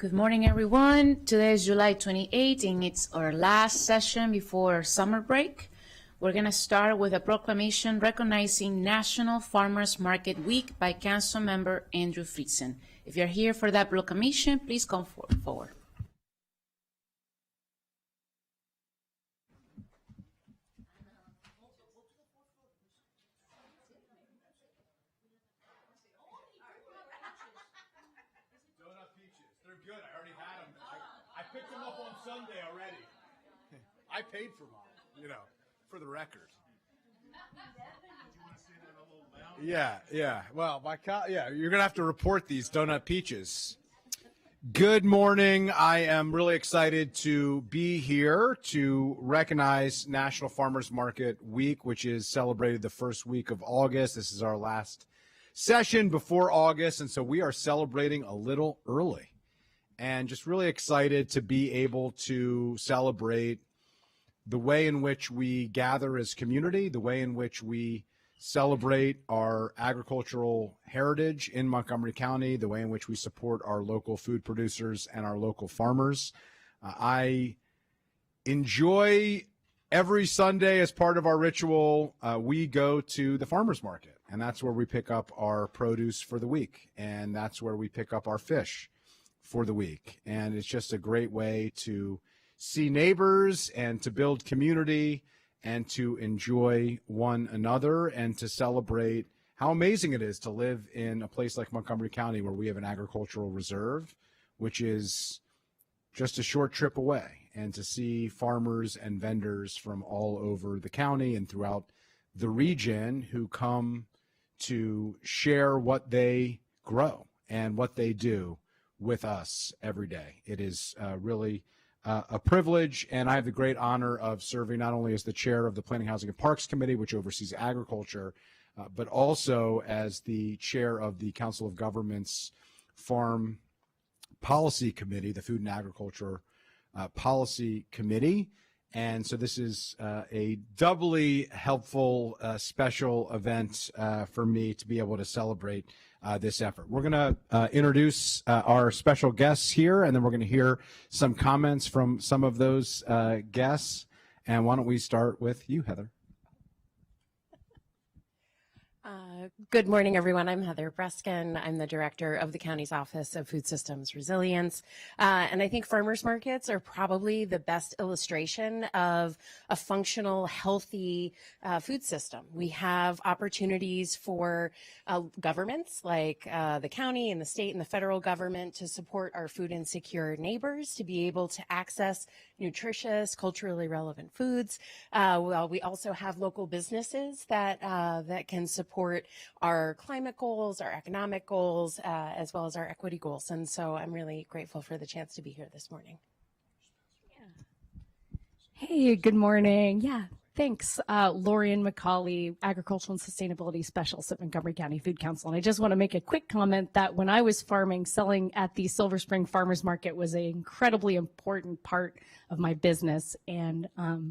Good morning, everyone. Today is July 28th, and it's our last session before summer break. We're going to start with a proclamation recognizing National Farmers Market Week by Council Member Andrew Friesen. If you're here for that proclamation, please come forward. They're good. I already had them. I picked them up on Sunday already. I paid for mine, for the record. Yeah. Well, you're gonna have to report these donut peaches. Good morning. I am really excited to be here to recognize National Farmers Market Week, which is celebrated the first week of August. This is our last session before August, and so we are celebrating a little early. And just really excited to be able to celebrate the way in which we gather as community, the way in which we celebrate our agricultural heritage in Montgomery County, the way in which we support our local food producers and our local farmers. I enjoy every Sunday as part of our ritual, we go to the farmers market, and that's where we pick up our produce for the week, and that's where we pick up our fish for the week. And it's just a great way to see neighbors and to build community and to enjoy one another and to celebrate how amazing it is to live in a place like Montgomery County where we have an agricultural reserve, which is just a short trip away, and to see farmers and vendors from all over the county and throughout the region who come to share what they grow and what they do with us every day. It is really a privilege, and I have the great honor of serving not only as the chair of the Planning, Housing, and Parks Committee, which oversees agriculture, but also as the chair of the Council of Governments Farm Policy Committee, the Food and Agriculture Policy Committee. And so this is a doubly helpful special event for me to be able to celebrate this effort. We're going to introduce our special guests here, and then we're going to hear some comments from some of those guests. And why don't we start with you, Heather? Good morning, everyone. I'm Heather Breskin. I'm the director of the county's Office of Food Systems Resilience. And I think farmers markets are probably the best illustration of a functional, healthy food system. We have opportunities for governments like the county and the state and the federal government to support our food insecure neighbors, to be able to access nutritious, culturally relevant foods. Well, we also have local businesses that can support our climate goals, our economic goals, as well as our equity goals. And so I'm really grateful for the chance to be here this morning. Hey, good morning. Yeah, thanks. Lorian McCauley, Agricultural and Sustainability Specialist at Montgomery County Food Council. And I just want to make a quick comment that when I was farming, selling at the Silver Spring Farmers Market was an incredibly important part of my business. And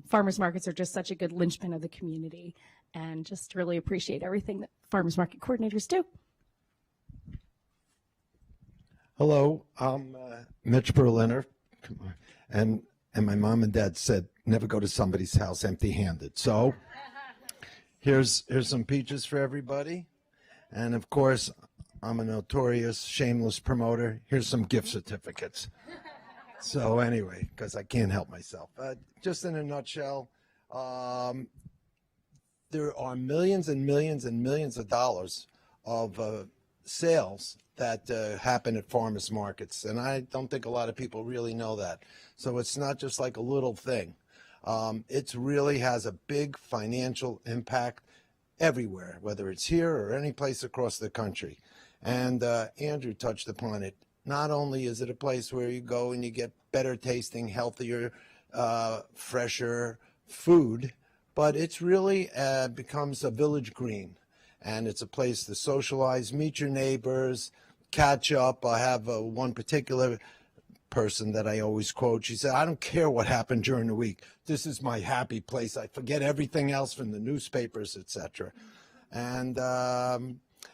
farmers markets are just such a good linchpin of the community. And just really appreciate everything that farmers market coordinators do. Hello, I'm Mitch Berliner, and my mom and dad said never go to somebody's house empty-handed. So here's some peaches for everybody, and of course I'm a notorious shameless promoter. Here's some gift certificates. So anyway, because I can't help myself. Just in a nutshell. There are millions and millions and millions of dollars of sales that happen at farmers markets, and I don't think a lot of people really know that. So it's not just like a little thing. It really has a big financial impact everywhere, whether it's here or any place across the country. And Andrew touched upon it. Not only is it a place where you go and you get better tasting, healthier, fresher food, but it's really becomes a village green, and it's a place to socialize, meet your neighbors, catch up. I have one particular person that I always quote. She said, I don't care what happened during the week. This is my happy place. I forget everything else from the newspapers, etc. And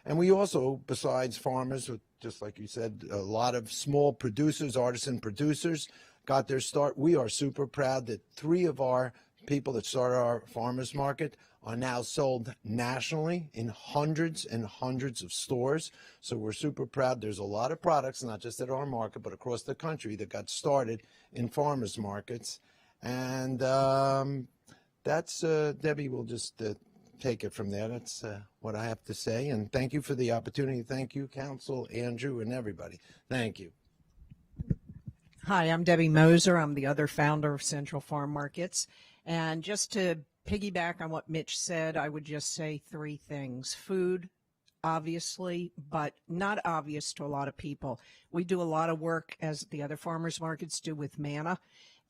And we also, besides farmers, just like you said, a lot of small producers, artisan producers got their start. We are super proud that 3 of our people that started our farmers market are now sold nationally in hundreds and hundreds of stores. So we're super proud. There's a lot of products, not just at our market, but across the country that got started in farmers markets. And that's, Debbie will just take it from there. That's what I have to say. And thank you for the opportunity. Thank you, Council, Andrew, and everybody. Thank you. Hi, I'm Debbie Moser. I'm the other founder of Central Farm Markets. And just to piggyback on what Mitch said, I would just say 3 things. Food, obviously, but not obvious to a lot of people. We do a lot of work, as the other farmers markets do, with manna,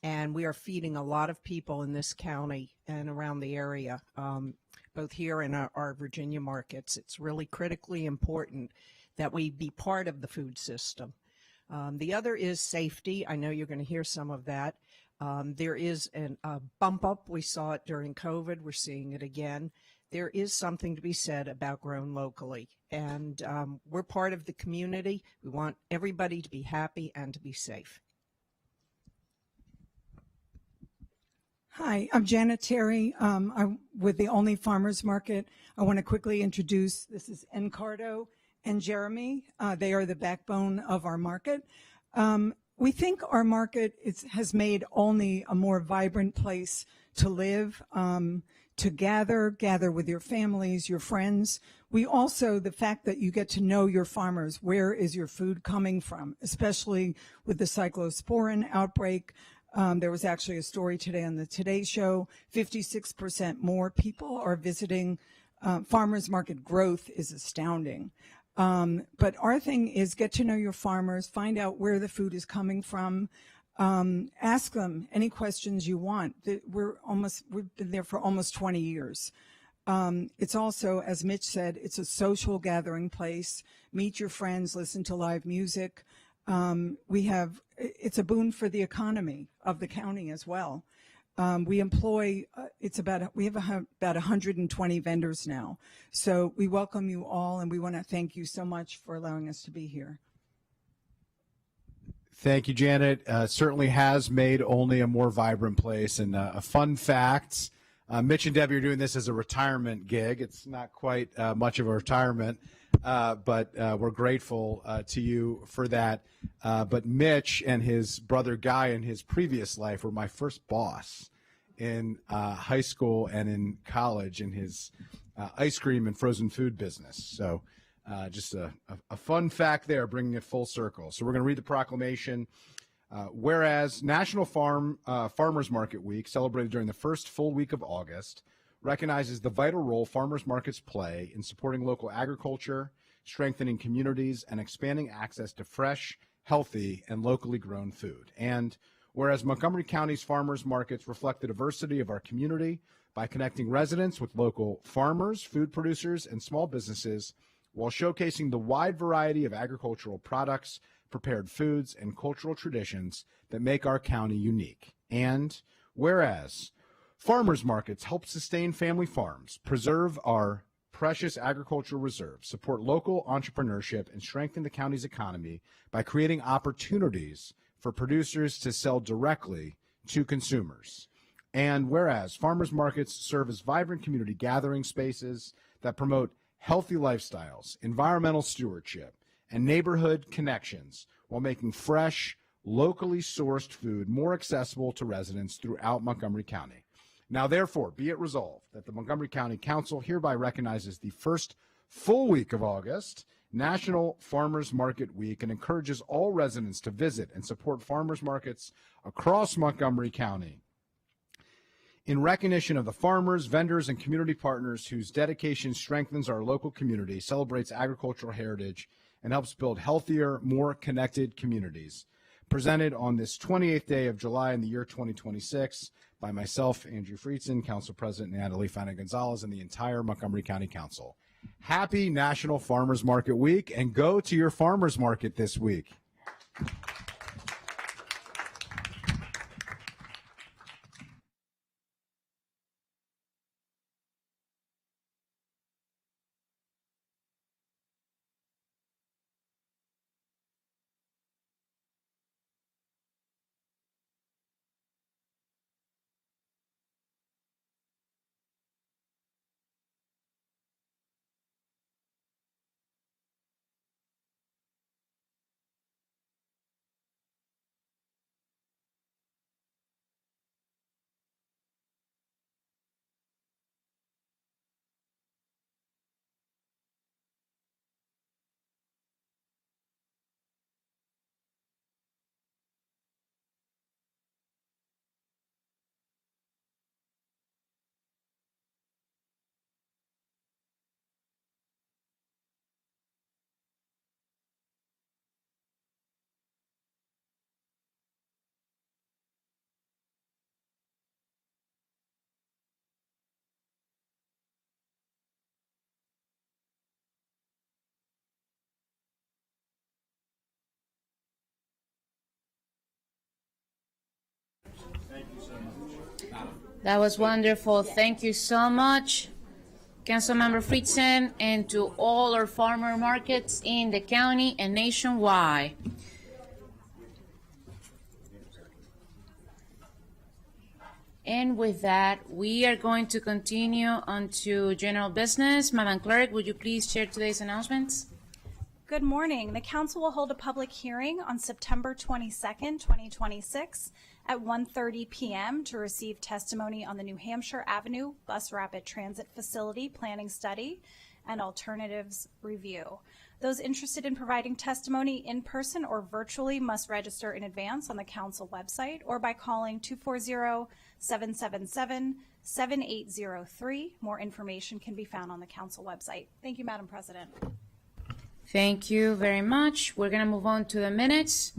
and we are feeding a lot of people in this county and around the area, both here and our Virginia markets. It's really critically important that we be part of the food system. The other is safety. I know you're going to hear some of that. There is a bump up. We saw it during COVID. We're seeing it again. There is something to be said about grown locally. And we're part of the community. We want everybody to be happy and to be safe. Hi, I'm Janet Terry. I'm with the Only Farmers Market. I want to quickly introduce, this is Encardo and Jeremy. They are the backbone of our market. We think our market has made Olney a more vibrant place to live, to gather with your families, your friends. We also, the fact that you get to know your farmers, where is your food coming from, especially with the cyclosporin outbreak. There was actually a story today on the Today Show, 56% more people are visiting. Farmers market growth is astounding. But our thing is get to know your farmers, find out where the food is coming from, ask them any questions you want. We've been there for almost 20 years. It's also, as Mitch said, it's a social gathering place. Meet your friends, listen to live music. It's a boon for the economy of the county as well. We employ, we have about 120 vendors now. So we welcome you all, and we want to thank you so much for allowing us to be here. Thank you, Janet. Certainly has made Olney a more vibrant place. And a fun fact, Mitch and Debbie are doing this as a retirement gig. It's not quite much of a retirement, but we're grateful to you for that. But Mitch and his brother Guy in his previous life were my first boss in high school and in college in his ice cream and frozen food business. So just a fun fact there, bringing it full circle. So we're going to read the proclamation. Whereas National Farmers Market Week, celebrated during the first full week of August, recognizes the vital role farmers markets play in supporting local agriculture, strengthening communities, and expanding access to fresh, healthy, and locally grown food. And whereas Montgomery County's farmers markets reflect the diversity of our community by connecting residents with local farmers, food producers, and small businesses, while showcasing the wide variety of agricultural products, prepared foods, and cultural traditions that make our county unique. And whereas farmers markets help sustain family farms, preserve our precious agricultural reserves, support local entrepreneurship, and strengthen the county's economy by creating opportunities for producers to sell directly to consumers. And whereas farmers markets serve as vibrant community gathering spaces that promote healthy lifestyles, environmental stewardship, and neighborhood connections while making fresh, locally sourced food more accessible to residents throughout Montgomery County. Now, therefore, be it resolved that the Montgomery County Council hereby recognizes the first full week of August, National Farmers Market Week, and encourages all residents to visit and support farmers markets across Montgomery County in recognition of the farmers, vendors, and community partners whose dedication strengthens our local community, celebrates agricultural heritage, and helps build healthier, more connected communities. Presented on this 28th day of July in the year 2026 by myself, Andrew Friedson, Council President Natalie Fana-Gonzalez, and the entire Montgomery County Council. Happy National Farmers Market Week, and go to your farmers market this week. That was wonderful. Thank you so much, Councilmember Friedson, and to all our farmer markets in the county and nationwide. And with that, we are going to continue on to general business. Madam Clerk, would you please share today's announcements? Good morning. The council will hold a public hearing on September 22nd, 2026 at 1:30 p.m. to receive testimony on the New Hampshire Avenue Bus Rapid Transit Facility Planning Study and Alternatives Review. Those interested in providing testimony in person or virtually must register in advance on the council website or by calling 240-777-7803. More information can be found on the council website. Thank you, Madam President. Thank you very much. We're going to move on to the minutes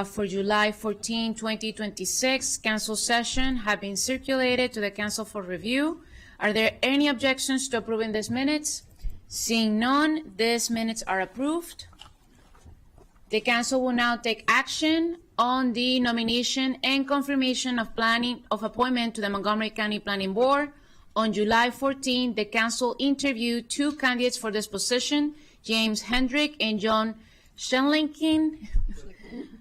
for July 14, 2026. Council session have been circulated to the council for review. Are there any objections to approving these minutes? Seeing none, these minutes are approved. The council will now take action on the nomination and confirmation of appointment to the Montgomery County Planning Board. On July 14, the council interviewed two candidates for this position, James Hendrick and John Schenlinkin.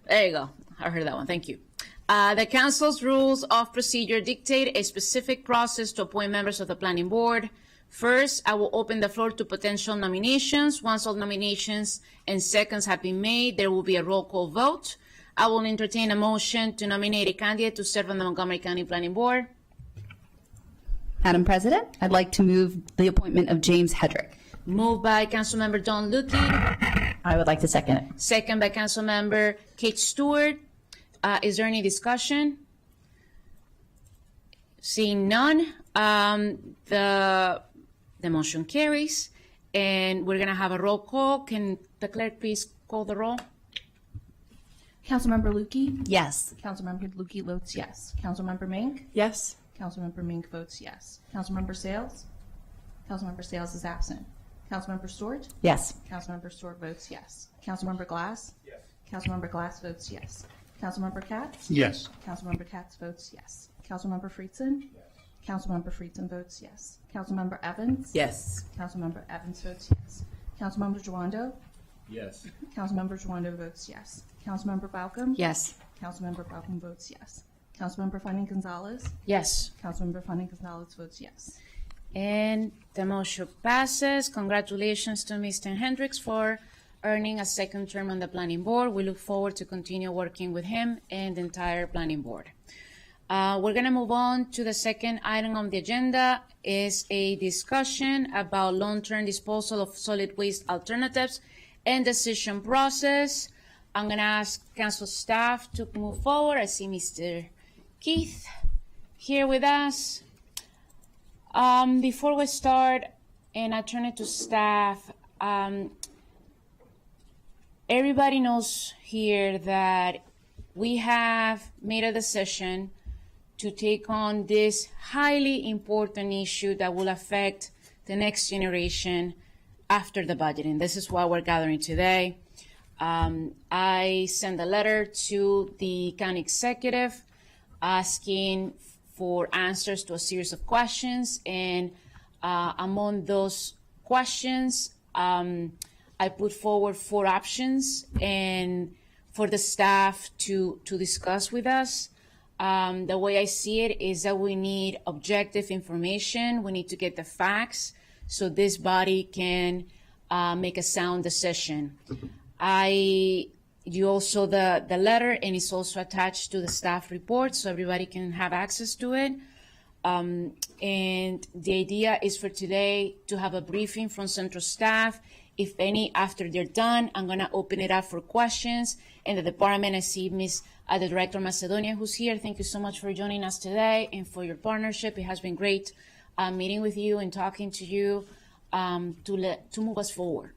There you go. I heard that one. Thank you. The council's rules of procedure dictate a specific process to appoint members of the planning board. First, I will open the floor to potential nominations. Once all nominations and seconds have been made, there will be a roll call vote. I will entertain a motion to nominate a candidate to serve on the Montgomery County Planning Board. Madam President, I'd like to move the appointment of James Hedrick. Moved by Councilmember Don Lukey, I would like to second it. second by Councilmember Kate Stewart. Is there any discussion? Seeing none, the motion carries, and we're going to have a roll call. Can the clerk please call the roll? Councilmember Lukey? Yes. Councilmember Lukey votes yes. Councilmember Mink? Yes. Councilmember Mink votes yes. Councilmember Sales? Councilmember Sales is absent. Councilmember Stewart? Yes. Councilmember Stewart votes yes. Councilmember Glass? Yes. Councilmember Glass votes yes. Councilmember Katz? Yes. Councilmember Katz votes yes. Councilmember Friedson? Yes. Councilmember Friedson votes yes. Councilmember Evans? Yes. Councilmember Evans votes yes. Councilmember Joando? Yes. Councilmember Joando votes yes. Councilmember Baucom? Yes. Councilmember Baucom votes yes. Councilmember Funding Gonzalez? Yes. Councilmember Funding Gonzalez votes yes. And the motion passes. Congratulations to Mr. Hendricks for earning a second term on the planning board. We look forward to continue working with him and the entire planning board. We're going to move on to the second item on the agenda is a discussion about long-term disposal of solid waste alternatives and decision process. I'm going to ask council staff to move forward. I see Mr. Keith here with us. Before we start, and I turn it to staff, everybody knows here that we have made a decision to take on this highly important issue that will affect the next generation after the budgeting. This is why we're gathering today. I sent a letter to the county executive asking for answers to a series of questions, and among those questions, I put forward 4 options and for the staff to discuss with us. The way I see it is that we need objective information. We need to get the facts so this body can make a sound decision. You also the letter, and it's also attached to the staff report so everybody can have access to it. And the idea is for today to have a briefing from central staff. If any, after they're done, I'm going to open it up for questions. And the department, I see the Director Macedonia who's here. Thank you so much for joining us today and for your partnership. It has been great meeting with you and talking to you to move us forward.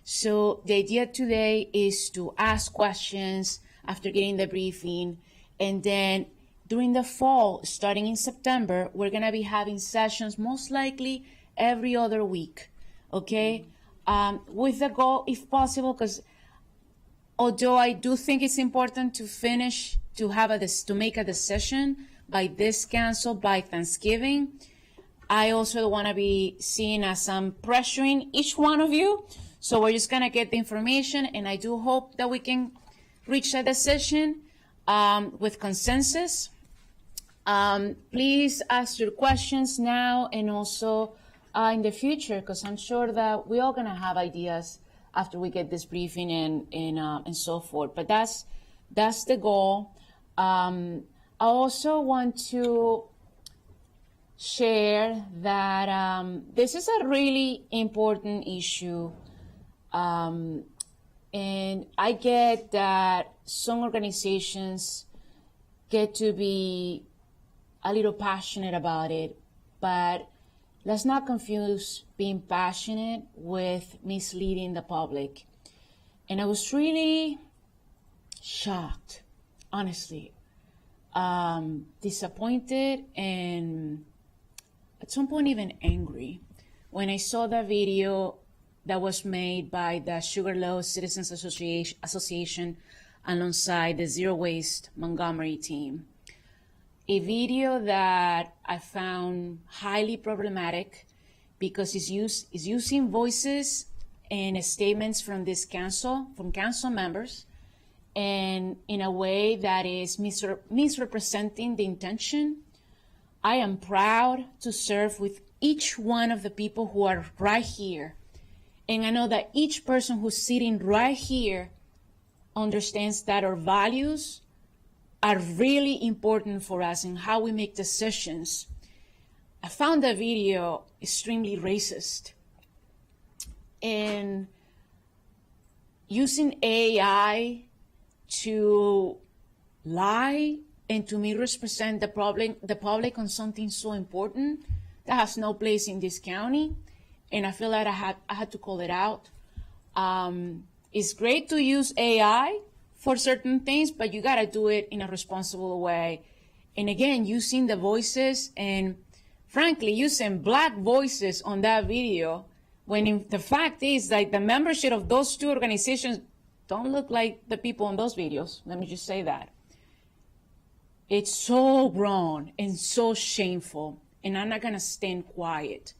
So the idea today is to ask questions after getting the briefing, and then during the fall, starting in September, we're going to be having sessions most likely every other week, okay? With the goal, if possible, because although I do think it's important to make a decision by this council by Thanksgiving, I also want to be seen as I'm pressuring each one of you. So we're just going to get the information, and I do hope that we can reach a decision with consensus. Please ask your questions now and also in the future, because I'm sure that we're all going to have ideas after we get this briefing and so forth. But that's the goal. I also want to share that this is a really important issue. And I get that some organizations get to be a little passionate about it, but let's not confuse being passionate with misleading the public. And I was really shocked, honestly, disappointed, and at some point even angry when I saw the video that was made by the Sugarloaf Citizens Association alongside the Zero Waste Montgomery team. A video that I found highly problematic because it's using voices and statements from this council, from council members, and in a way that is misrepresenting the intention. I am proud to serve with each one of the people who are right here. And I know that each person who's sitting right here understands that our values are really important for us and how we make decisions. I found the video extremely racist. And using AI to lie and to misrepresent the public on something so important that has no place in this county. And I feel like I had to call it out. It's great to use AI for certain things, but you gotta do it in a responsible way. And again, using the voices and frankly, using Black voices on that video, when the fact is that the membership of those two organizations don't look like the people on those videos. Let me just say that. It's so wrong and so shameful, and I'm not gonna stand quiet.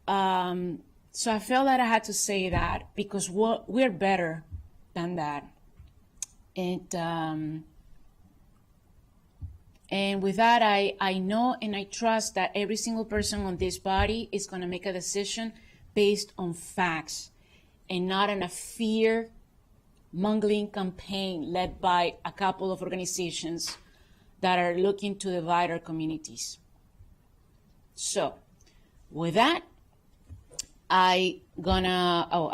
So I felt that I had to say that because we're better than that. And with that, I know and I trust that every single person on this body is going to make a decision based on facts and not on a fear-mongering campaign led by a couple of organizations that are looking to divide our communities. So with that, I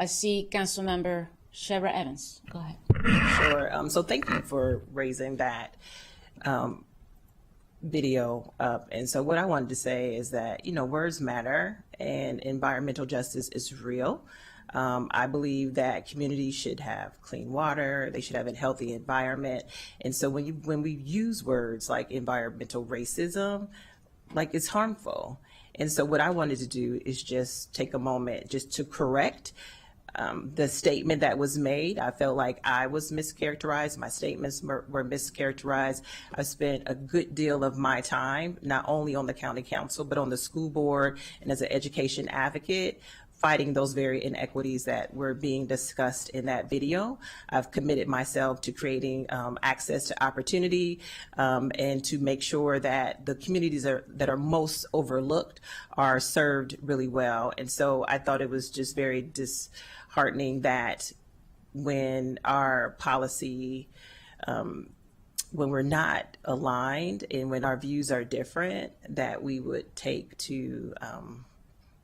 see Councilmember Shebra Evans. Go ahead. Sure. So thank you for raising that video up. And so what I wanted to say is that, words matter and environmental justice is real. I believe that communities should have clean water, they should have a healthy environment. And so when we use words like environmental racism, like it's harmful. And so what I wanted to do is just take a moment just to correct the statement that was made. I felt like I was mischaracterized. My statements were mischaracterized. I spent a good deal of my time, not only on the county council, but on the school board and as an education advocate, fighting those very inequities that were being discussed in that video. I've committed myself to creating access to opportunity and to make sure that the communities that are most overlooked are served really well. And so I thought it was just very disheartening that when our policy, when we're not aligned and when our views are different, that we would take to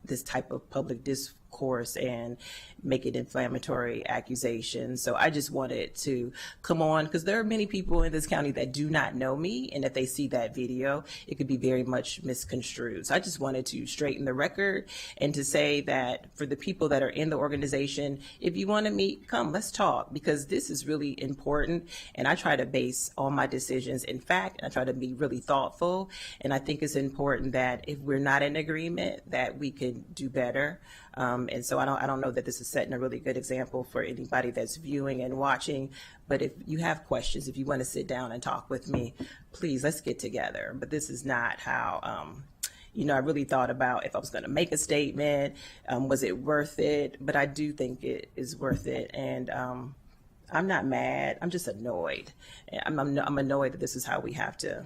this type of public discourse and make it inflammatory accusations. So I just wanted to come on because there are many people in this county that do not know me, and if they see that video, it could be very much misconstrued. So I just wanted to straighten the record and to say that for the people that are in the organization, if you want to meet, come, let's talk, because this is really important. And I try to base all my decisions in fact, and I try to be really thoughtful. And I think it's important that if we're not in agreement, that we can do better. And so I don't know that this is setting a really good example for anybody that's viewing and watching. But if you have questions, if you want to sit down and talk with me, please, let's get together. But this is not how, I really thought about if I was going to make a statement, was it worth it? But I do think it is worth it. And I'm not mad. I'm just annoyed. I'm annoyed that this is how we have to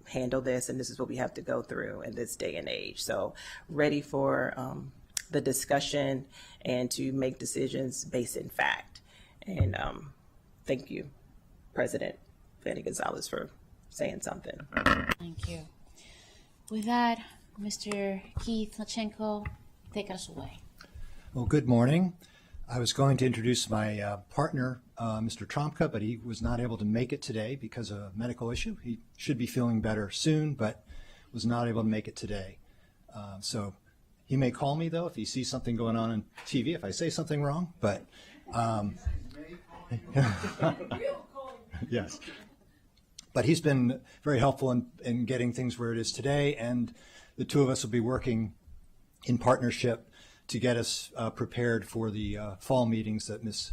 handle this, and this is what we have to go through in this day and age. So ready for the discussion and to make decisions based in fact. And thank you, President Fanny Gonzalez, for saying something. Thank you. With that, Mr. Keith Lachenko, take us away. Well, good morning. I was going to introduce my partner, Mr. Tromka, but he was not able to make it today because of a medical issue. He should be feeling better soon, but was not able to make it today. So he may call me, though, if he sees something going on TV, if I say something wrong. But yes. But he's been very helpful in getting things where it is today, and the two of us will be working in partnership to get us prepared for the fall meetings that Ms.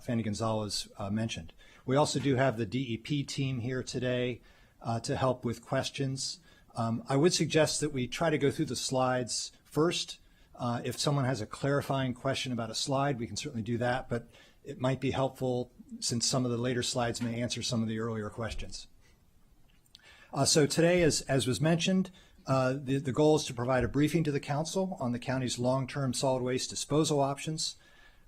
Fanny Gonzalez mentioned. We also do have the DEP team here today to help with questions. I would suggest that we try to go through the slides first. If someone has a clarifying question about a slide, we can certainly do that, but it might be helpful since some of the later slides may answer some of the earlier questions. So today, as was mentioned, the goal is to provide a briefing to the council on the county's long-term solid waste disposal options.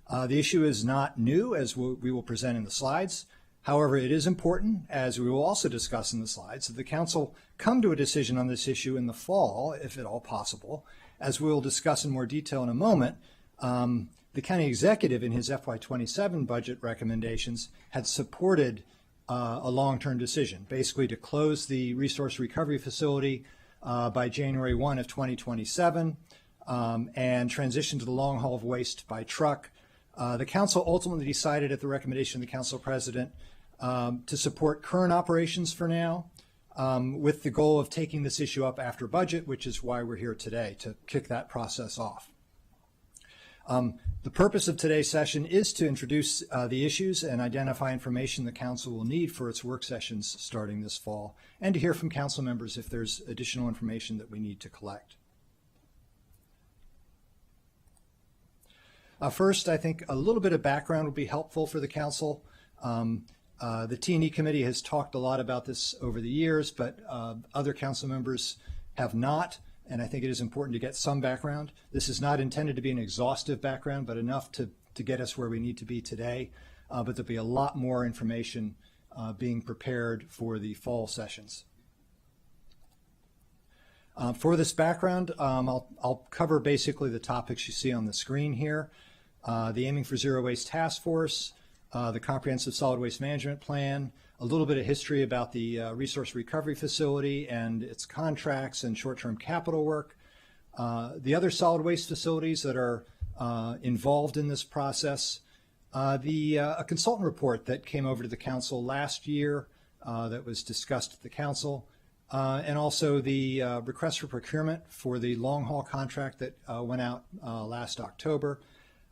The issue is not new, as we will present in the slides. However, it is important, as we will also discuss in the slides, that the council come to a decision on this issue in the fall, if at all possible. As we will discuss in more detail in a moment, the county executive in his FY27 budget recommendations had supported a long-term decision, basically to close the resource recovery facility by January 1 of 2027 and transition to the long haul of waste by truck. The council ultimately decided at the recommendation of the council president to support current operations for now, with the goal of taking this issue up after budget, which is why we're here today, to kick that process off. The purpose of today's session is to introduce the issues and identify information the council will need for its work sessions starting this fall, and to hear from council members if there's additional information that we need to collect. First, I think a little bit of background would be helpful for the council. The T&E committee has talked a lot about this over the years, but other council members have not, and I think it is important to get some background. This is not intended to be an exhaustive background, but enough to get us where we need to be today. But there'll be a lot more information being prepared for the fall sessions. For this background, I'll cover basically the topics you see on the screen here. The Aiming for Zero Waste Task Force, the Comprehensive Solid Waste Management Plan, a little bit of history about the Resource Recovery Facility and its contracts and short-term capital work, the other solid waste facilities that are involved in this process, a consultant report that came over to the council last year that was discussed at the council, and also the request for procurement for the long-haul contract that went out last October,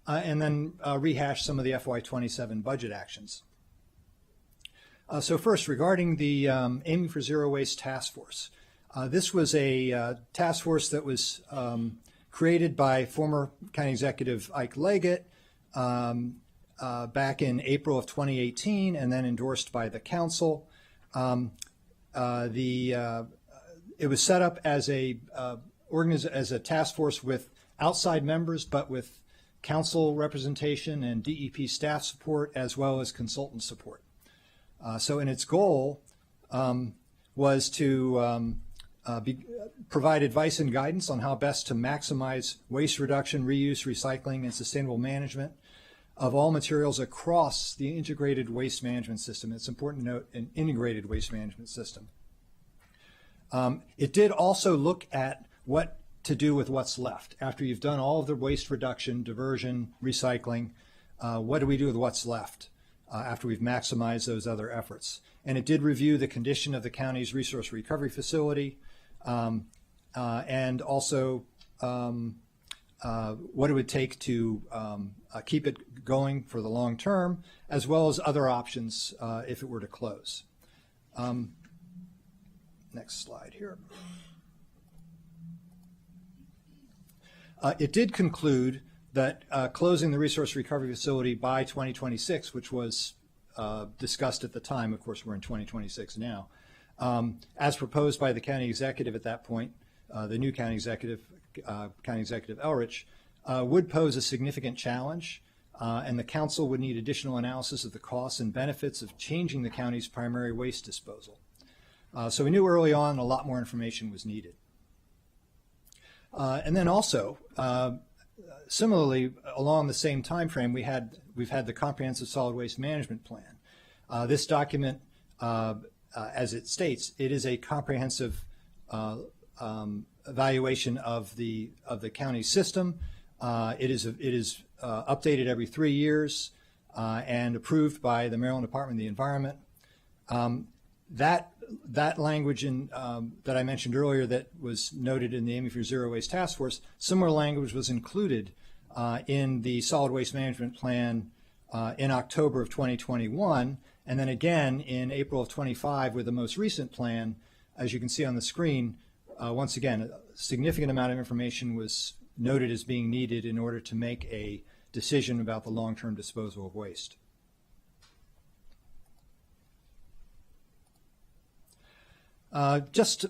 and then rehash some of the FY27 budget actions. So first, regarding the Aiming for Zero Waste Task Force. This was a task force that was created by former County Executive Ike Leggett back in April of 2018 and then endorsed by the council. It was set up as a task force with outside members, but with council representation and DEP staff support, as well as consultant support. So in its goal was to provide advice and guidance on how best to maximize waste reduction, reuse, recycling, and sustainable management of all materials across the integrated waste management system. It's important to note an integrated waste management system. It did also look at what to do with what's left. After you've done all of the waste reduction, diversion, recycling, what do we do with what's left after we've maximized those other efforts? And it did review the condition of the county's resource recovery facility and also what it would take to keep it going for the long term, as well as other options if it were to close. Next slide here. It did conclude that closing the resource recovery facility by 2026, which was discussed at the time, of course we're in 2026 now, as proposed by the county executive at that point, the new county executive Elrich, would pose a significant challenge, and the council would need additional analysis of the costs and benefits of changing the county's primary waste disposal. So we knew early on a lot more information was needed. And then also, similarly, along the same time frame, we've had the Comprehensive Solid Waste Management Plan. This document, as it states, it is a comprehensive evaluation of the county system. It is updated every 3 years and approved by the Maryland Department of the Environment. That language that I mentioned earlier that was noted in the Aiming for Zero Waste Task Force, similar language was included in the Solid Waste Management Plan in October of 2021, and then again in April of 25 with the most recent plan. As you can see on the screen, once again, a significant amount of information was noted as being needed in order to make a decision about the long-term disposal of waste. Just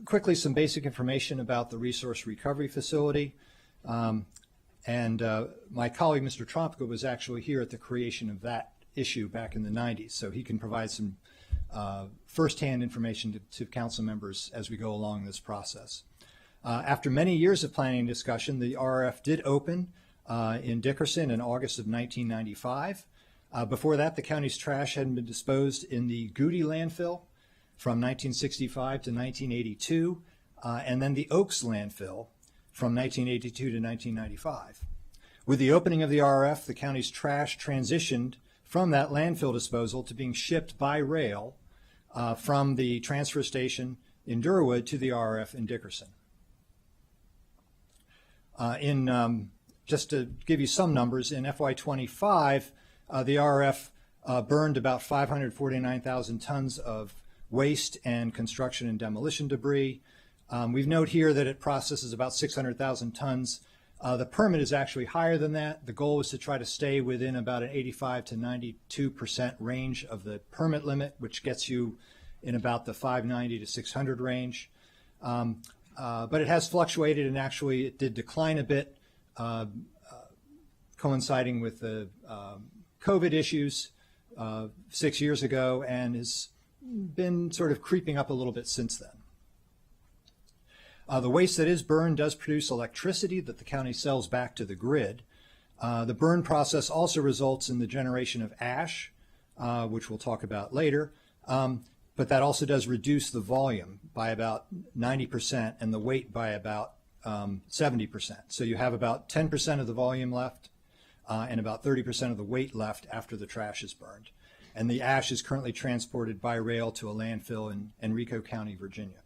quickly, some basic information about the resource recovery facility. My colleague, Mr. Trompka, was actually here at the creation of that issue back in the 90s, so he can provide some firsthand information to council members as we go along this process. After many years of planning and discussion, the RRF did open in Dickerson in August of 1995. Before that, the county's trash had been disposed in the Goody landfill from 1965 to 1982, and then the Oaks landfill from 1982 to 1995. With the opening of the RRF, the county's trash transitioned from that landfill disposal to being shipped by rail from the transfer station in Durwood to the RRF in Dickerson. Just to give you some numbers, in FY25, the RRF burned about 549,000 tons of waste and construction and demolition debris. We've noted here that it processes about 600,000 tons. The permit is actually higher than that. The goal was to try to stay within about an 85 to 92% range of the permit limit, which gets you in about the 590 to 600 range. But it has fluctuated, and actually it did decline a bit, coinciding with the COVID issues 6 years ago, and has been sort of creeping up a little bit since then. The waste that is burned does produce electricity that the county sells back to the grid. The burn process also results in the generation of ash, which we'll talk about later, but that also does reduce the volume by about 90% and the weight by about 70%. So you have about 10% of the volume left and about 30% of the weight left after the trash is burned. And the ash is currently transported by rail to a landfill in Enrico County, Virginia.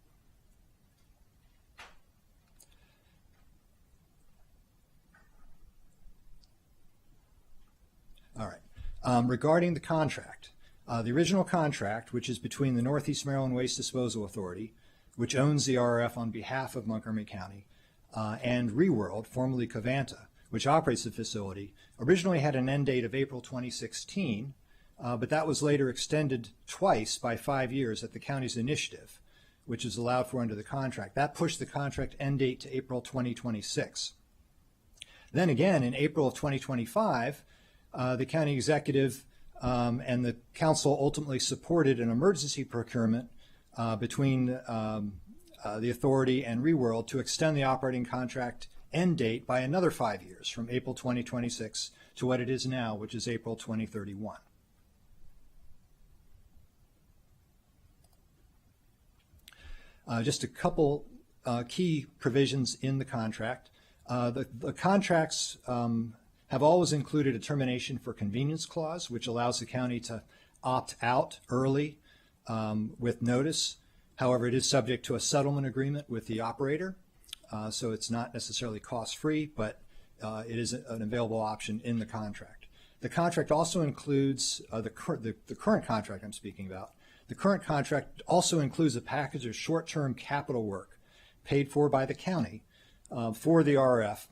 All right. Regarding the contract, the original contract, which is between the Northeast Maryland Waste Disposal Authority, which owns the RRF on behalf of Montgomery County, and Reworld, formerly Covanta, which operates the facility, originally had an end date of April 2016, but that was later extended twice by 5 years at the county's initiative, which is allowed for under the contract. That pushed the contract end date to April 2026. Then again, in April of 2025, the county executive and the council ultimately supported an emergency procurement between the authority and Reworld to extend the operating contract end date by another 5 years, from April 2026 to what it is now, which is April 2031. Just a couple key provisions in the contract. The contracts have always included a termination for convenience clause, which allows the county to opt out early with notice. However, it is subject to a settlement agreement with the operator. so it's not necessarily cost-free, but it is an available option in the contract. The contract also includes, the current contract I'm speaking about, the current contract also includes a package of short-term capital work paid for by the county for the RF.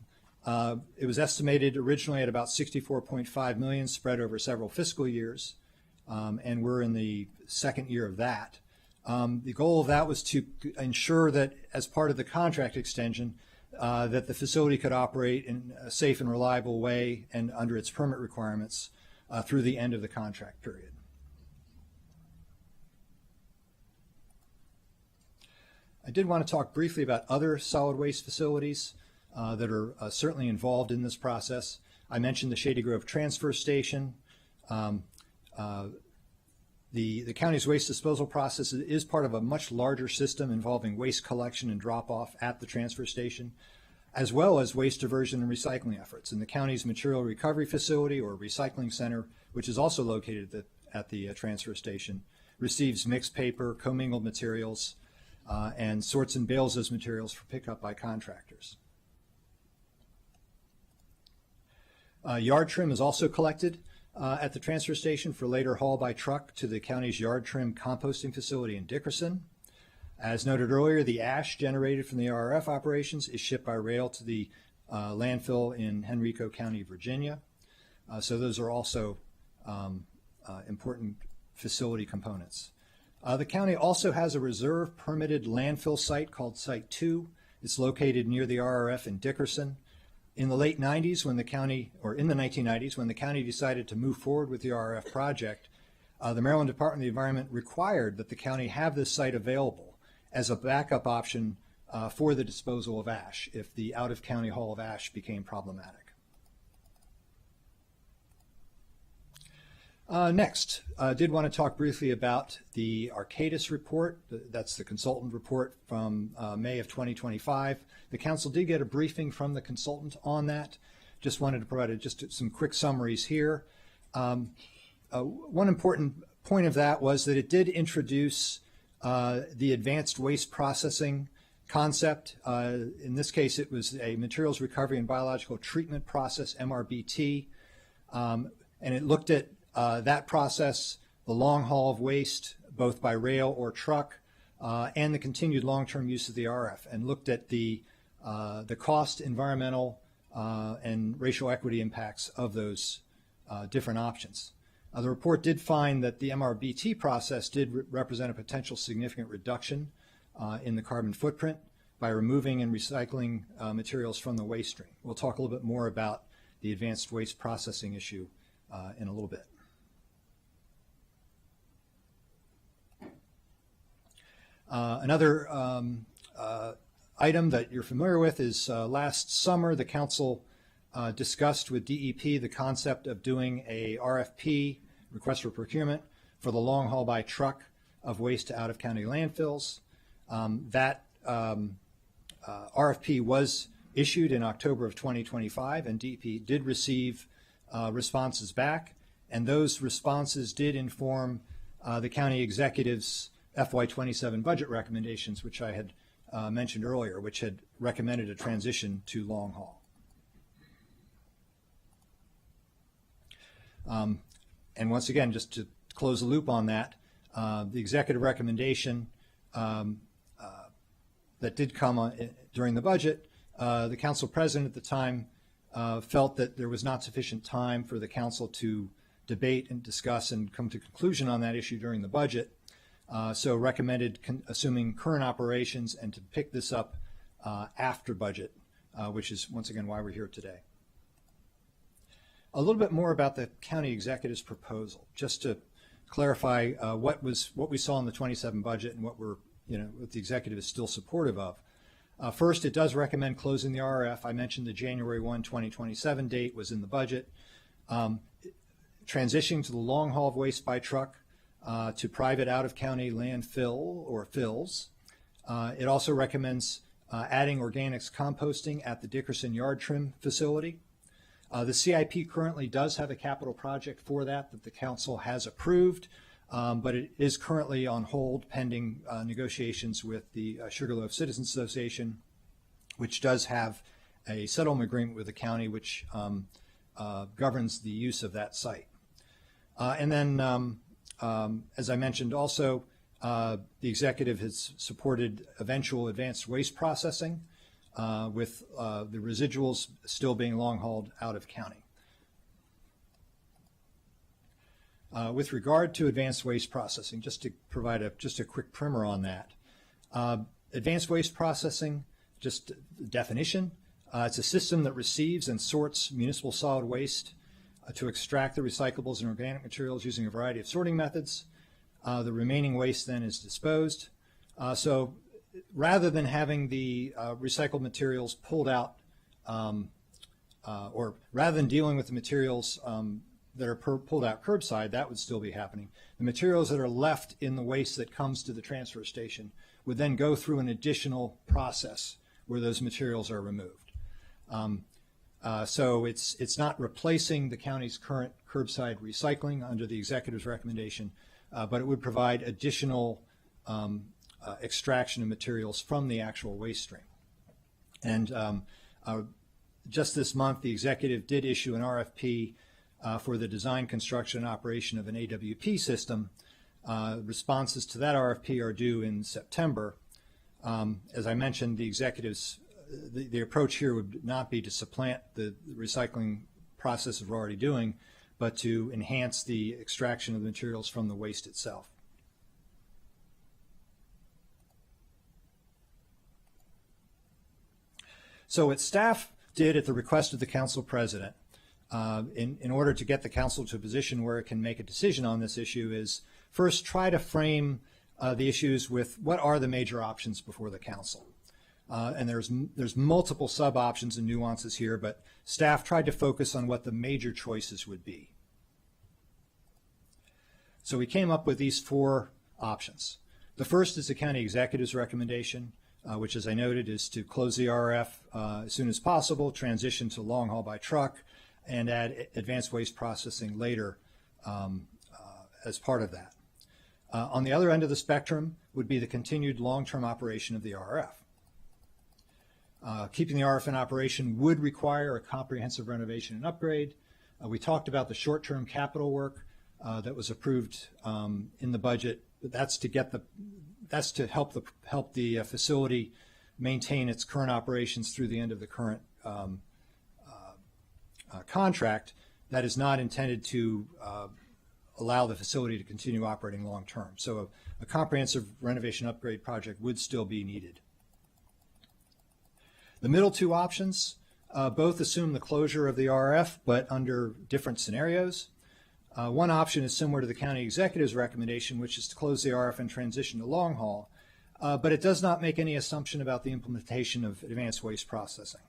It was estimated originally at about $64.5 million spread over several fiscal years, and we're in the second year of that. The goal of that was to ensure that as part of the contract extension, that the facility could operate in a safe and reliable way and under its permit requirements through the end of the contract period. I did want to talk briefly about other solid waste facilities that are certainly involved in this process. I mentioned the Shady Grove Transfer Station. The county's waste disposal process is part of a much larger system involving waste collection and drop-off at the transfer station, as well as waste diversion and recycling efforts. And the county's material recovery facility or recycling center, which is also located at the transfer station, receives mixed paper, commingled materials, and sorts and bales those materials for pickup by contractors. Yard trim is also collected at the transfer station for later haul by truck to the county's yard trim composting facility in Dickerson. As noted earlier, the ash generated from the RF operations is shipped by rail to the landfill in Henrico County, Virginia. So those are also important facility components. The county also has a reserve permitted landfill site called Site 2. It's located near the RRF in Dickerson. In the late 90s, when the county, or in the 1990s, when the county decided to move forward with the RRF project, the Maryland Department of the Environment required that the county have this site available as a backup option for the disposal of ash if the out-of-county haul of ash became problematic. Next, I did want to talk briefly about the Arcadis report. That's the consultant report from May of 2025. The council did get a briefing from the consultant on that. Just wanted to provide just some quick summaries here. One important point of that was that it did introduce the advanced waste processing concept. In this case, it was a materials recovery and biological treatment process, MRBT, and it looked at that process, the long haul of waste, both by rail or truck, and the continued long-term use of the RF, and looked at the cost, environmental, and racial equity impacts of those different options. The report did find that the MRBT process did represent a potential significant reduction in the carbon footprint by removing and recycling materials from the waste stream. We'll talk a little bit more about the advanced waste processing issue in a little bit. Another item that you're familiar with is last summer the council discussed with DEP the concept of doing a RFP, request for procurement, for the long haul by truck of waste to out-of-county landfills. That RFP was issued in October of 2025, and DEP did receive responses back, and those responses did inform the county executive's FY27 budget recommendations, which I had mentioned earlier, which had recommended a transition to long haul. And once again, just to close the loop on that, the executive recommendation that did come on, during the budget, the council president at the time felt that there was not sufficient time for the council to debate and discuss and come to conclusion on that issue during the budget. So recommended assuming current operations and to pick this up after budget, which is once again why we're here today. A little bit more about the county executive's proposal, just to clarify what we saw in the 27 budget and what what the executive is still supportive of. First, it does recommend closing the RRF. I mentioned the January 1, 2027 date was in the budget. Transitioning to the long haul of waste by truck to private out-of-county landfill or fills. It also recommends adding organics composting at the Dickerson yard trim facility. The CIP currently does have a capital project for that the council has approved, but it is currently on hold pending negotiations with the Sugarloaf Citizens Association which does have a settlement agreement with the county which governs the use of that site. And then, as I mentioned also, the executive has supported eventual advanced waste processing with the residuals still being long hauled out of county. With regard to advanced waste processing, just to provide just a quick primer on that. Advanced waste processing, just definition, it's a system that receives and sorts municipal solid waste to extract the recyclables and organic materials using a variety of sorting methods. The remaining waste then is disposed. So rather than having the recycled materials pulled out, or rather than dealing with the materials that are pulled out curbside, that would still be happening. The materials that are left in the waste that comes to the transfer station would then go through an additional process where those materials are removed. So it's not replacing the county's current curbside recycling under the executive's recommendation, but it would provide additional extraction of materials from the actual waste stream. And just this month, the executive did issue an RFP for the design, construction, and operation of an AWP system. Responses to that RFP are due in September. As I mentioned, the executive's the approach here would not be to supplant the recycling process we're already doing, but to enhance the extraction of the materials from the waste itself. So what staff did at the request of the council president, in order to get the council to a position where it can make a decision on this issue, is first try to frame the issues with what are the major options before the council. And there's multiple sub-options and nuances here, but staff tried to focus on what the major choices would be. So we came up with these 4 options. The first is the county executive's recommendation, which, as I noted, is to close the RF as soon as possible, transition to long haul by truck, and add advanced waste processing later as part of that. On the other end of the spectrum would be the continued long-term operation of the RF. Keeping the RF in operation would require a comprehensive renovation and upgrade. We talked about the short-term capital work that was approved in the budget. That's to help the facility maintain its current operations through the end of the current contract. That is not intended to allow the facility to continue operating long-term. So a comprehensive renovation upgrade project would still be needed. The middle 2 options both assume the closure of the RF, but under different scenarios. One option is similar to the county executive's recommendation, which is to close the RF and transition to long haul, but it does not make any assumption about the implementation of advanced waste processing.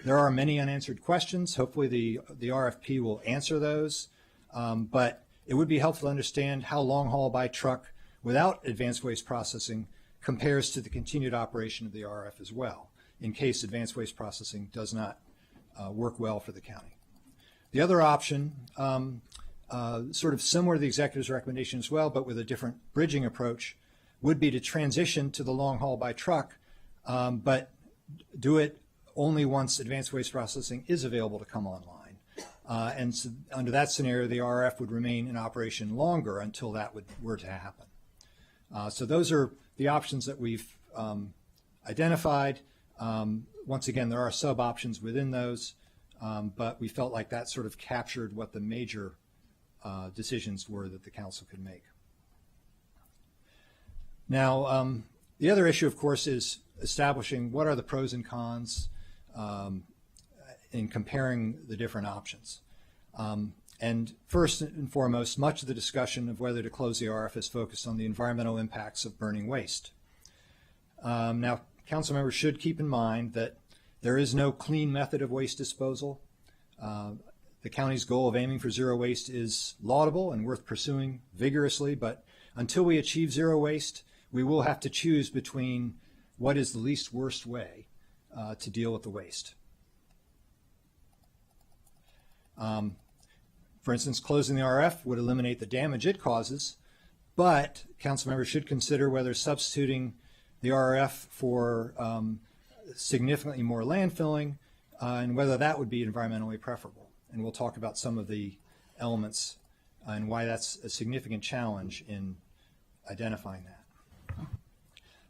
There are many unanswered questions. Hopefully the RFP will answer those, but it would be helpful to understand how long haul by truck without advanced waste processing compares to the continued operation of the RF as well, in case advanced waste processing does not work well for the county. The other option, sort of similar to the executive's recommendation as well, but with a different bridging approach, would be to transition to the long haul by truck, but do it only once advanced waste processing is available to come online. And so under that scenario, the RF would remain in operation longer until that were to happen. So those are the options that we've identified. Once again, there are sub-options within those, but we felt like that sort of captured what the major decisions were that the council could make. Now, the other issue, of course, is establishing what are the pros and cons in comparing the different options. And first and foremost, much of the discussion of whether to close the RF is focused on the environmental impacts of burning waste. Now, council members should keep in mind that there is no clean method of waste disposal. The county's goal of aiming for zero waste is laudable and worth pursuing vigorously, but until we achieve zero waste, we will have to choose between what is the least worst way to deal with the waste. For instance, closing the RF would eliminate the damage it causes, but council members should consider whether substituting the RF for significantly more landfilling, and whether that would be environmentally preferable. And we'll talk about some of the elements and why that's a significant challenge in identifying that.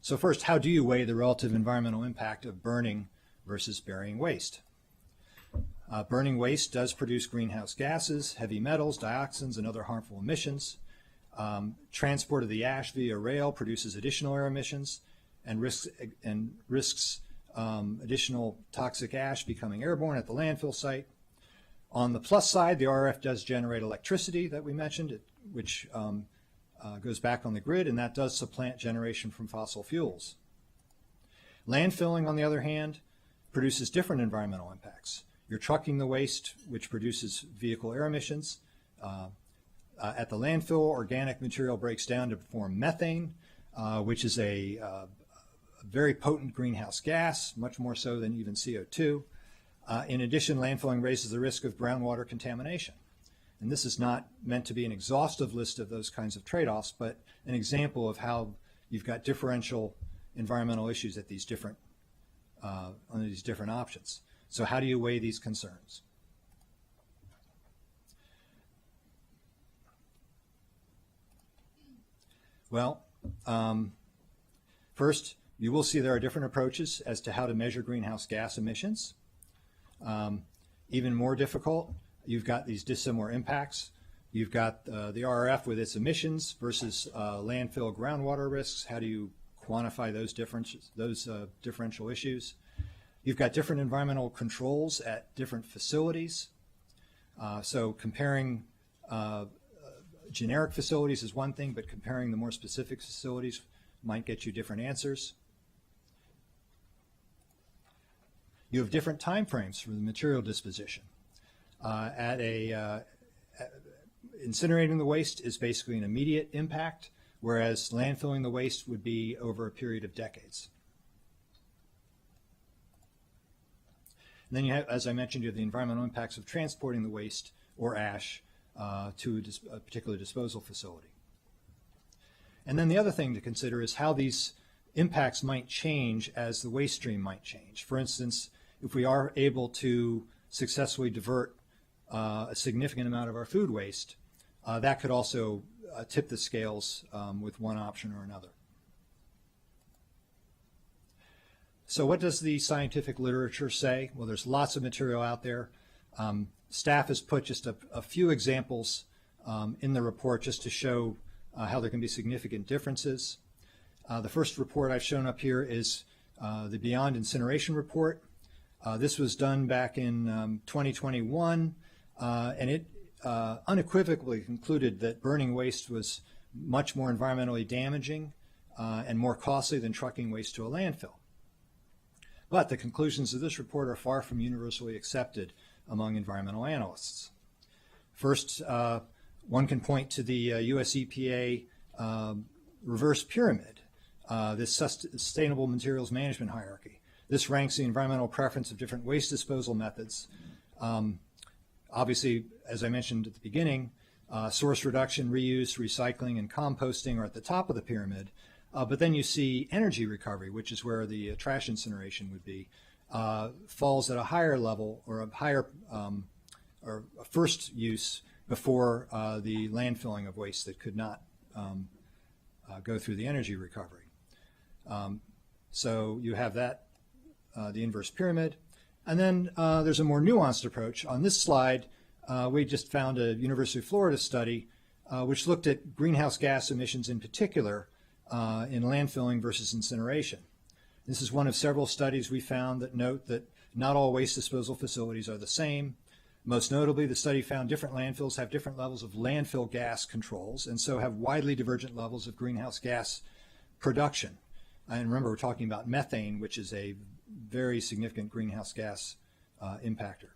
So first, how do you weigh the relative environmental impact of burning versus burying waste? Burning waste does produce greenhouse gases, heavy metals, dioxins, and other harmful emissions. Transport of the ash via rail produces additional air emissions and risks additional toxic ash becoming airborne at the landfill site. On the plus side, the RF does generate electricity that we mentioned, which goes back on the grid, and that does supplant generation from fossil fuels. Landfilling, on the other hand, produces different environmental impacts. You're trucking the waste, which produces vehicle air emissions. At the landfill, organic material breaks down to form methane, which is a very potent greenhouse gas, much more so than even CO2. In addition, landfilling raises the risk of groundwater contamination. And this is not meant to be an exhaustive list of those kinds of trade-offs, but an example of how you've got differential environmental issues at these different, on these different options. So how do you weigh these concerns? Well, first, you will see there are different approaches as to how to measure greenhouse gas emissions. Even more difficult, you've got these dissimilar impacts. You've got the RF with its emissions versus landfill groundwater risks. How do you quantify those differential issues? You've got different environmental controls at different facilities. So comparing generic facilities is one thing, but comparing the more specific facilities might get you different answers. You have different time frames for the material disposition. Incinerating the waste is basically an immediate impact, whereas landfilling the waste would be over a period of decades. And then you have, as I mentioned, you have the environmental impacts of transporting the waste or ash to a particular disposal facility. And then the other thing to consider is how these impacts might change as the waste stream might change. For instance, if we are able to successfully divert a significant amount of our food waste, that could also tip the scales with one option or another. So what does the scientific literature say? Well, there's lots of material out there. Staff has put just a few examples in the report just to show how there can be significant differences. The first report I've shown up here is the Beyond Incineration report. This was done back in 2021, and it unequivocally concluded that burning waste was much more environmentally damaging and more costly than trucking waste to a landfill. But the conclusions of this report are far from universally accepted among environmental analysts. First, one can point to the US EPA reverse pyramid, this sustainable materials management hierarchy. This ranks the environmental preference of different waste disposal methods. Obviously, as I mentioned at the beginning, source reduction, reuse, recycling, and composting are at the top of the pyramid. But then you see energy recovery, which is where the trash incineration would be, falls at a higher level or a higher or a first use before the landfilling of waste that could not go through the energy recovery. So you have that, the inverse pyramid. And then there's a more nuanced approach. On this slide, we just found a University of Florida study which looked at greenhouse gas emissions in particular in landfilling versus incineration. This is one of several studies we found that note that not all waste disposal facilities are the same. Most notably, the study found different landfills have different levels of landfill gas controls and so have widely divergent levels of greenhouse gas production. And remember, we're talking about methane, which is a very significant greenhouse gas impactor.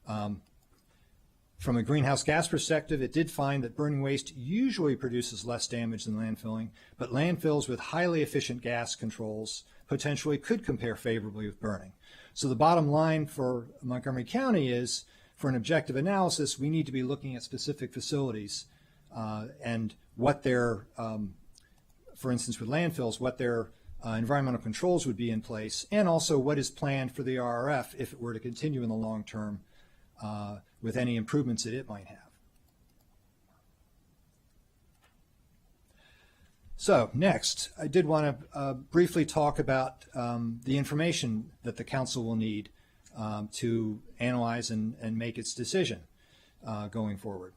From a greenhouse gas perspective, it did find that burning waste usually produces less damage than landfilling, but landfills with highly efficient gas controls potentially could compare favorably with burning. So the bottom line for Montgomery County is, for an objective analysis, we need to be looking at specific facilities and what their, for instance with landfills, what their environmental controls would be in place, and also what is planned for the RRF if it were to continue in the long term with any improvements that it might have. So next, I did want to briefly talk about the information that the council will need to analyze and make its decision going forward.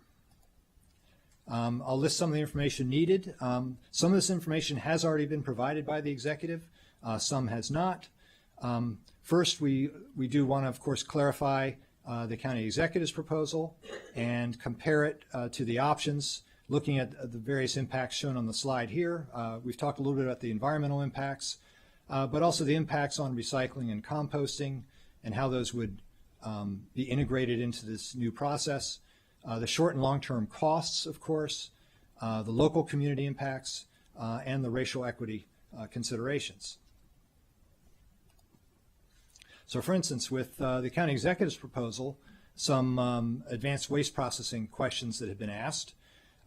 I'll list some of the information needed. Some of this information has already been provided by the executive, some has not. First, we do want to, of course, clarify the county executive's proposal and compare it to the options, looking at the various impacts shown on the slide here. We've talked a little bit about the environmental impacts, but also the impacts on recycling and composting and how those would be integrated into this new process. The short and long-term costs, of course, the local community impacts, and the racial equity considerations. So for instance, with the county executive's proposal, some advanced waste processing questions that have been asked.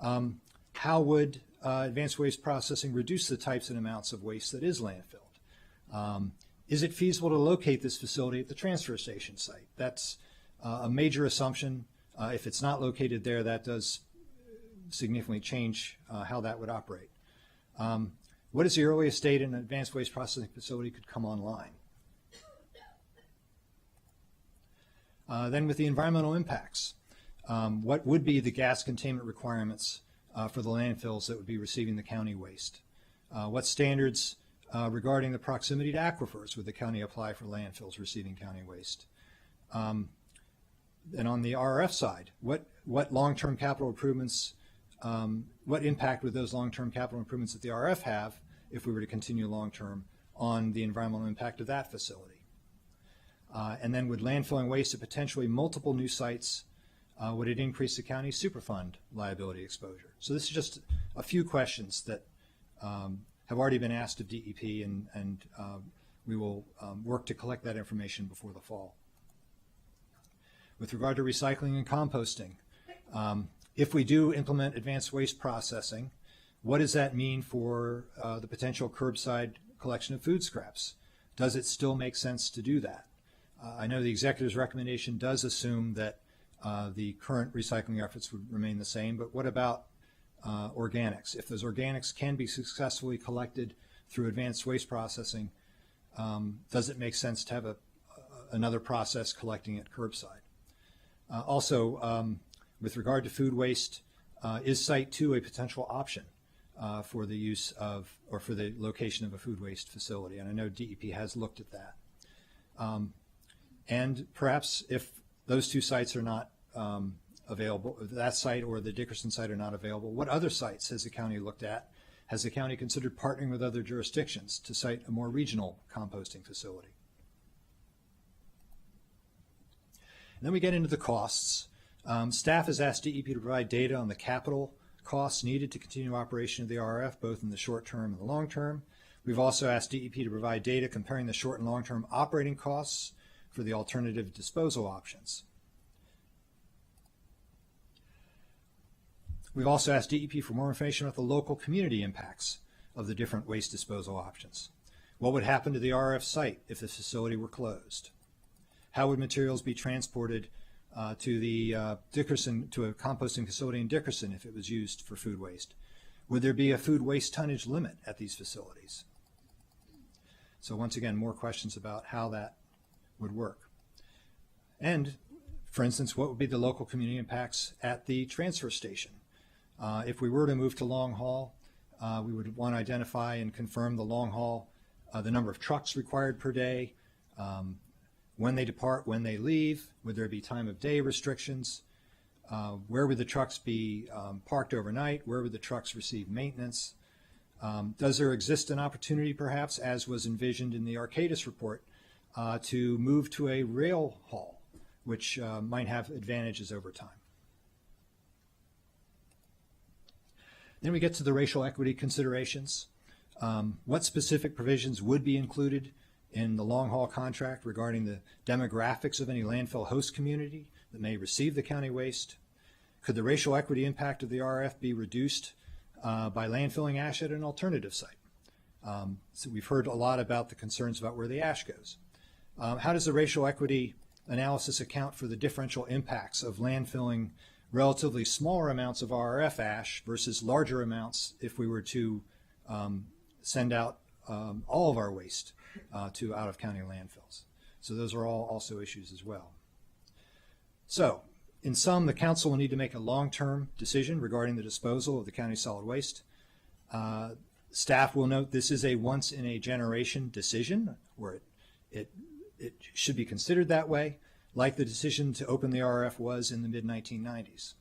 How would advanced waste processing reduce the types and amounts of waste that is landfilled? Is it feasible to locate this facility at the transfer station site? That's a major assumption. If it's not located there, that does significantly change how that would operate. What is the earliest date an advanced waste processing facility could come online? Then with the environmental impacts, what would be the gas containment requirements for the landfills that would be receiving the county waste? What standards regarding the proximity to aquifers would the county apply for landfills receiving county waste? And on the RRF side, what long-term capital improvements, what impact would those long-term capital improvements at the RRF have if we were to continue long-term on the environmental impact of that facility? And then would landfilling waste at potentially multiple new sites, would it increase the county's Superfund liability exposure? So this is just a few questions that have already been asked of DEP, and we will work to collect that information before the fall. With regard to recycling and composting, if we do implement advanced waste processing, what does that mean for the potential curbside collection of food scraps? Does it still make sense to do that? I know the executive's recommendation does assume that the current recycling efforts would remain the same, but what about organics? If those organics can be successfully collected through advanced waste processing, does it make sense to have another process collecting it curbside? Also, with regard to food waste, is Site 2 a potential option for the use of, or for the location of a food waste facility? And I know DEP has looked at that. And perhaps if those two sites are not available, that site or the Dickerson site are not available, what other sites has the county looked at? Has the county considered partnering with other jurisdictions to site a more regional composting facility? And then we get into the costs. Staff has asked DEP to provide data on the capital costs needed to continue operation of the RRF, both in the short term and the long term. We've also asked DEP to provide data comparing the short and long term operating costs for the alternative disposal options. We've also asked DEP for more information about the local community impacts of the different waste disposal options. What would happen to the RRF site if the facility were closed? How would materials be transported to the Dickerson, to a composting facility in Dickerson if it was used for food waste? Would there be a food waste tonnage limit at these facilities? So once again, more questions about how that would work. And for instance, what would be the local community impacts at the transfer station? If we were to move to long haul, we would want to identify and confirm the long haul, the number of trucks required per day, when they depart, when they leave, would there be time of day restrictions, where would the trucks be parked overnight, where would the trucks receive maintenance, does there exist an opportunity perhaps, as was envisioned in the Arcadis report, to move to a rail haul, which might have advantages over time. Then we get to the racial equity considerations. What specific provisions would be included in the long haul contract regarding the demographics of any landfill host community that may receive the county waste? Could the racial equity impact of the RRF be reduced by landfilling ash at an alternative site? So we've heard a lot about the concerns about where the ash goes. How does the racial equity analysis account for the differential impacts of landfilling relatively smaller amounts of RRF ash versus larger amounts if we were to send out all of our waste to out-of-county landfills? So those are all also issues as well. So in sum, the council will need to make a long-term decision regarding the disposal of the county solid waste. Staff will note this is a once-in-a-generation decision, where it should be considered that way, like the decision to open the RRF was in the mid-1990s.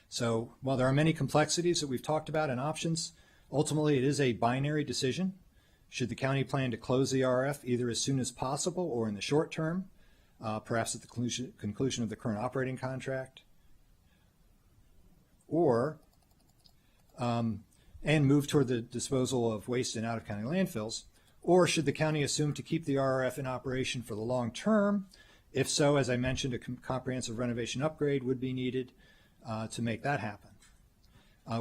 So while there are many complexities that we've talked about and options, ultimately it is a binary decision. Should the county plan to close the RRF either as soon as possible or in the short term, perhaps at the conclusion of the current operating contract, or and move toward the disposal of waste in out-of-county landfills, or should the county assume to keep the RRF in operation for the long term? If so, as I mentioned, a comprehensive renovation upgrade would be needed to make that happen.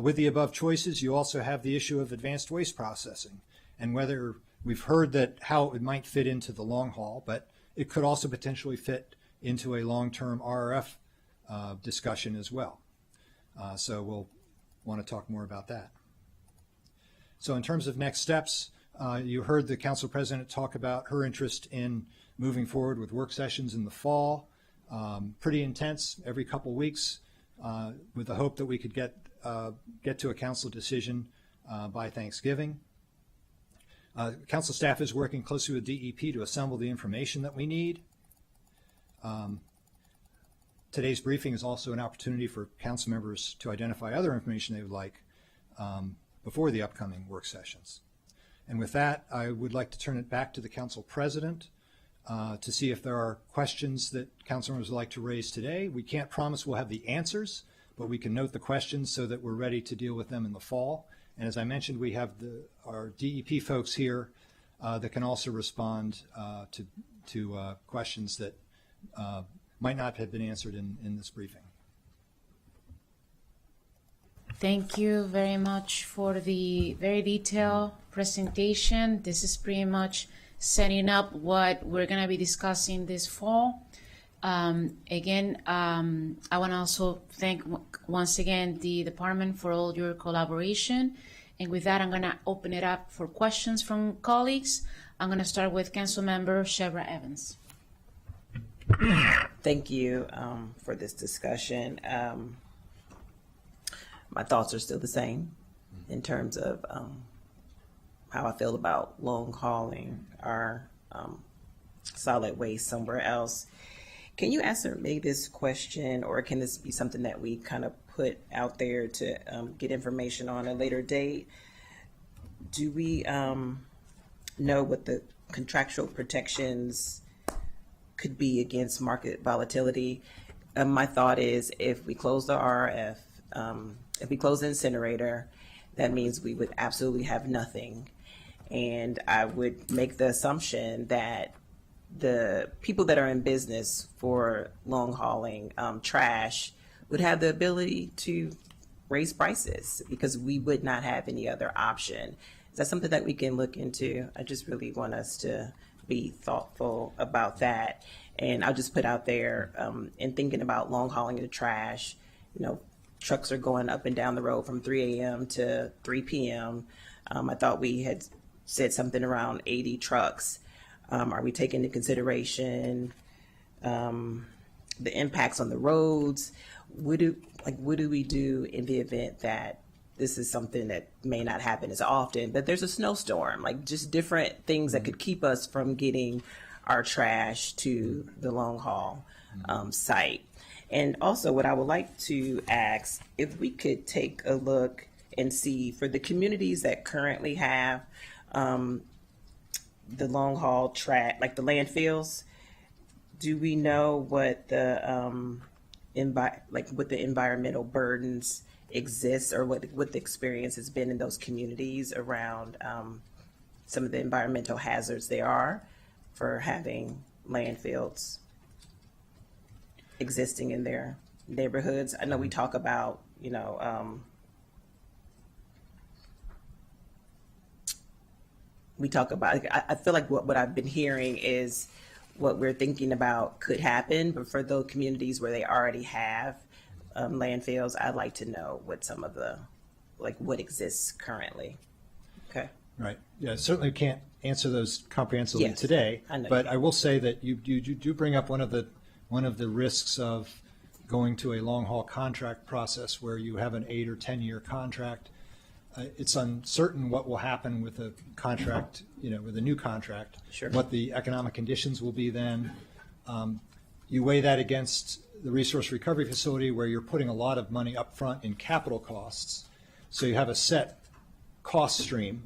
With the above choices, you also have the issue of advanced waste processing, and whether we've heard that how it might fit into the long haul, but it could also potentially fit into a long-term RRF discussion as well. So we'll want to talk more about that. So in terms of next steps, you heard the council president talk about her interest in moving forward with work sessions in the fall, pretty intense every couple weeks, with the hope that we could get to a council decision by Thanksgiving. Council staff is working closely with DEP to assemble the information that we need. Today's briefing is also an opportunity for council members to identify other information they would like before the upcoming work sessions. And with that, I would like to turn it back to the council president to see if there are questions that council members would like to raise today. We can't promise we'll have the answers, but we can note the questions so that we're ready to deal with them in the fall. And as I mentioned, we have our DEP folks here that can also respond to questions that might not have been answered in this briefing. Thank you very much for the very detailed presentation. This is pretty much setting up what we're going to be discussing this fall. Again, I want to also thank once again the department for all your collaboration. And with that, I'm going to open it up for questions from colleagues. I'm going to start with Councilmember Shebra Evans. Thank you for this discussion. My thoughts are still the same in terms of how I feel about long hauling our solid waste somewhere else. Can you answer me this question, or can this be something that we kind of put out there to get information on a later date? Do we know what the contractual protections could be against market volatility? My thought is if we close the RRF, if we close the incinerator, that means we would absolutely have nothing. And I would make the assumption that the people that are in business for long hauling trash would have the ability to raise prices because we would not have any other option. Is that something that we can look into? I just really want us to be thoughtful about that. And I'll just put out there in thinking about long hauling the trash, trucks are going up and down the road from 3 a.m. to 3 p.m. I thought we had said something around 80 trucks. Are we taking into consideration the impacts on the roads? What do we do in the event that this is something that may not happen as often, but there's a snowstorm, like just different things that could keep us from getting our trash to the long haul site? And also what I would like to ask, if we could take a look and see for the communities that currently have the long haul trash, like the landfills, do we know what the what the environmental burdens exist, or what the experience has been in those communities around some of the environmental hazards there are for having landfills existing in their neighborhoods? I know we talk about, we talk about, I feel like what I've been hearing is what we're thinking about could happen, but for those communities where they already have landfills, I'd like to know what some of the, like what exists currently. Okay. Right. Yeah, certainly can't answer those comprehensively Yes, today, I know but you I will say that you do bring up one of the risks of going to a long haul contract process where you have an 8 or 10 year contract. It's uncertain what will happen with a contract, with a new contract. Sure. What the economic conditions will be then. You weigh that against the resource recovery facility where you're putting a lot of money up front in capital costs. So you have a set cost stream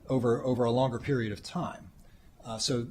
over a longer period of time. So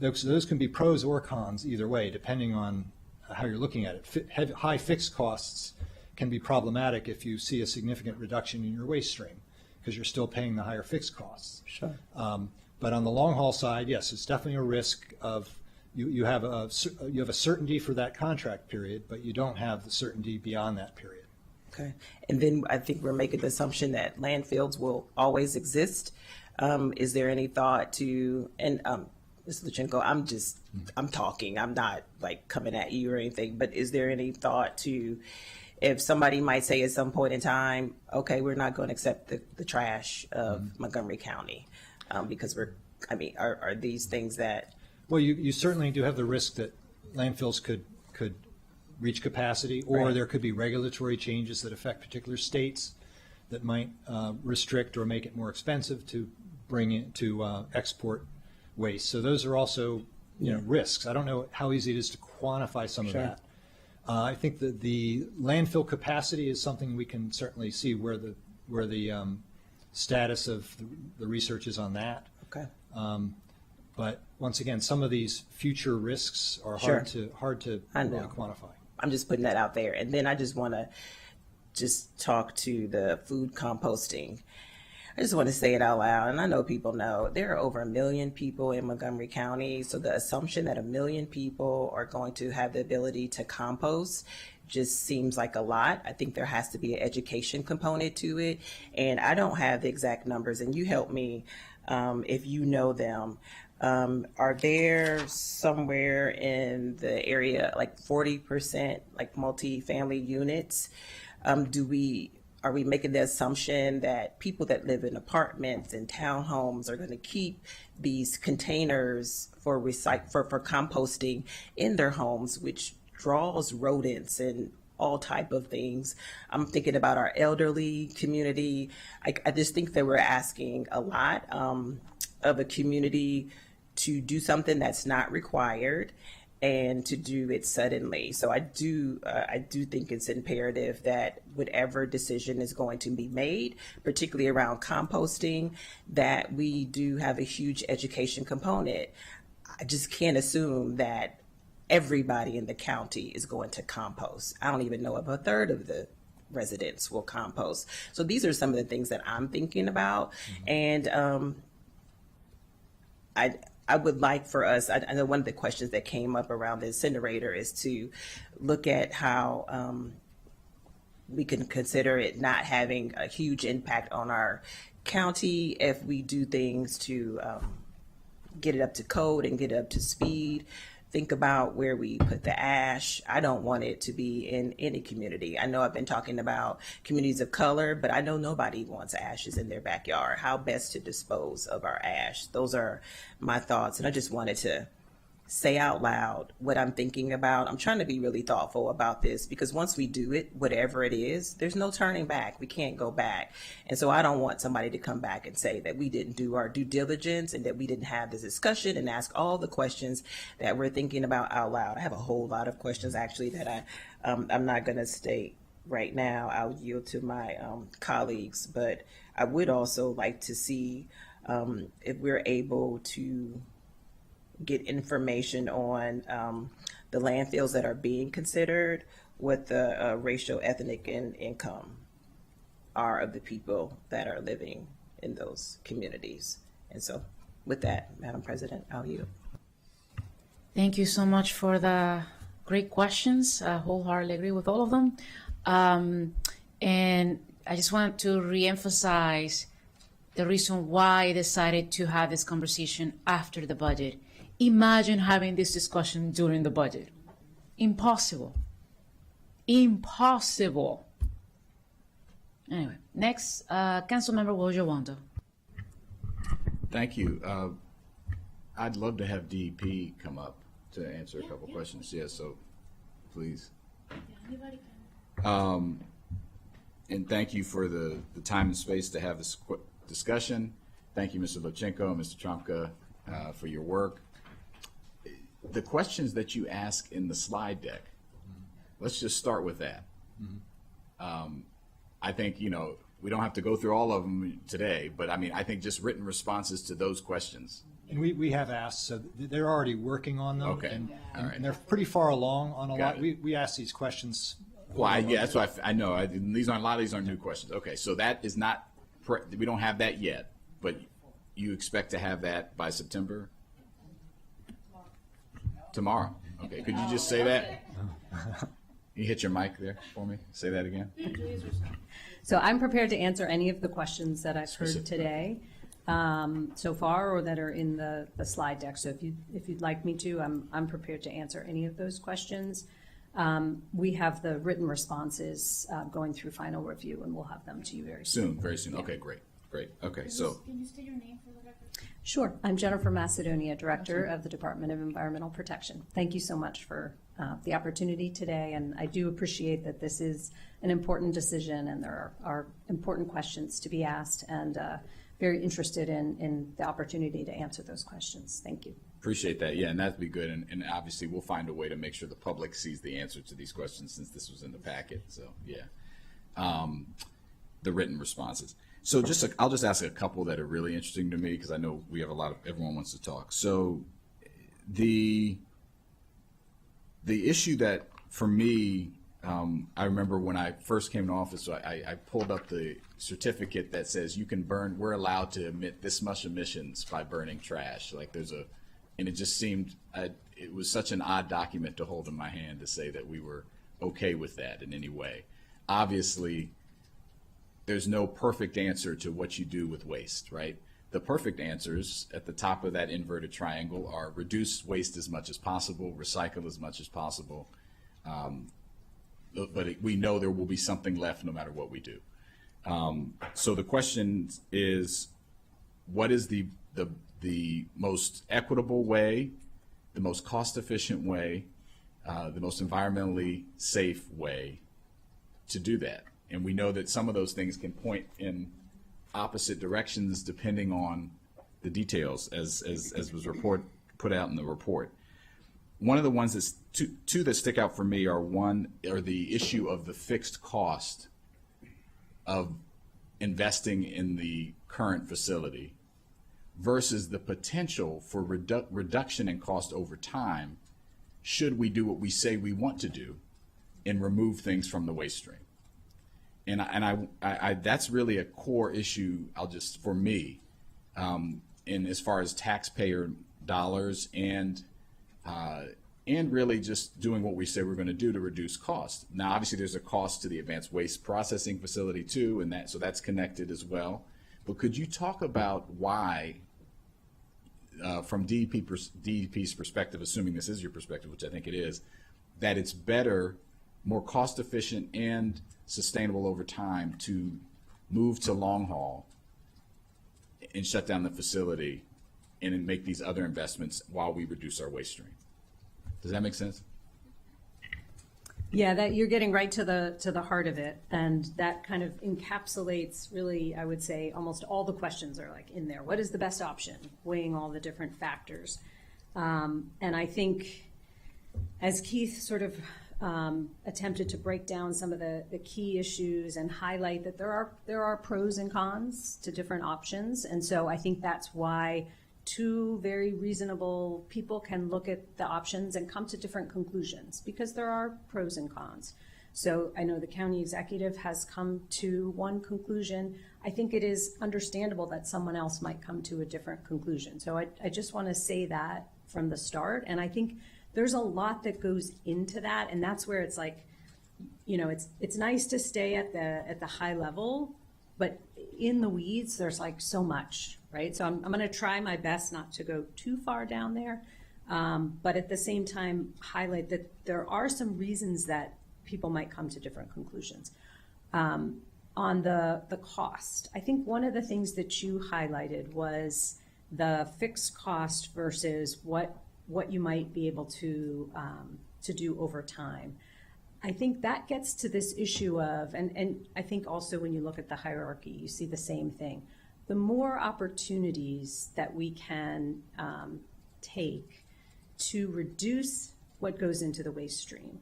those can be pros or cons either way, depending on how you're looking at it. High fixed costs can be problematic if you see a significant reduction in your waste stream because you're still paying the higher fixed costs. Sure. But on the long haul side, yes, it's definitely a risk of you have a certainty for that contract period, but you don't have the certainty beyond that period. Okay. And then I think we're making the assumption that landfills will always exist. Is there any thought to, and Ms. Luchenko, I'm talking, I'm not like coming at you or anything, but is there any thought to, if somebody might say at some point in time, okay, we're not going to accept the trash of Montgomery County because are these things that? Well, you certainly do have the risk that landfills could reach capacity, or Right. there could be regulatory changes that affect particular states that might restrict or make it more expensive to bring in to export waste. So those are also risks. I don't know how easy it is to quantify some of Sure. that. I think that the landfill capacity is something we can certainly see where the status of the research is on that. Okay. But once again, some of these future risks are Sure. hard to I really know. quantify. I'm just putting that out there. And then I just want to talk to the food composting. I just want to say it out loud. And I know people know there are over 1 million people in Montgomery County. So the assumption that 1 million people are going to have the ability to compost just seems like a lot. I think there has to be an education component to it. And I don't have the exact numbers, and you help me if you know them. Are there somewhere in the area like 40% like multifamily units? Are we making the assumption that people that live in apartments and townhomes are going to keep these containers for composting in their homes, which draws rodents and all type of things? I'm thinking about our elderly community. I just think that we're asking a lot of a community to do something that's not required and to do it suddenly. So I do think it's imperative that whatever decision is going to be made, particularly around composting, that we do have a huge education component. I just can't assume that everybody in the county is going to compost. I don't even know if a third of the residents will compost. So these are some of the things that I'm thinking about. And I would like for us, I know one of the questions that came up around the incinerator is to look at how we can consider it not having a huge impact on our county if we do things to get it up to code and get it up to speed. Think about where we put the ash. I don't want it to be in any community. I know I've been talking about communities of color, but I know nobody wants ashes in their backyard. How best to dispose of our ash? Those are my thoughts. And I just wanted to say out loud what I'm thinking about. I'm trying to be really thoughtful about this because once we do it, whatever it is, there's no turning back. We can't go back. And so I don't want somebody to come back and say that we didn't do our due diligence and that we didn't have this discussion and ask all the questions that we're thinking about out loud. I have a whole lot of questions actually that I'm not going to state right now. I'll yield to my colleagues, but I would also like to see if we're able to get information on the landfills that are being considered, what the racial, ethnic, and income are of the people that are living in those communities. And so with that, Madam President, I'll yield. Thank you so much for the great questions. I wholeheartedly agree with all of them. And I just want to reemphasize the reason why I decided to have this conversation after the budget. Imagine having this discussion during the budget. Impossible. Impossible. Anyway, next, Councilmember Wojo-Wando. Thank you. I'd love to have DEP come up to answer a couple questions. Yeah, so please. And thank you for the time and space to have this discussion. Thank you, Mr. Lochenko and Mr. Trumka, for your work. The questions that you ask in the slide deck, let's just start with that. I think, we don't have to go through all of them today, but I think just written responses to those questions. And we have asked, so they're already working on them. Okay. All right. And they're pretty far along on a Got lot. it. We ask these questions. Well, that's why I know. A lot of these aren't new questions. Okay, so that is not, we don't have that yet, but you expect to have that by September? Tomorrow. Okay, could you just say that? You hit your mic there for me? Say that again. So I'm prepared to answer any of the questions that I've heard Specific. today so far, or that are in the slide deck. So if you'd like me to, I'm prepared to answer any of those questions. We have the written responses going through final review, and we'll have them to you very soon. Very soon. Okay, great. Okay, so. Can you state your name for the record? Sure. I'm Jennifer Macedonia, Director of the Department of Environmental Protection. Thank you so much for the opportunity today, and I do appreciate that this is an important decision and there are important questions to be asked, and very interested in the opportunity to answer those questions. Thank you. Appreciate that. Yeah, and that'd be good. And obviously, we'll find a way to make sure the public sees the answer to these questions since this was in the packet. So, yeah, the written responses. So I'll just ask a couple that are really interesting to me because I know we have everyone wants to talk. So the issue that for me, I remember when I first came to office, so I pulled up the certificate that says we're allowed to emit this much emissions by burning trash. Like and it just seemed, it was such an odd document to hold in my hand to say that we were okay with that in any way. Obviously, there's no perfect answer to what you do with waste, right? The perfect answers at the top of that inverted triangle are reduce waste as much as possible, recycle as much as possible, but we know there will be something left no matter what we do. So the question is, what is the most equitable way, the most cost-efficient way, the most environmentally safe way to do that? And we know that some of those things can point in opposite directions depending on the details, as was put out in the report. One of the ones that's two that stick out for me are the issue of the fixed cost of investing in the current facility versus the potential for reduction in cost over time should we do what we say we want to do and remove things from the waste stream. And I that's really a core issue. For me, in as far as taxpayer dollars and really just doing what we say we're going to do to reduce cost. Now, obviously, there's a cost to the advanced waste processing facility too, and so that's connected as well. But could you talk about why, from DEP's perspective, assuming this is your perspective, which I think it is, that it's better, more cost efficient and sustainable over time to move to long haul and shut down the facility and then make these other investments while we reduce our waste stream? Does that make sense? Yeah, that you're getting right to the heart of it, and that kind of encapsulates really, I would say, almost all the questions are like in there. What is the best option? Weighing all the different factors, and I think, as Keith sort of attempted to break down some of the key issues and highlight that there are pros and cons to different options, and so I think that's why two very reasonable people can look at the options and come to different conclusions because there are pros and cons. So I know the county executive has come to one conclusion. I think it is understandable that someone else might come to a different conclusion. So I just want to say that from the start. And I think there's a lot that goes into that. And that's where it's like, it's nice to stay at the high level, but in the weeds, there's like so much, right? So I'm going to try my best not to go too far down there, but at the same time highlight that there are some reasons that people might come to different conclusions. On the cost, I think one of the things that you highlighted was the fixed cost versus what you might be able to do over time. I think that gets to this issue of, and I think also when you look at the hierarchy, you see the same thing. The more opportunities that we can take to reduce what goes into the waste stream,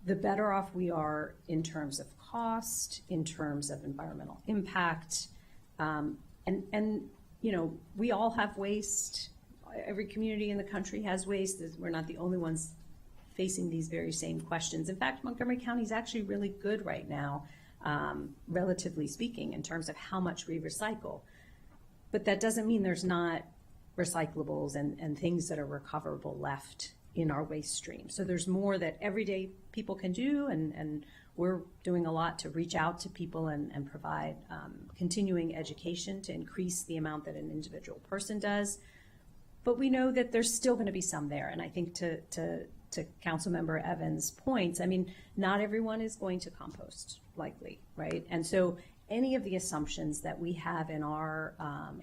the better off we are in terms of cost, in terms of environmental impact, and you know, we all have waste. Every community in the country has waste. We're not the only ones facing these very same questions. In fact, Montgomery County is actually really good right now, relatively speaking, in terms of how much we recycle. But that doesn't mean there's not recyclables and things that are recoverable left in our waste stream. So there's more that everyday people can do, and we're doing a lot to reach out to people and provide continuing education to increase the amount that an individual person does. But we know that there's still going to be some there. And I think to Councilmember Evans' points, I mean, not everyone is going to compost, likely, right? And so any of the assumptions that we have in our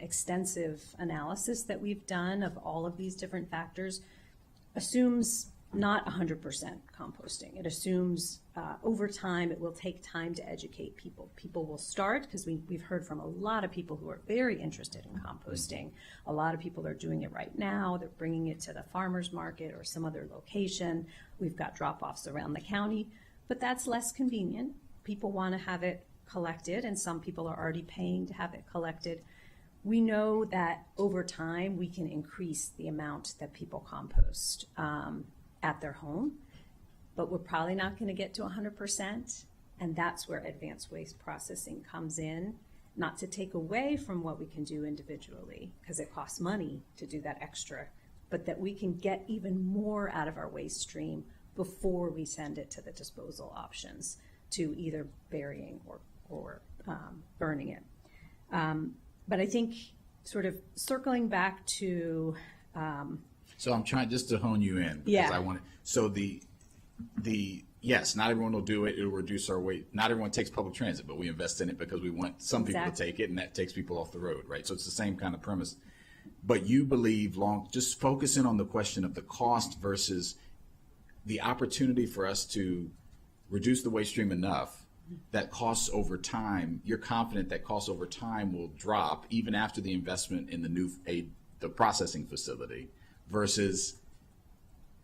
extensive analysis that we've done of all of these different factors assumes not 100% composting. It assumes over time it will take time to educate people. People will start, because we've heard from a lot of people who are very interested in composting. A lot of people are doing it right now. They're bringing it to the farmer's market or some other location. We've got drop-offs around the county, but that's less convenient. People want to have it collected, and some people are already paying to have it collected. We know that over time we can increase the amount that people compost at their home, but we're probably not going to get to 100%, and that's where advanced waste processing comes in, not to take away from what we can do individually, because it costs money to do that extra, but that we can get even more out of our waste stream before we send it to the disposal options, to either burying or burning it. But I think sort of circling back to so I'm trying just to hone you in, because Yeah. I want to, so the yes, not everyone will do it. It'll reduce our weight. Not everyone takes public transit, but we invest in it because we want some people to Exactly. take it, and that takes people off the road, right? So it's the same kind of premise. But you believe just focusing on the question of the cost versus the opportunity for us to reduce the waste stream enough that costs over time, you're confident that costs over time will drop even after the investment in the processing facility, versus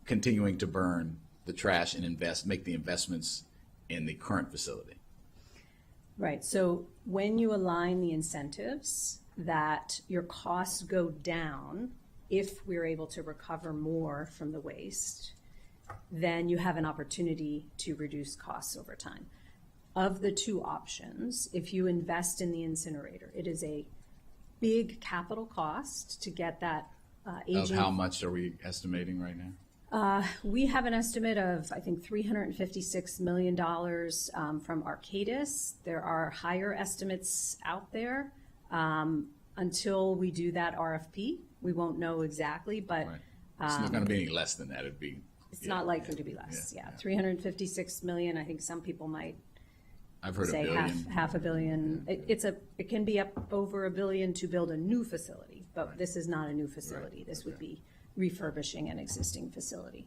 continuing to burn the trash and make the investments in the current facility. Right. So when you align the incentives that your costs go down if we're able to recover more from the waste, then you have an opportunity to reduce costs over time. Of the two options, if you invest in the incinerator, it is a big capital cost to get that aging. Of how much are we estimating right now? We have an estimate of, I think, $356 million from Arcadis. There are higher estimates out there. Until we do that RFP, we won't know exactly, but Right. It's not going to be any less than that. It'd be. it's not likely to be less. Yeah, 356 million. I think some people might I've heard say $1 billion. half a billion. It can be up over $1 billion to build a new facility, but this is not a new facility. Right. This would be refurbishing an existing facility.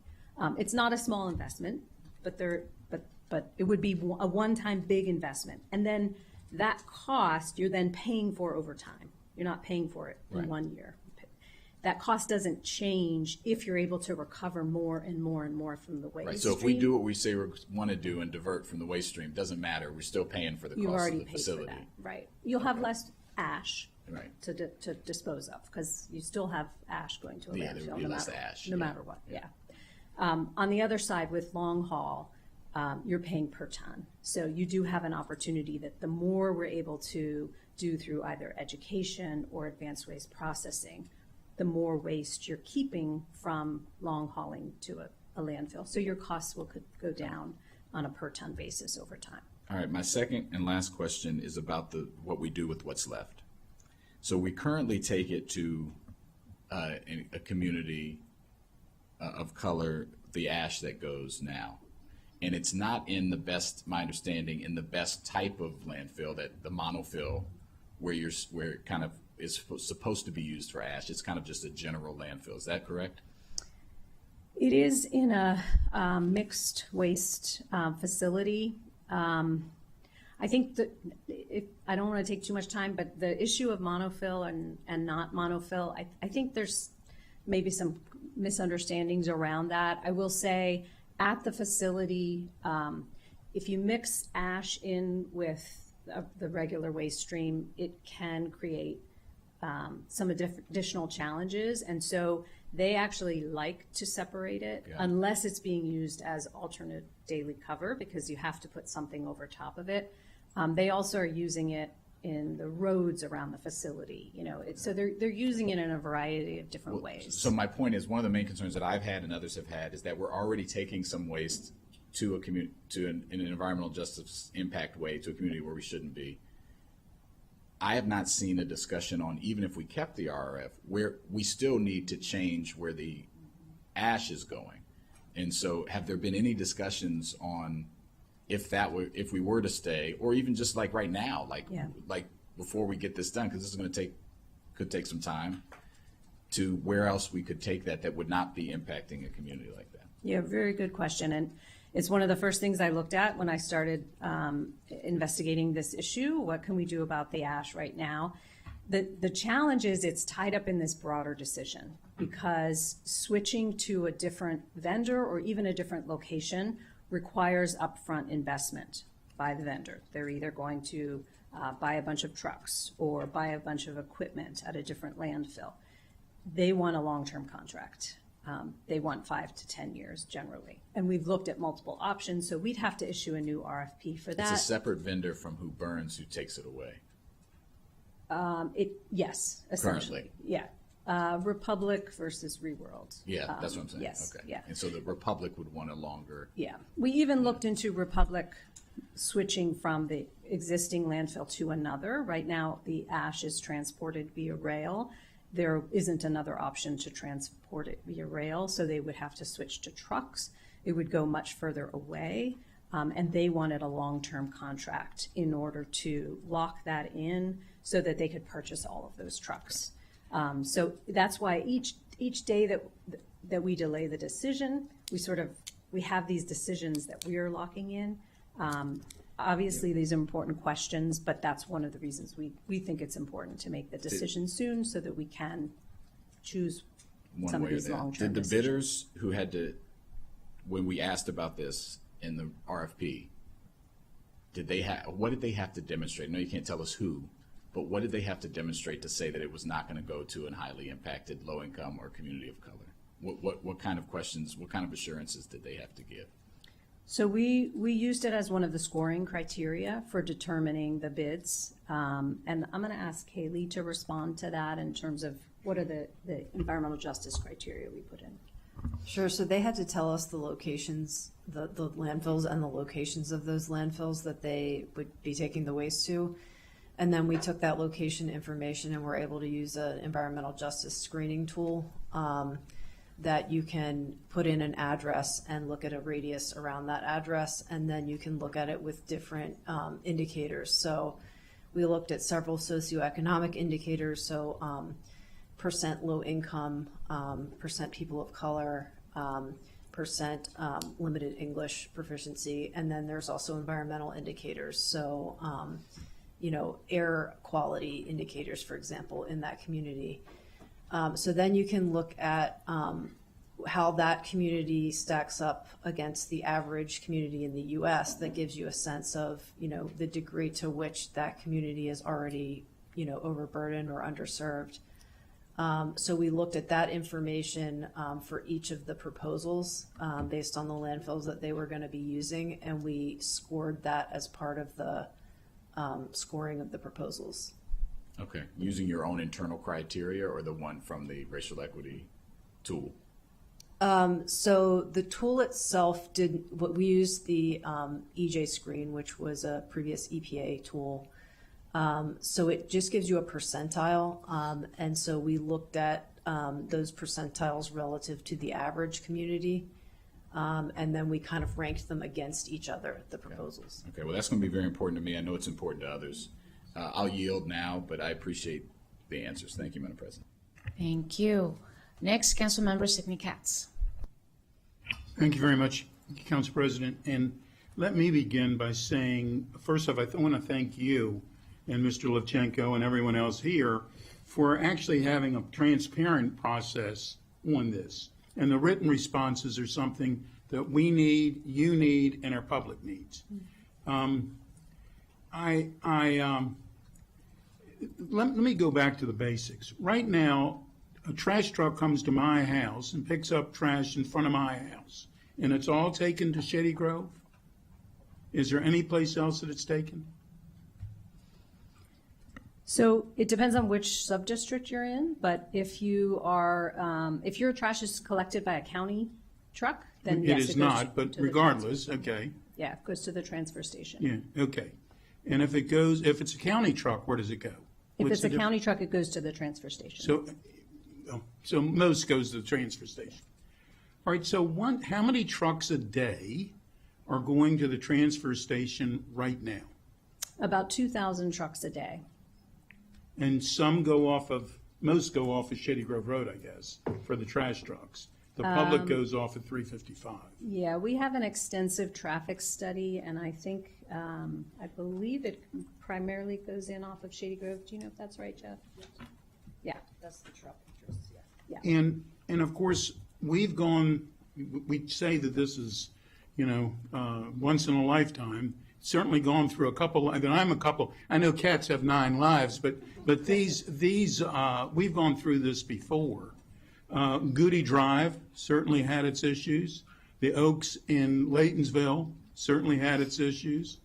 It's not a small investment, but it would be a one-time big investment, and then that cost you're then paying for over time. You're not paying for it in Right. 1 year. That cost doesn't change if you're able to recover more and more and more from the waste Right. So if stream. we do what we say we want to do and divert from the waste stream, doesn't matter. We're still paying for the You've cost already of the paid facility. for that, right? You'll have less ash Right. to dispose of, because you still have ash going to a Yeah, there would landfill be no less matter, ash, no yeah. matter what, yeah. On the other side, with long haul, you're paying per ton. So you do have an opportunity that the more we're able to do through either education or advanced waste processing, the more waste you're keeping from long hauling to a landfill. So your costs will go down on a per ton basis over time. All right, my second and last question is about what we do with what's left. So we currently take it to a community of color, the ash that goes now. And it's not in the best, my understanding, in the best type of landfill, that the monofill, where it kind of is supposed to be used for ash. It's kind of just a general landfill. Is that correct? It is in a mixed waste facility. I think that I don't want to take too much time, but the issue of monofill and not monofill, I think there's maybe some misunderstandings around that. I will say at the facility, if you mix ash in with the regular waste stream, it can create some additional challenges. And so they actually like to separate it unless it's being used as alternate daily cover, because you have to put something over top of it. They also are using it in the roads around the facility, so they're using it in a variety of different ways. So my point is, one of the main concerns that I've had and others have had is that we're already taking some waste to an environmental justice impact way to a community where we shouldn't be. I have not seen a discussion on, even if we kept the RRF, where we still need to change where the ash is going. And so have there been any discussions on if we were to stay, or even just like right now, like before we get this done, because this is could take some time, to where else we could take that would not be impacting a community like that? Yeah, very good question. And it's one of the first things I looked at when I started investigating this issue. What can we do about the ash right now? The challenge is it's tied up in this broader decision, because switching to a different vendor or even a different location requires upfront investment by the vendor. They're either going to buy a bunch of trucks or buy a bunch of equipment at a different landfill. They want a long-term contract. They want 5 to 10 years generally. And we've looked at multiple options, so we'd have to issue a new RFP for that. It's a separate vendor from who burns, who takes it away. Yes, essentially. Currently. Yeah. Republic versus Reworld. Yeah, that's what I'm saying. Yes. Okay. Yeah. And so the Republic would want a longer. Yeah. We even looked into Republic switching from the existing landfill to another. Right now, the ash is transported via rail. There isn't another option to transport it via rail, so they would have to switch to trucks. It would go much further away, and they wanted a long-term contract in order to lock that in so that they could purchase all of those trucks. So that's why each day that we delay the decision, we have these decisions that we are locking in. Obviously, these are important questions, but that's one of the reasons we think it's important to make the decision soon so that we can choose some of these long-term Did the decisions. bidders who had to, when we asked about this in the RFP, what did they have to demonstrate? No, you can't tell us who, but what did they have to demonstrate to say that it was not going to go to a highly impacted low-income or community of color? What kind of questions, what kind of assurances did they have to give? So we used it as one of the scoring criteria for determining the bids. And I'm going to ask Haley to respond to that in terms of what are the environmental justice criteria we put in. Sure. So they had to tell us the locations, the landfills and the locations of those landfills that they would be taking the waste to. And then we took that location information and were able to use an environmental justice screening tool that you can put in an address and look at a radius around that address, and then you can look at it with different indicators. So we looked at several socioeconomic indicators, so percent low income, percent people of color, percent limited English proficiency, and then there's also environmental indicators. So air quality indicators, for example, in that community. So then you can look at how that community stacks up against the average community in the U.S. That gives you a sense of, the degree to which that community is already, overburdened or underserved. So we looked at that information for each of the proposals based on the landfills that they were going to be using, and we scored that as part of the scoring of the proposals. Okay, using your own internal criteria or the one from the racial equity tool? So the tool itself we used the EJ screen, which was a previous EPA tool. So it just gives you a percentile. And so we looked at those percentiles relative to the average community. And then we kind of ranked them against each other, the proposals. Okay, well, that's going to be very important to me. I know it's important to others. I'll yield now, but I appreciate the answers. Thank you, Madam President. Thank you. Next, Councilmember Sidney Katz. Thank you very much, Council President. And let me begin by saying, first off, I want to thank you and Mr. Levchenko and everyone else here for actually having a transparent process on this. And the written responses are something that we need, you need, and our public needs. Let me go back to the basics. Right now, a trash truck comes to my house and picks up trash in front of my house, and it's all taken to Shady Grove? Is there any place else that it's taken? So it depends on which sub-district you're in, but if you are, if your trash is collected by a county truck, then yes, it is not, but regardless, okay. Yeah, it goes to the transfer station. Yeah, okay. And if it's a county truck, where does it go? If it's a county truck, it goes to the transfer station. So most goes to the transfer station. All right, so how many trucks a day are going to the transfer station right now? About 2,000 trucks a day. And most go off of Shady Grove Road, I guess, for the trash trucks. The public goes off at 355. Yeah, we have an extensive traffic study, and I think, I believe it primarily goes in off of Shady Grove. Do you know if that's right, Jeff? Yeah. That's the truck interest, yeah. Yeah. And of course, we say that this is, once in a lifetime. Certainly gone through a couple, I know cats have 9 lives, but these we've gone through this before. Goody Drive certainly had its issues. The Oaks in Laytonsville certainly had its issues.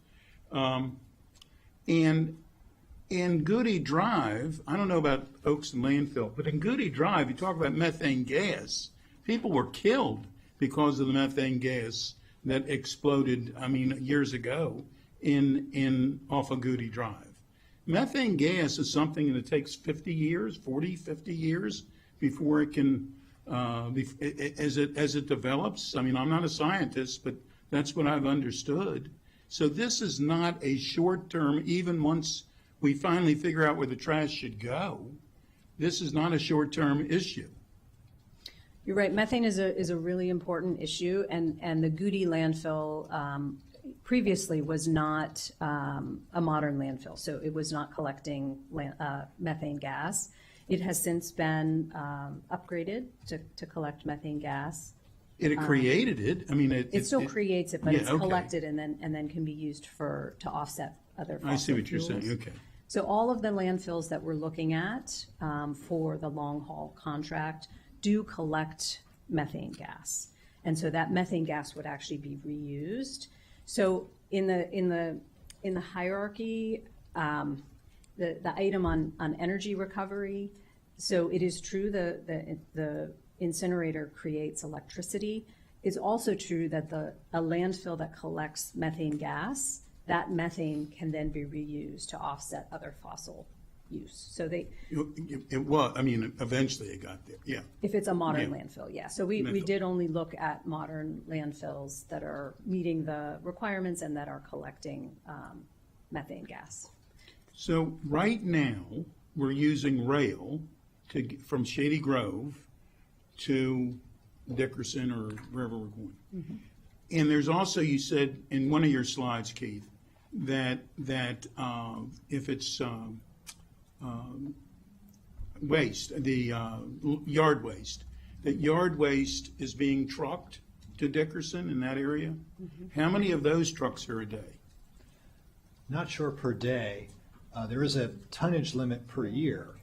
And in Goody Drive, I don't know about Oaks and Landfill, but in Goody Drive, you talk about methane gas. People were killed because of the methane gas that exploded, years ago off of Goody Drive. Methane gas is something that takes 50 years before it can, as it develops. I'm not a scientist, but that's what I've understood. So this is not a short-term, even once we finally figure out where the trash should go, this is not a short-term issue. You're right. Methane is a really important issue, and the Goody landfill previously was not a modern landfill, so it was not collecting methane gas. It has since been upgraded to collect methane gas. It created it. It still creates it, but it's collected and then can be used to offset other fossil I see what fuels. you're saying. Okay. So all of the landfills that we're looking at for the long haul contract do collect methane gas, and so that methane gas would actually be reused. So in the hierarchy, the item on energy recovery. So it is true the incinerator creates electricity. It's also true that a landfill that collects methane gas, that methane can then be reused to offset other fossil use. So eventually it got there, yeah. If it's a modern landfill, yeah. So we did only look at modern landfills that are meeting the requirements and that are collecting methane gas. So right now, we're using rail from Shady Grove to Dickerson or wherever we're going. Mm-hmm. And there's also, you said in one of your slides, Keith, that if it's waste, the yard waste, that yard waste is being trucked to Dickerson in that area. Mm-hmm. How many of those trucks are a day? Not sure per day. There is a tonnage limit per year,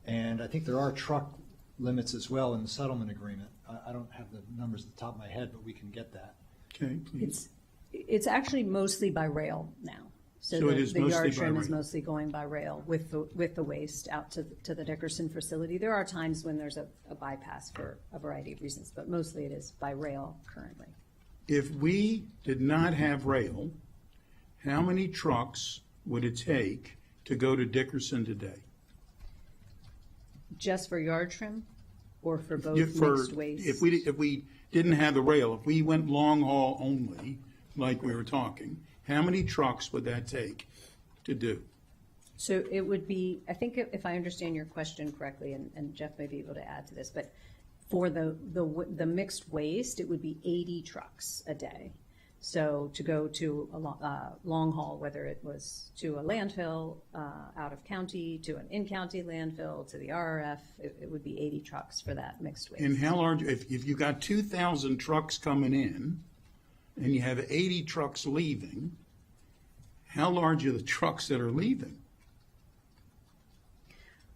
and I think there are truck limits as well in the settlement agreement. I don't have the numbers at the top of my head, but we can get that. Okay, please. It's actually mostly by rail now. So So it the, is the mostly yard by trim is rail. mostly going by rail with the waste out to the Dickerson facility. There are times when there's a bypass for a variety of reasons, but mostly it is by rail currently. If we did not have rail, how many trucks would it take to go to Dickerson today? Just for yard trim or for both For- mixed waste? If we didn't have the rail, if we went long haul only, like we were talking, how many trucks would that take to do? So it would be, I think if I understand your question correctly, and Jeff may be able to add to this, but for the mixed waste, it would be 80 trucks a day. So to go to a long haul, whether it was to a landfill out of county, to an in-county landfill, to the RRF, it would be 80 trucks for that mixed waste. And how large, if you got 2,000 trucks coming in and you have 80 trucks leaving, how large are the trucks that are leaving?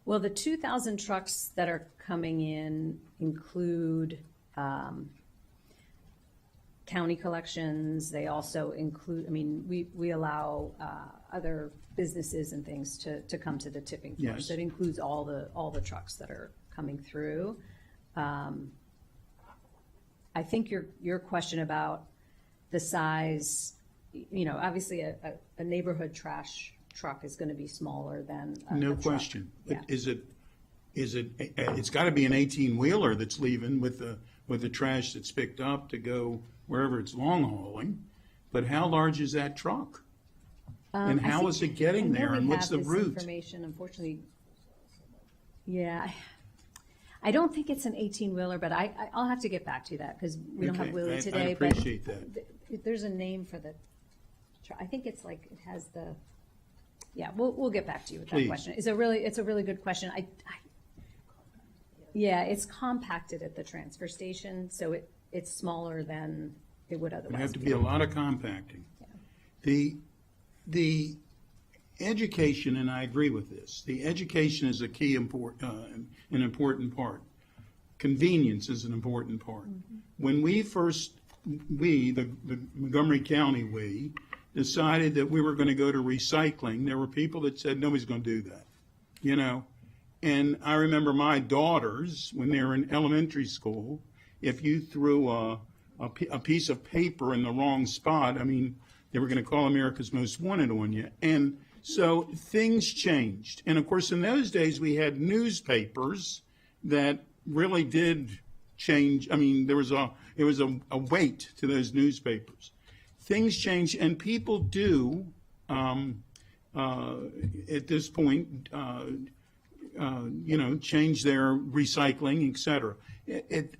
Well, the 2,000 trucks that are coming in include county collections. They also include, I mean, we allow other businesses and things to come to the tipping floor. Yes. So it includes all the trucks that are coming through. I think your question about the size, obviously a neighborhood trash truck is going to be smaller than a No truck. question. Yeah. But it's got to be an 18-wheeler that's leaving with the trash that's picked up to go wherever it's long hauling. But how large is that truck? And I how think- is it getting I know there, we and what's have the this route? Information, unfortunately. Yeah, I don't think it's an 18-wheeler, but I'll have to get back to you that because we don't have Okay, Willie I today. appreciate but that. There's a name for the. I think it's like it has the. Yeah, we'll get back to you with that Please. question. It's a really good question. Yeah, it's compacted at the transfer station, so it's smaller than it would otherwise There'd have to be a lot of compacting. The education, and I agree with this, the education is a key an important part. Convenience is an important part. When we the Montgomery County, decided that we were going to go to recycling, there were people that said nobody's going to do that, And I remember my daughters, when they were in elementary school, if you threw a piece of paper in the wrong spot, I mean, they were going to call America's Most Wanted on you. And so things changed. And of course, in those days, we had newspapers that really did change. I mean, there was a weight to those newspapers. Things change, and people do, at this point, change their recycling, et cetera.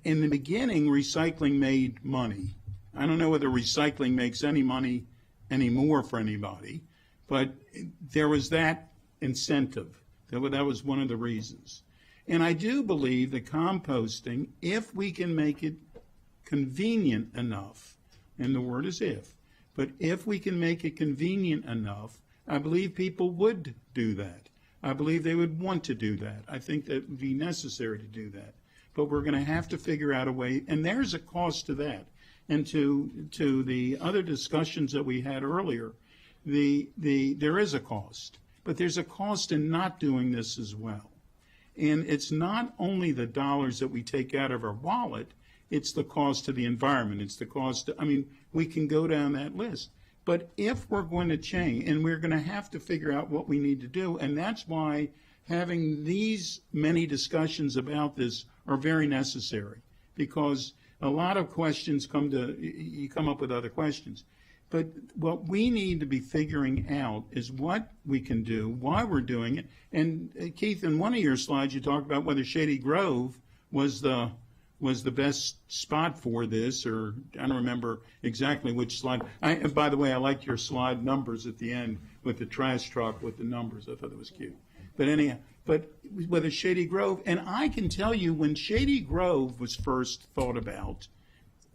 In the beginning, recycling made money. I don't know whether recycling makes any money anymore for anybody, but there was that incentive. That was one of the reasons. And I do believe that composting, if we can make it convenient enough, and the word is but if we can make it convenient enough, I believe people would do that. I believe they would want to do that. I think that would be necessary to do that. But we're going to have to figure out a way, and there's a cost to that. And to the other discussions that we had earlier, there is a cost, but there's a cost in not doing this as well. And it's not only the dollars that we take out of our wallet, it's the cost to the environment. It's the cost we can go down that list. But if we're going to change, and we're going to have to figure out what we need to do, and that's why having these many discussions about this are very necessary, because a lot of questions you come up with other questions. But what we need to be figuring out is what we can do, why we're doing it. And Keith, in one of your slides, you talked about whether Shady Grove was the best spot for this, or I don't remember exactly which slide. And by the way, I liked your slide numbers at the end with the trash truck with the numbers. I thought it was cute. But anyhow, whether Shady Grove, and I can tell you when Shady Grove was first thought about,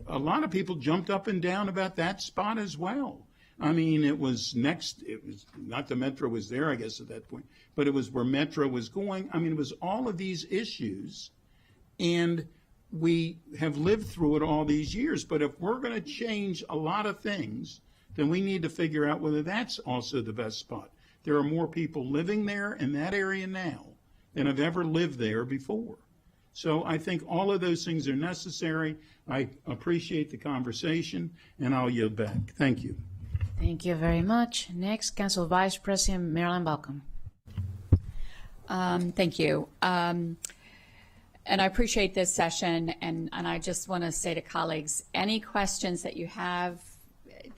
a lot of people jumped up and down about that spot as well. I mean, it was not the Metro was there, I guess, at that point, but it was where Metro was going. I mean, it was all of these issues, and we have lived through it all these years. But if we're going to change a lot of things, then we need to figure out whether that's also the best spot. There are more people living there in that area now than have ever lived there before. So I think all of those things are necessary. I appreciate the conversation, and I'll yield back. Thank you. Thank you very much. Next, Council Vice President Marilyn Balcom. Thank you. And I appreciate this session, and I just want to say to colleagues, any questions that you have,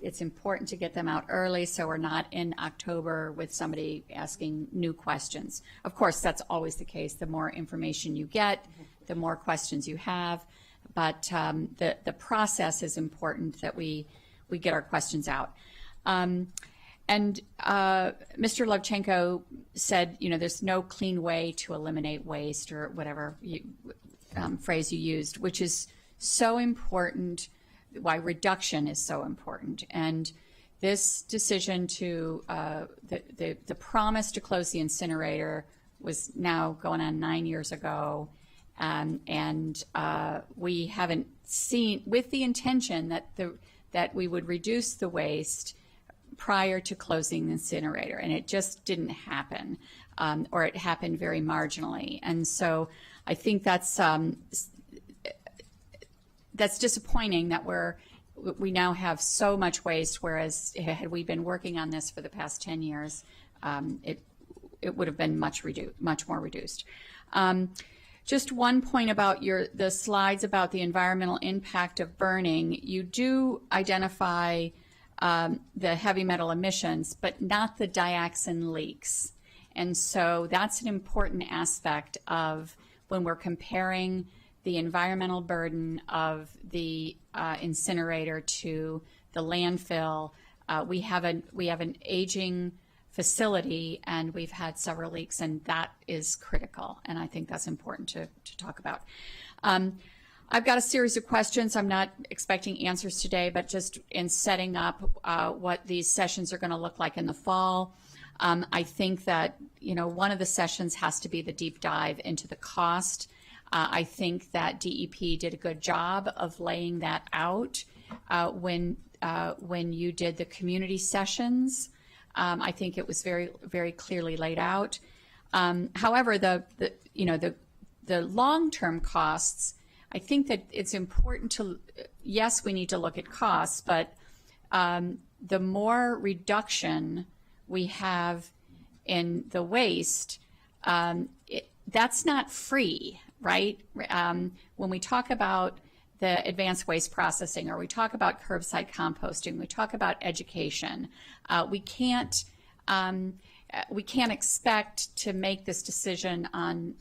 it's important to get them out early so we're not in October with somebody asking new questions. Of course, that's always the case. The more information you get, the more questions you have, but the process is important that we get our questions out. And Mr. Lovchenko said, there's no clean way to eliminate waste, or whatever phrase you used, which is so important, why reduction is so important. And this decision to, the promise to close the incinerator was now going on 9 years ago. And we haven't seen, with the intention that we would reduce the waste prior to closing the incinerator, and it just didn't happen, or it happened very marginally. And so I think that's disappointing that we now have so much waste, whereas had we been working on this for the past 10 years, it would have been much more reduced. Just one point about the slides about the environmental impact of burning. You do identify the heavy metal emissions, but not the dioxin leaks. And so that's an important aspect of when we're comparing the environmental burden of the incinerator to the landfill. We have an aging facility, and we've had several leaks, and that is critical. And I think that's important to talk about. I've got a series of questions. I'm not expecting answers today, but just in setting up what these sessions are going to look like in the fall. I think that, one of the sessions has to be the deep dive into the cost. I think that DEP did a good job of laying that out when you did the community sessions. I think it was very, very clearly laid out. However, the long-term costs, I think that it's important to, yes, we need to look at costs, but the more reduction we have in the waste, that's not free, right? When we talk about the advanced waste processing, or we talk about curbside composting, we talk about education, we can't expect to make this decision on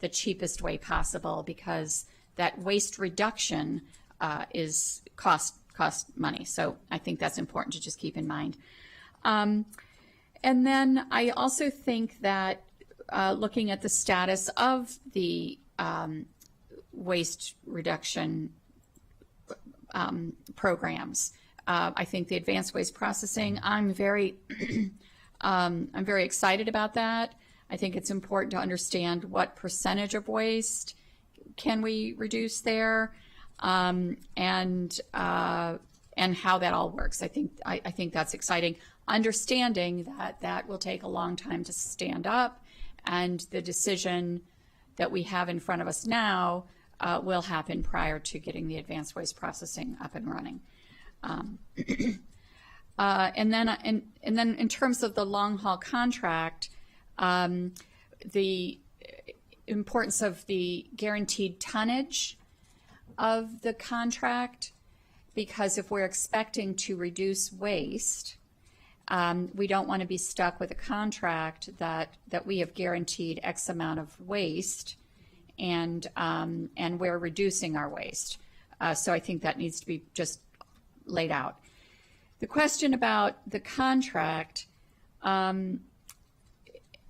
the cheapest way possible, because that waste reduction is cost money. So I think that's important to just keep in mind. And then I also think that looking at the status of the waste reduction programs, I think the advanced waste processing, I'm very excited about that. I think it's important to understand what percentage of waste can we reduce there, and how that all works. I think that's exciting. Understanding that will take a long time to stand up, and the decision that we have in front of us now will happen prior to getting the advanced waste processing up and running. And then in terms of the long haul contract, the importance of the guaranteed tonnage of the contract, because if we're expecting to reduce waste, we don't want to be stuck with a contract that we have guaranteed X amount of waste, and we're reducing our waste. So I think that needs to be just laid out. The question about the contract,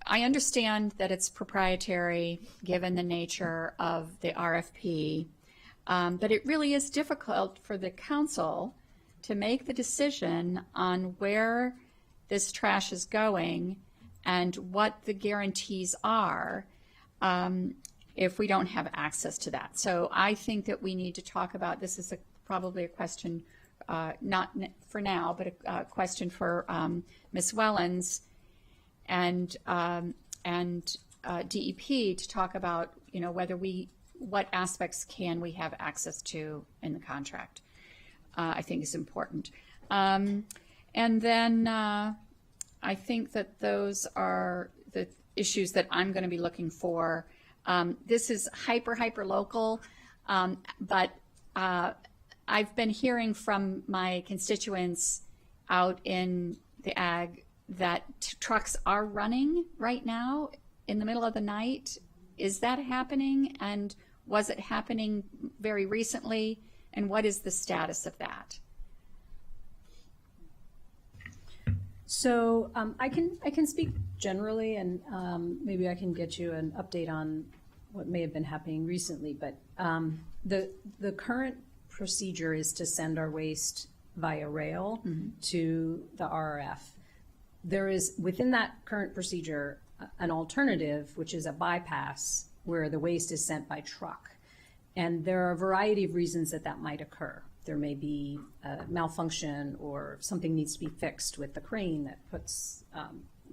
I understand that it's proprietary given the nature of the RFP, but it really is difficult for the council to make the decision on where this trash is going and what the guarantees are if we don't have access to that. So I think that we need to talk about, this is probably a question for now, but a question for Ms. Wellens and DEP to talk about, what aspects can we have access to in the contract. I think is important. And then I think that those are the issues that I'm going to be looking for. This is hyper local, but I've been hearing from my constituents out in the ag that trucks are running right now in the middle of the night. Is that happening? And was it happening very recently? And what is the status of that? So I can speak generally, and maybe I can get you an update on what may have been happening recently. But the current procedure is to send our waste via rail to the RRF. There is, within that current procedure, an alternative, which is a bypass, where the waste is sent by truck. And there are a variety of reasons that might occur. There may be a malfunction, or something needs to be fixed with the crane that puts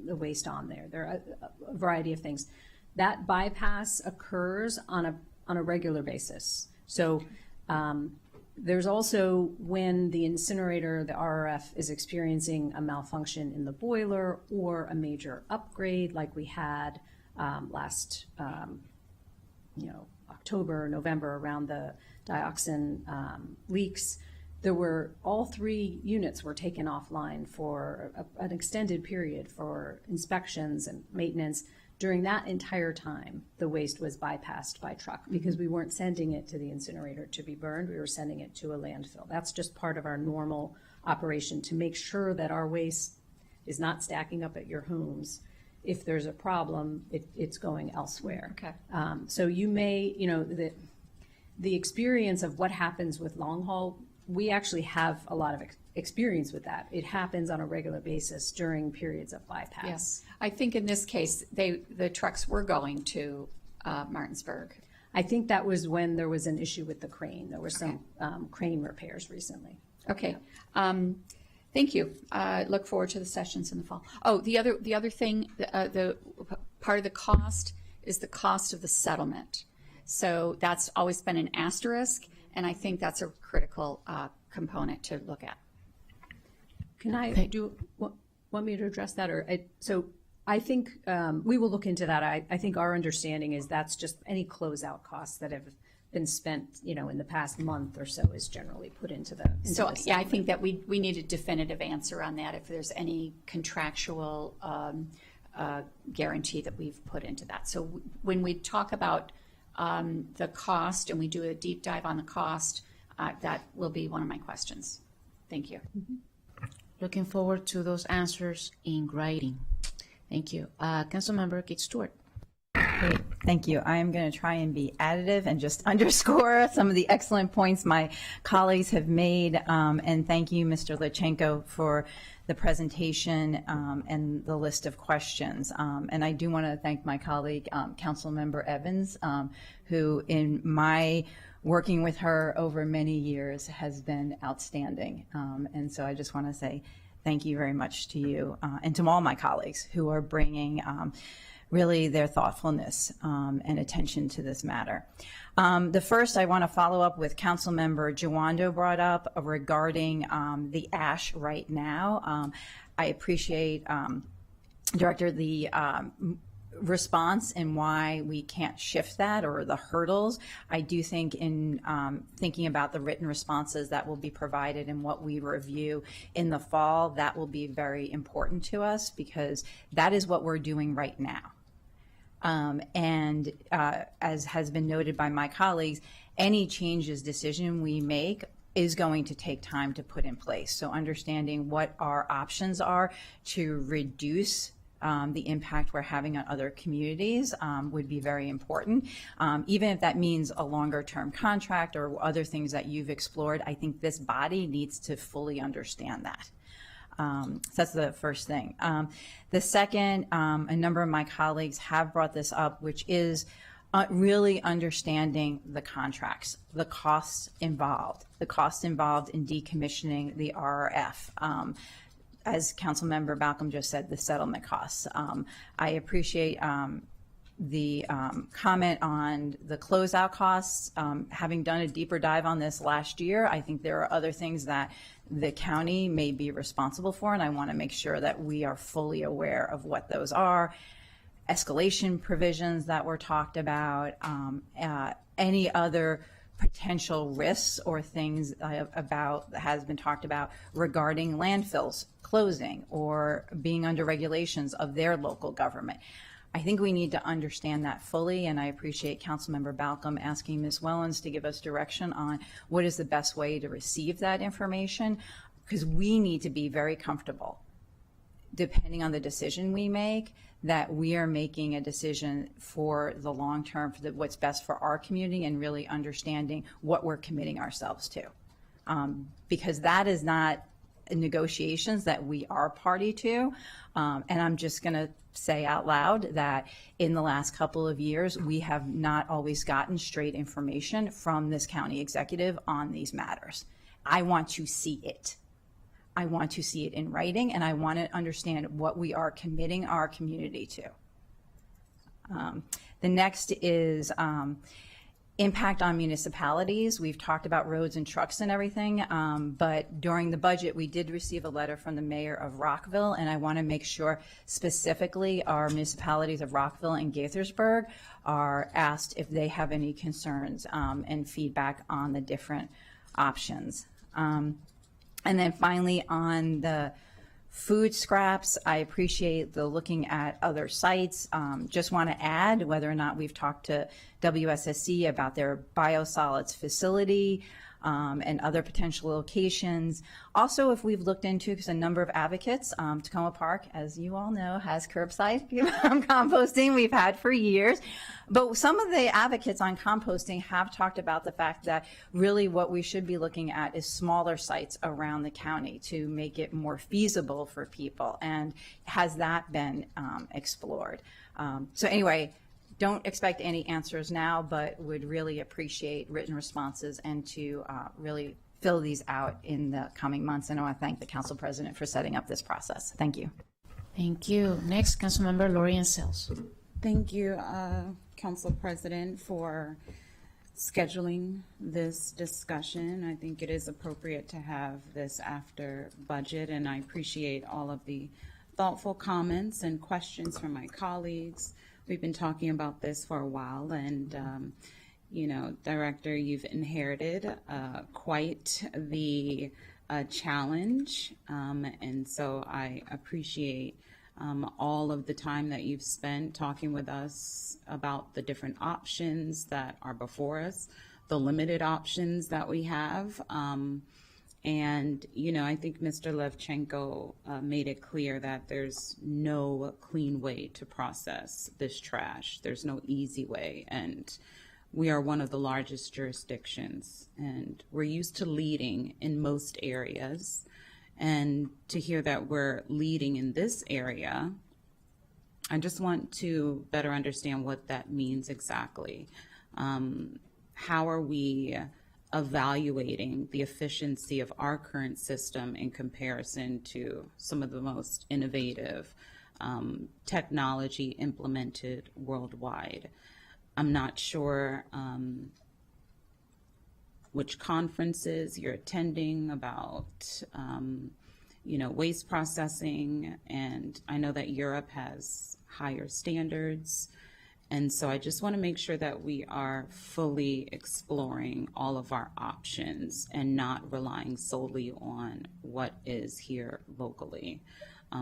the waste on there. There are a variety of things. That bypass occurs on a regular basis. So there's also when the incinerator, the RRF, is experiencing a malfunction in the boiler or a major upgrade like we had last October, November, around the dioxin leaks. There were, all 3 units were taken offline for an extended period for inspections and maintenance. During that entire time, the waste was bypassed by truck because we weren't sending it to the incinerator to be burned. We were sending it to a landfill. That's just part of our normal operation to make sure that our waste is not stacking up at your homes. If there's a problem, it's going elsewhere. Okay. So you may, the experience of what happens with long haul, we actually have a lot of experience with that. It happens on a regular basis during periods of bypass. Yes. I think in this case, the trucks were going to Martinsburg. I think that was when there was an issue with the crane. There were some crane repairs recently. Okay. Thank you. Look forward to the sessions in the fall. Oh, the other thing, the part of the cost is the cost of the settlement. So that's always been an asterisk, and I think that's a critical component to look at. Can I want me to address that? So I think we will look into that. I think our understanding is that's just any closeout costs that have been spent, in the past month or so is generally put into the Yeah, I think that we need a definitive answer on that, if there's any contractual guarantee that we've put into that. So when we talk about the cost and we do a deep dive on the cost, that will be one of my questions. Thank you. Looking forward to those answers in writing. Thank you. Councilmember Kate Stewart. Great. Thank you. I am going to try and be additive and just underscore some of the excellent points my colleagues have made. And thank you, Mr. Lutchenko, for the presentation and the list of questions. And I do want to thank my colleague, Councilmember Evans, who in my working with her over many years has been outstanding. And so I just want to say thank you very much to you and to all my colleagues who are bringing really their thoughtfulness and attention to this matter. The first, I want to follow up with Councilmember Jawando brought up regarding the ash right now. I appreciate, Director, the response and why we can't shift that or the hurdles. I do think in thinking about the written responses that will be provided and what we review in the fall, that will be very important to us because that is what we're doing right now. And as has been noted by my colleagues, any decision we make is going to take time to put in place. So understanding what our options are to reduce the impact we're having on other communities would be very important. Even if that means a longer term contract or other things that you've explored, I think this body needs to fully understand that. So that's the first thing. The second, a number of my colleagues have brought this up, which is really understanding the contracts, the costs involved in decommissioning the RRF. As Councilmember Balcom just said, the settlement costs. I appreciate the comment on the closeout costs. Having done a deeper dive on this last year, I think there are other things that the county may be responsible for, and I want to make sure that we are fully aware of what those are. Escalation provisions that were talked about, any other potential risks or things about that has been talked about regarding landfills closing or being under regulations of their local government. I think we need to understand that fully, and I appreciate Councilmember Balcom asking Ms. Wellens to give us direction on what is the best way to receive that information, because we need to be very comfortable, depending on the decision we make, that we are making a decision for the long term, for what's best for our community, and really understanding what we're committing ourselves to. Because that is not negotiations that we are party to. And I'm just going to say out loud that in the last couple of years, we have not always gotten straight information from this county executive on these matters. I want to see it. I want to see it in writing, and I want to understand what we are committing our community to. The next is impact on municipalities. We've talked about roads and trucks and everything, but during the budget, we did receive a letter from the mayor of Rockville, and I want to make sure specifically our municipalities of Rockville and Gaithersburg are asked if they have any concerns and feedback on the different options. And then finally, on the food scraps, I appreciate the looking at other sites. Just want to add whether or not we've talked to WSSC about their biosolids facility and other potential locations. Also, if we've looked into, because a number of advocates, Tacoma Park, as you all know, has curbside composting we've had for years. But some of the advocates on composting have talked about the fact that really what we should be looking at is smaller sites around the county to make it more feasible for people. And has that been explored? So anyway, don't expect any answers now, but would really appreciate written responses and to really fill these out in the coming months. And I want to thank the Council President for setting up this process. Thank you. Thank you. Next, Councilmember Lori Sells. Thank you, Council President, for scheduling this discussion. I think it is appropriate to have this after budget, and I appreciate all of the thoughtful comments and questions from my colleagues. We've been talking about this for a while, and you know, Director, you've inherited quite the challenge, and so I appreciate all of the time that you've spent talking with us about the different options that are before us, the limited options that we have. And, you know, I think Mr. Levchenko made it clear that there's no clean way to process this trash. There's no easy way. And we are one of the largest jurisdictions, and we're used to leading in most areas. And to hear that we're leading in this area, I just want to better understand what that means exactly. How are we evaluating the efficiency of our current system in comparison to some of the most innovative technology implemented worldwide? I'm not sure which conferences you're attending about, you know, waste processing, and I know that Europe has higher standards. And so I just want to make sure that we are fully exploring all of our options and not relying solely on what is here locally.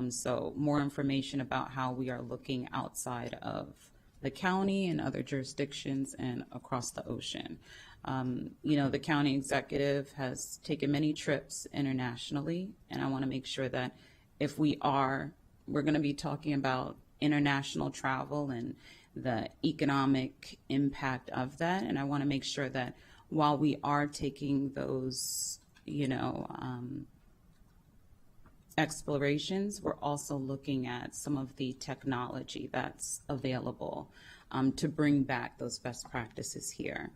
So more information about how we are looking outside of the county and other jurisdictions and across the ocean. You know, the county executive has taken many trips internationally, and I want to make sure that if we're going to be talking about international travel and the economic impact of that. And I want to make sure that while we are taking those, you know, explorations, we're also looking at some of the technology that's available to bring back those best practices here.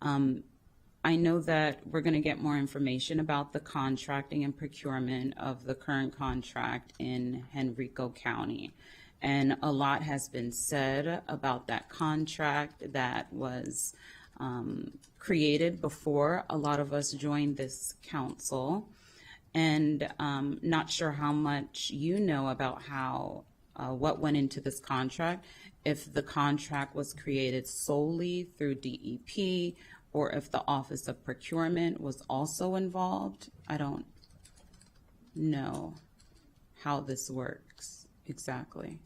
I know that we're going to get more information about the contracting and procurement of the current contract in Henrico County. And a lot has been said about that contract that was created before a lot of us joined this council. And not sure how much you know about how what went into this contract, if the contract was created solely through DEP, or if the Office of Procurement was also involved. I don't know how this works exactly.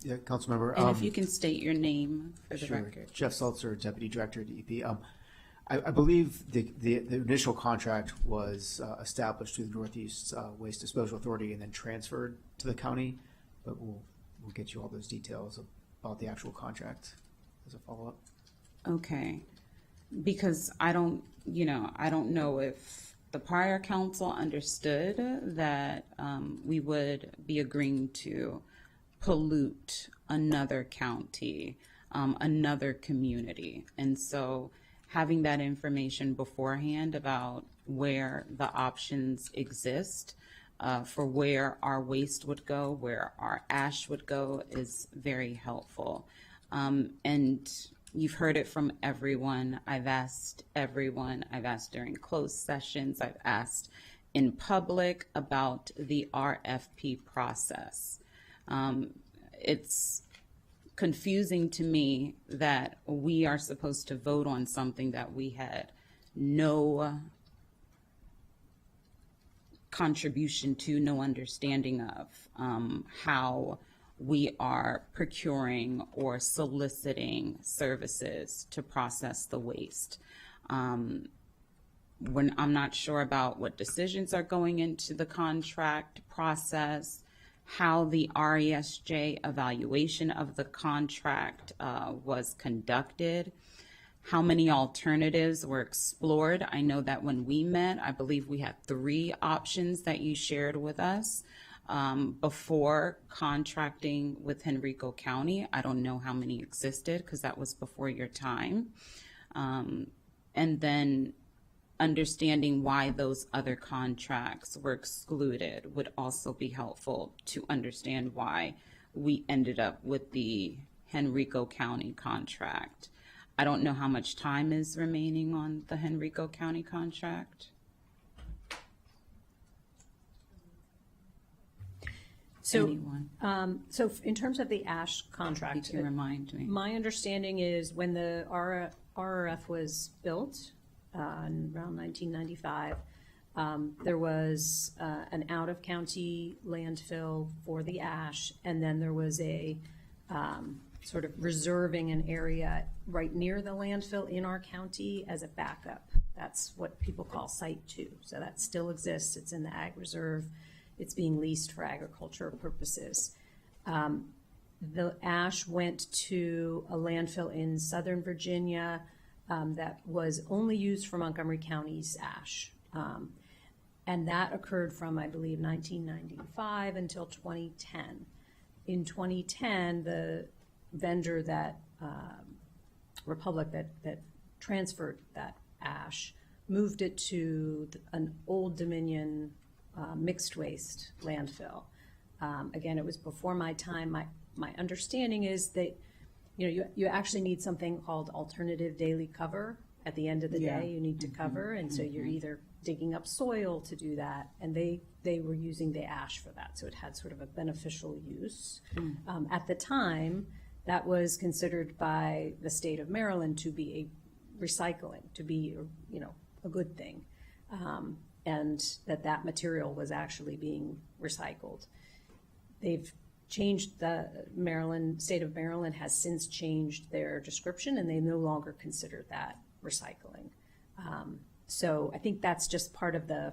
Yeah, Councilmember. And if you can state your name for the Sure. record. Jeff Seltzer, Deputy Director at DEP. I believe the initial contract was established through the Northeast Waste Disposal Authority and then transferred to the county, but we'll get you all those details about the actual contract as a follow-up. Okay, because I don't know if the prior council understood that we would be agreeing to pollute another county, another community. And so having that information beforehand about where the options exist for where our waste would go, where our ash would go, is very helpful. And you've heard it from everyone. I've asked everyone. I've asked during closed sessions. I've asked in public about the RFP process. It's confusing to me that we are supposed to vote on something that we had no contribution to, no understanding of, how we are procuring or soliciting services to process the waste. When I'm not sure about what decisions are going into the contract process, how the RESJ evaluation of the contract was conducted, how many alternatives were explored. I know that when we met, I believe we had 3 options that you shared with us before contracting with Henrico County. I don't know how many existed because that was before your time. And then understanding why those other contracts were excluded would also be helpful to understand why we ended up with the Henrico County contract. I don't know how much time is remaining on the Henrico County contract. So, Anyone? so in terms of the ash contract, You can remind me. my understanding is when the RRF was built around 1995, there was an out-of-county landfill for the ash, and then there was a sort of reserving an area right near the landfill in our county as a backup. That's what people call Site 2. So that still exists. It's in the Ag Reserve. It's being leased for agriculture purposes. The ash went to a landfill in Southern Virginia that was only used for Montgomery County's ash. And that occurred from, I believe, 1995 until 2010. In 2010, the vendor that, Republic that transferred that ash, moved it to an Old Dominion mixed waste landfill. Again, it was before my time. My understanding is that you actually need something called alternative daily cover. At the end of the day, you need to cover, and so you're either digging up soil to do that, and they were using the ash for that, so it had sort of a beneficial use. At the time, that was considered by the state of Maryland to be a recycling, to be a good thing, and that material was actually being recycled. They've changed, the state of Maryland has since changed their description, and they no longer consider that recycling. So I think that's just part of the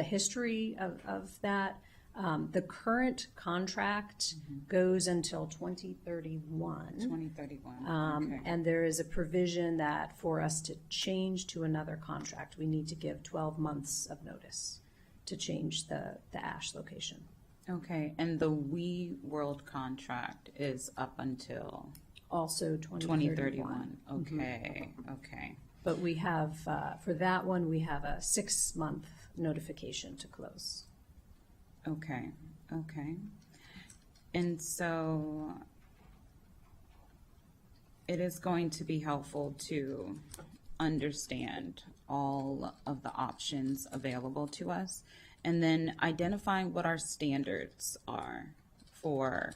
history of that. The current contract goes until 2031. 2031. Okay. And there is a provision that for us to change to another contract, we need to give 12 months of notice to change the ash location. Okay, and the We World contract is up until Also 2031. 2031. Okay, okay. But we have, for that one, we have a 6-month notification to close. Okay, okay. And so it is going to be helpful to understand all of the options available to us, and then identifying what our standards are for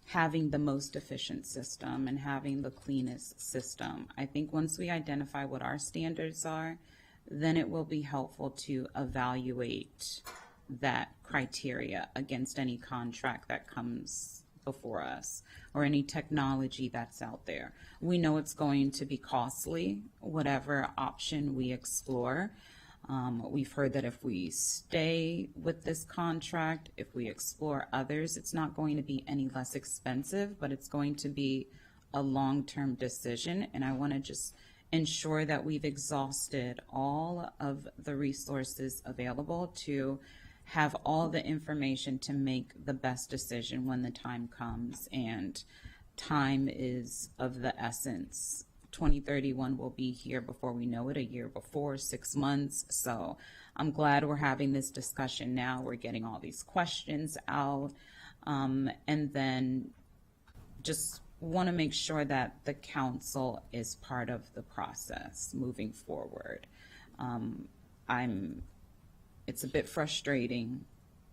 having the most efficient system and having the cleanest system. I think once we identify what our standards are, then it will be helpful to evaluate that criteria against any contract that comes before us or any technology that's out there. We know it's going to be costly, whatever option we explore. We've heard that if we stay with this contract, if we explore others, it's not going to be any less expensive, but it's going to be a long-term decision. And I want to just ensure that we've exhausted all of the resources available to have all the information to make the best decision when the time comes. And time is of the essence. 2031 will be here before we know it, a year before, 6 months. So I'm glad we're having this discussion now. We're getting all these questions out. And then just want to make sure that the council is part of the process moving forward. It's a bit frustrating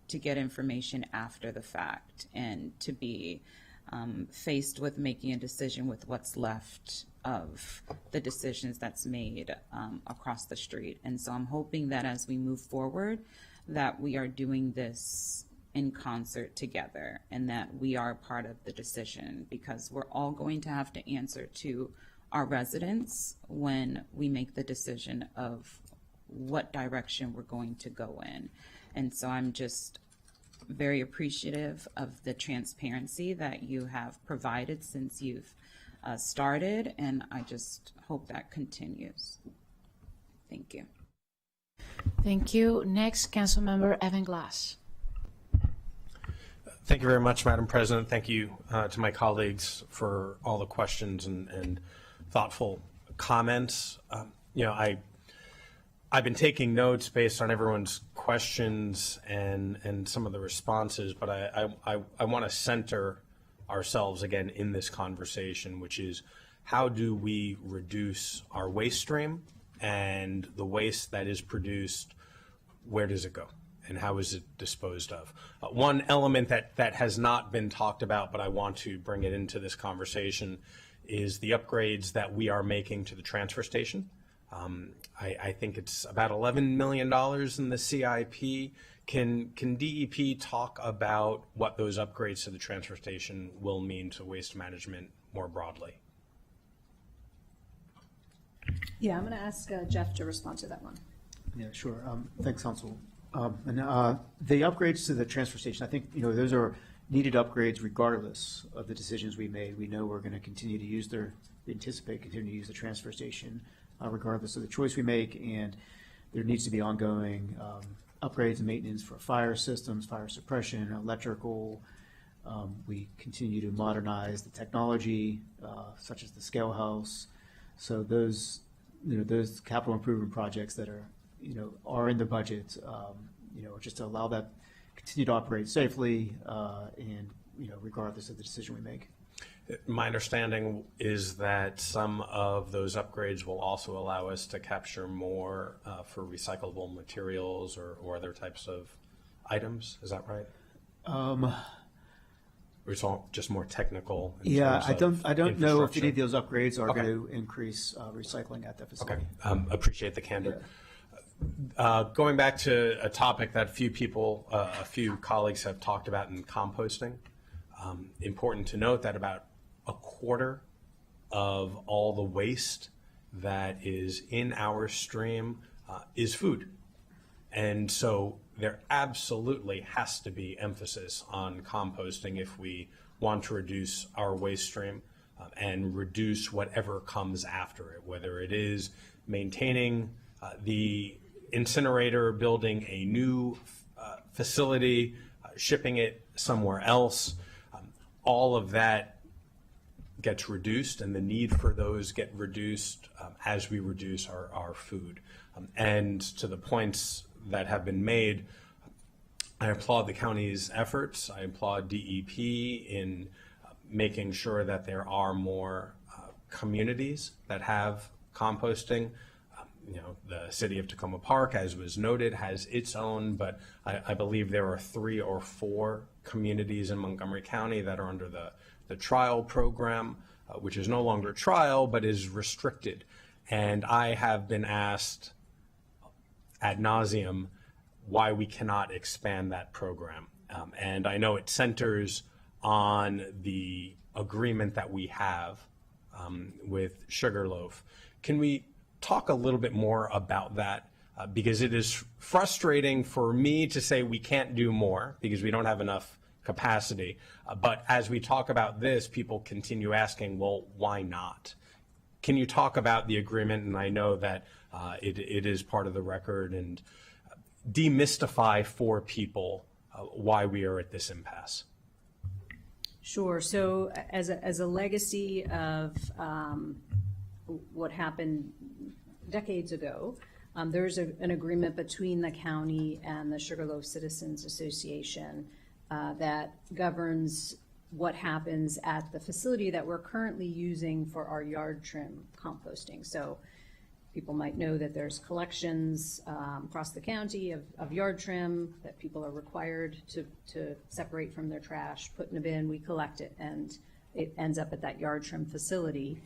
to get information after the fact and to be faced with making a decision with what's left of the decisions that's made across the street. And so I'm hoping that as we move forward, that we are doing this in concert together and that we are part of the decision, because we're all going to have to answer to our residents when we make the decision of what direction we're going to go in. And so I'm just very appreciative of the transparency that you have provided since you've started, and I just hope that continues. Thank you. Thank you. Next, Councilmember Evan Glass. Thank you very much, Madam President. Thank you to my colleagues for all the questions and thoughtful comments. I've been taking notes based on everyone's questions and some of the responses, but I want to center ourselves again in this conversation, which is how do we reduce our waste stream, and the waste that is produced, where does it go and how is it disposed of? One element that has not been talked about, but I want to bring it into this conversation, is the upgrades that we are making to the transfer station. I think it's about $11 million in the CIP. Can DEP talk about what those upgrades to the transfer station will mean to waste management more broadly? Yeah, I'm going to ask Jeff to respond to that one. Yeah, sure. Thanks, Council. The upgrades to the transfer station, I think, those are needed upgrades regardless of the decisions we made. We know we're going to continue to use we anticipate continuing to use the transfer station regardless of the choice we make, and there needs to be ongoing upgrades and maintenance for fire systems, fire suppression, electrical. We continue to modernize the technology, such as the scale house. So those capital improvement projects that are in the budget, just to allow that continue to operate safely, and regardless of the decision we make. My understanding is that some of those upgrades will also allow us to capture more for recyclable materials or other types of items. Is that right? Or it's all just more technical? Yeah, I don't know if any of those upgrades are going to increase recycling at that facility. Okay, appreciate the candor. Yeah. Going back to a topic that a few colleagues have talked about in composting. Important to note that about a quarter of all the waste that is in our stream is food. And so there absolutely has to be emphasis on composting if we want to reduce our waste stream and reduce whatever comes after it, whether it is maintaining the incinerator, building a new facility, shipping it somewhere else. All of that gets reduced, and the need for those get reduced as we reduce our food. And to the points that have been made, I applaud the county's efforts. I applaud DEP in making sure that there are more communities that have composting. The city of Tacoma Park, as was noted, has its own, but I believe there are 3 or 4 communities in Montgomery County that are under the trial program, which is no longer trial, but is restricted. And I have been asked ad nauseum why we cannot expand that program. And I know it centers on the agreement that we have with Sugarloaf. Can we talk a little bit more about that? Because it is frustrating for me to say we can't do more because we don't have enough capacity. But as we talk about this, people continue asking, well, why not? Can you talk about the agreement? And I know that it is part of the record, and demystify for people why we are at this impasse. Sure. So as a legacy of what happened decades ago, there's an agreement between the county and the Sugarloaf Citizens Association that governs what happens at the facility that we're currently using for our yard trim composting. So people might know that there's collections across the county of yard trim that people are required to separate from their trash, put in a bin, we collect it, and it ends up at that yard trim facility.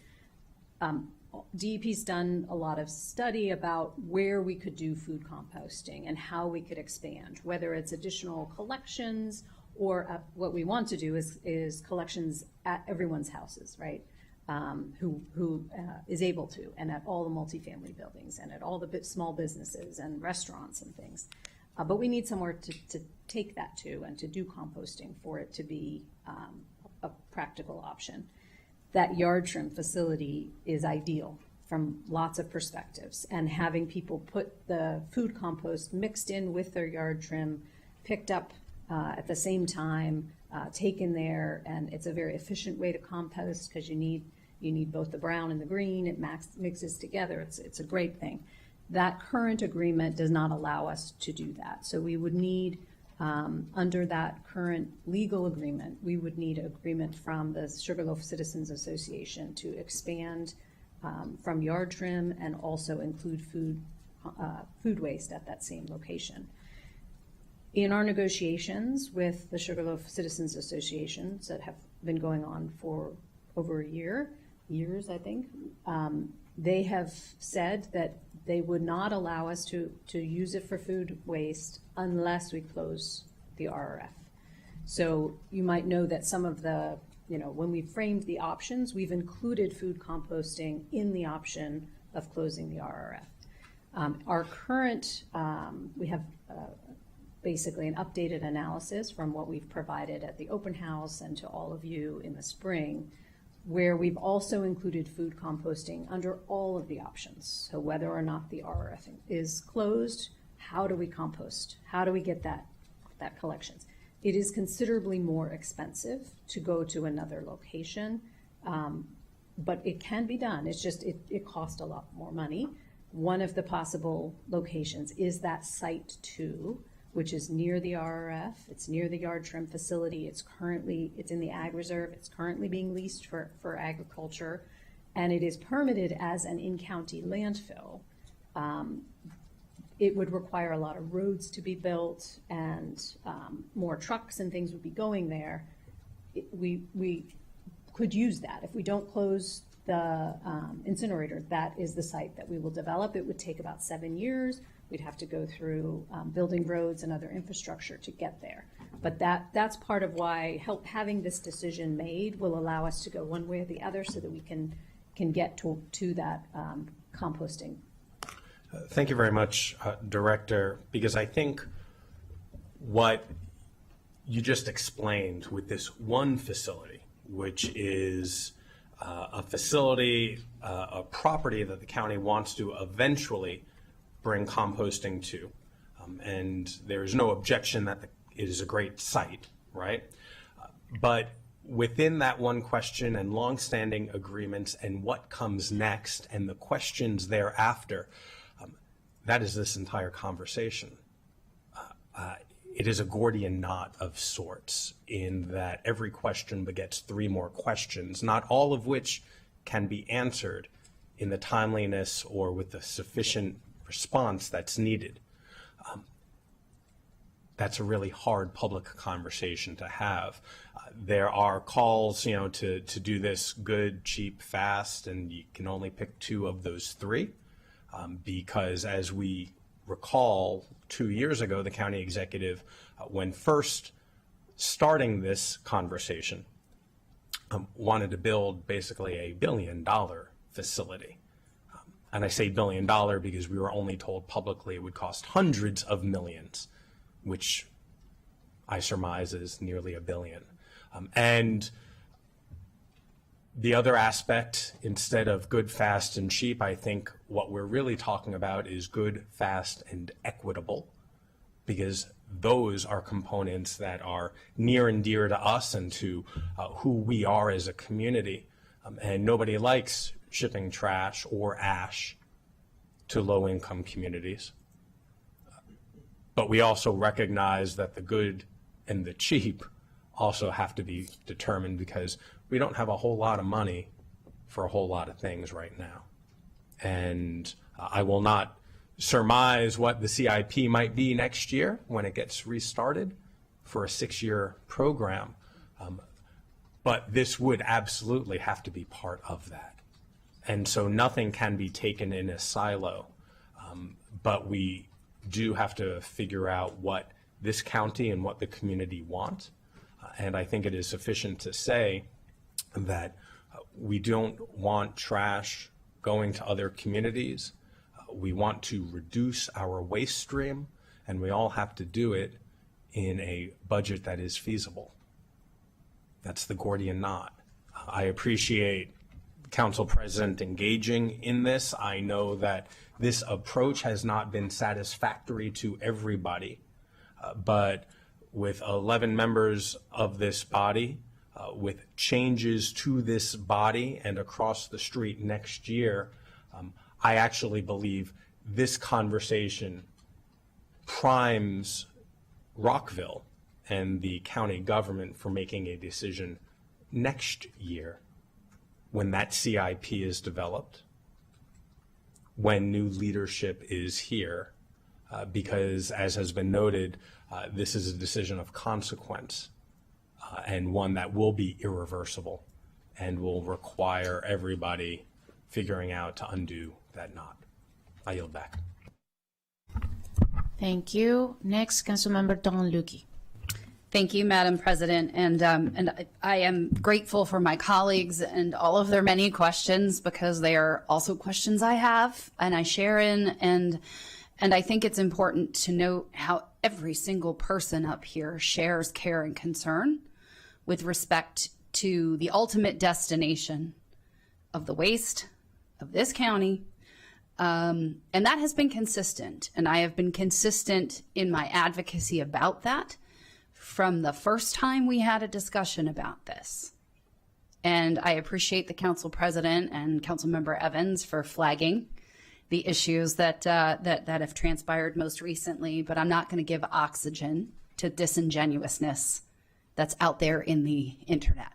DEP's done a lot of study about where we could do food composting and how we could expand, whether it's additional collections or what we want to do is collections at everyone's houses, right? Who is able to, and at all the multifamily buildings and at all the small businesses and restaurants and things. But we need somewhere to take that to and to do composting for it to be a practical option. That yard trim facility is ideal from lots of perspectives, and having people put the food compost mixed in with their yard trim, picked up at the same time, taken there, and it's a very efficient way to compost because you need both the brown and the green. It mixes together. It's a great thing. That current agreement does not allow us to do that. So we would need, under that current legal agreement, we would need agreement from the Sugarloaf Citizens Association to expand from yard trim and also include food waste at that same location. In our negotiations with the Sugarloaf Citizens Associations that have been going on for over years, I think, they have said that they would not allow us to use it for food waste unless we close the RRF. So you might know that some of the, when we framed the options, we've included food composting in the option of closing the RRF. Our current, we have basically an updated analysis from what we've provided at the open house and to all of you in the spring, where we've also included food composting under all of the options. So whether or not the RRF is closed, how do we compost? How do we get that collections? It is considerably more expensive to go to another location, but it can be done. It's just, it costs a lot more money. One of the possible locations is that Site 2, which is near the RRF. It's near the yard trim facility. It's in the Ag Reserve. It's currently being leased for agriculture, and it is permitted as an in-county landfill. It would require a lot of roads to be built, and more trucks and things would be going there. We could use that. If we don't close the incinerator, that is the site that we will develop. It would take about 7 years. We'd have to go through building roads and other infrastructure to get there. But that's part of why having this decision made will allow us to go one way or the other so that we can get to that composting. Thank you very much, Director, because I think what you just explained with this one facility, which is a facility, a property that the county wants to eventually bring composting to. And there's no objection that it is a great site, right? But within that one question and longstanding agreements and what comes next and the questions thereafter, that is this entire conversation. It is a Gordian knot of sorts in that every question begets 3 more questions, not all of which can be answered in the timeliness or with the sufficient response that's needed. That's a really hard public conversation to have. There are calls, to do this good, cheap, fast, and you can only pick 2 of those 3 because as we recall 2 years ago, the county executive, when first starting this conversation, wanted to build basically a $1 billion facility. And I say $1 billion because we were only told publicly it would cost hundreds of millions, which I surmise is nearly $1 billion. And the other aspect, instead of good, fast, and cheap, I think what we're really talking about is good, fast, and equitable, because those are components that are near and dear to us and to who we are as a community. And nobody likes shipping trash or ash to low-income communities. But we also recognize that the good and the cheap also have to be determined because we don't have a whole lot of money for a whole lot of things right now. And I will not surmise what the CIP might be next year when it gets restarted for a 6-year program. But this would absolutely have to be part of that. And so nothing can be taken in a silo. But we do have to figure out what this county and what the community want. And I think it is sufficient to say that we don't want trash going to other communities. We want to reduce our waste stream, and we all have to do it in a budget that is feasible. That's the Gordian knot. I appreciate Council President engaging in this. I know that this approach has not been satisfactory to everybody, but with 11 members of this body, with changes to this body and across the street next year, I actually believe this conversation primes Rockville and the county government for making a decision next year when that CIP is developed, when new leadership is here, because as has been noted, this is a decision of consequence and one that will be irreversible and will require everybody figuring out to undo that knot. I yield back. Thank you. Next, Councilmember Don Lukey. Thank you, Madam President, and I am grateful for my colleagues and all of their many questions because they are also questions I have and I share in, and I think it's important to note how every single person up here shares care and concern with respect to the ultimate destination of the waste of this county. And that has been consistent, and I have been consistent in my advocacy about that from the first time we had a discussion about this. And I appreciate the Council President and Councilmember Evans for flagging the issues that have transpired most recently, but I'm not going to give oxygen to disingenuousness that's out there in the internet.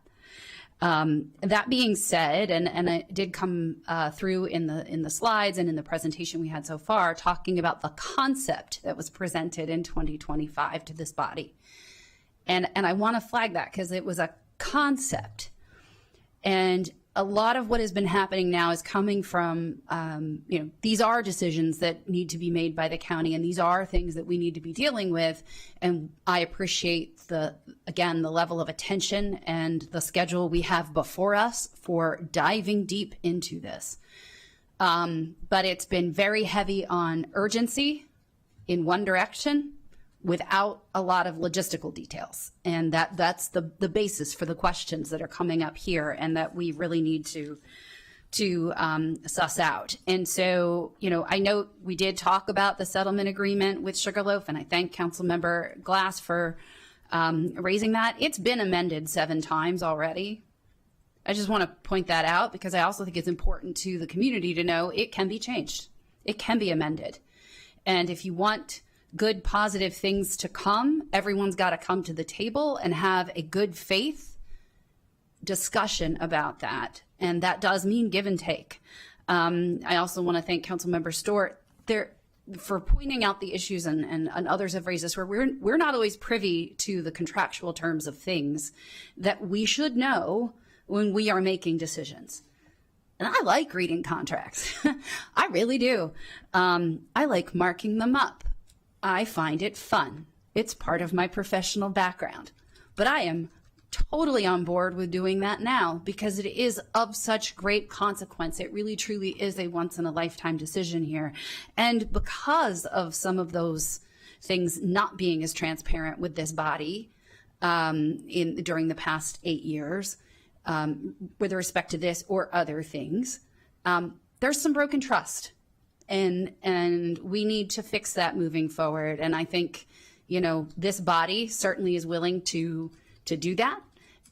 That being said, and it did come through in the slides and in the presentation we had so far, talking about the concept that was presented in 2025 to this body. And I want to flag that because it was a concept. And a lot of what has been happening now is coming from, these are decisions that need to be made by the county, and these are things that we need to be dealing with. And I appreciate the level of attention and the schedule we have before us for diving deep into this. But it's been very heavy on urgency in one direction without a lot of logistical details. And that's the basis for the questions that are coming up here and that we really need to to suss out. And so, you know, I know we did talk about the settlement agreement with Sugarloaf, and I thank Councilmember Glass for raising that. It's been amended 7 times already. I just want to point that out because I also think it's important to the community to know it can be changed. It can be amended. And if you want good, positive things to come, everyone's got to come to the table and have a good faith discussion about that. And that does mean give and take. I also want to thank Councilmember Stewart for pointing out the issues, and others have raised this, where we're not always privy to the contractual terms of things that we should know when we are making decisions. And I like reading contracts. I really do. I like marking them up. I find it fun. It's part of my professional background. But I am totally on board with doing that now because it is of such great consequence. It really truly is a once in a lifetime decision here. And because of some of those things not being as transparent with this body during the past 8 years, with respect to this or other things, there's some broken trust, and we need to fix that moving forward. And I think, you know, this body certainly is willing to do that,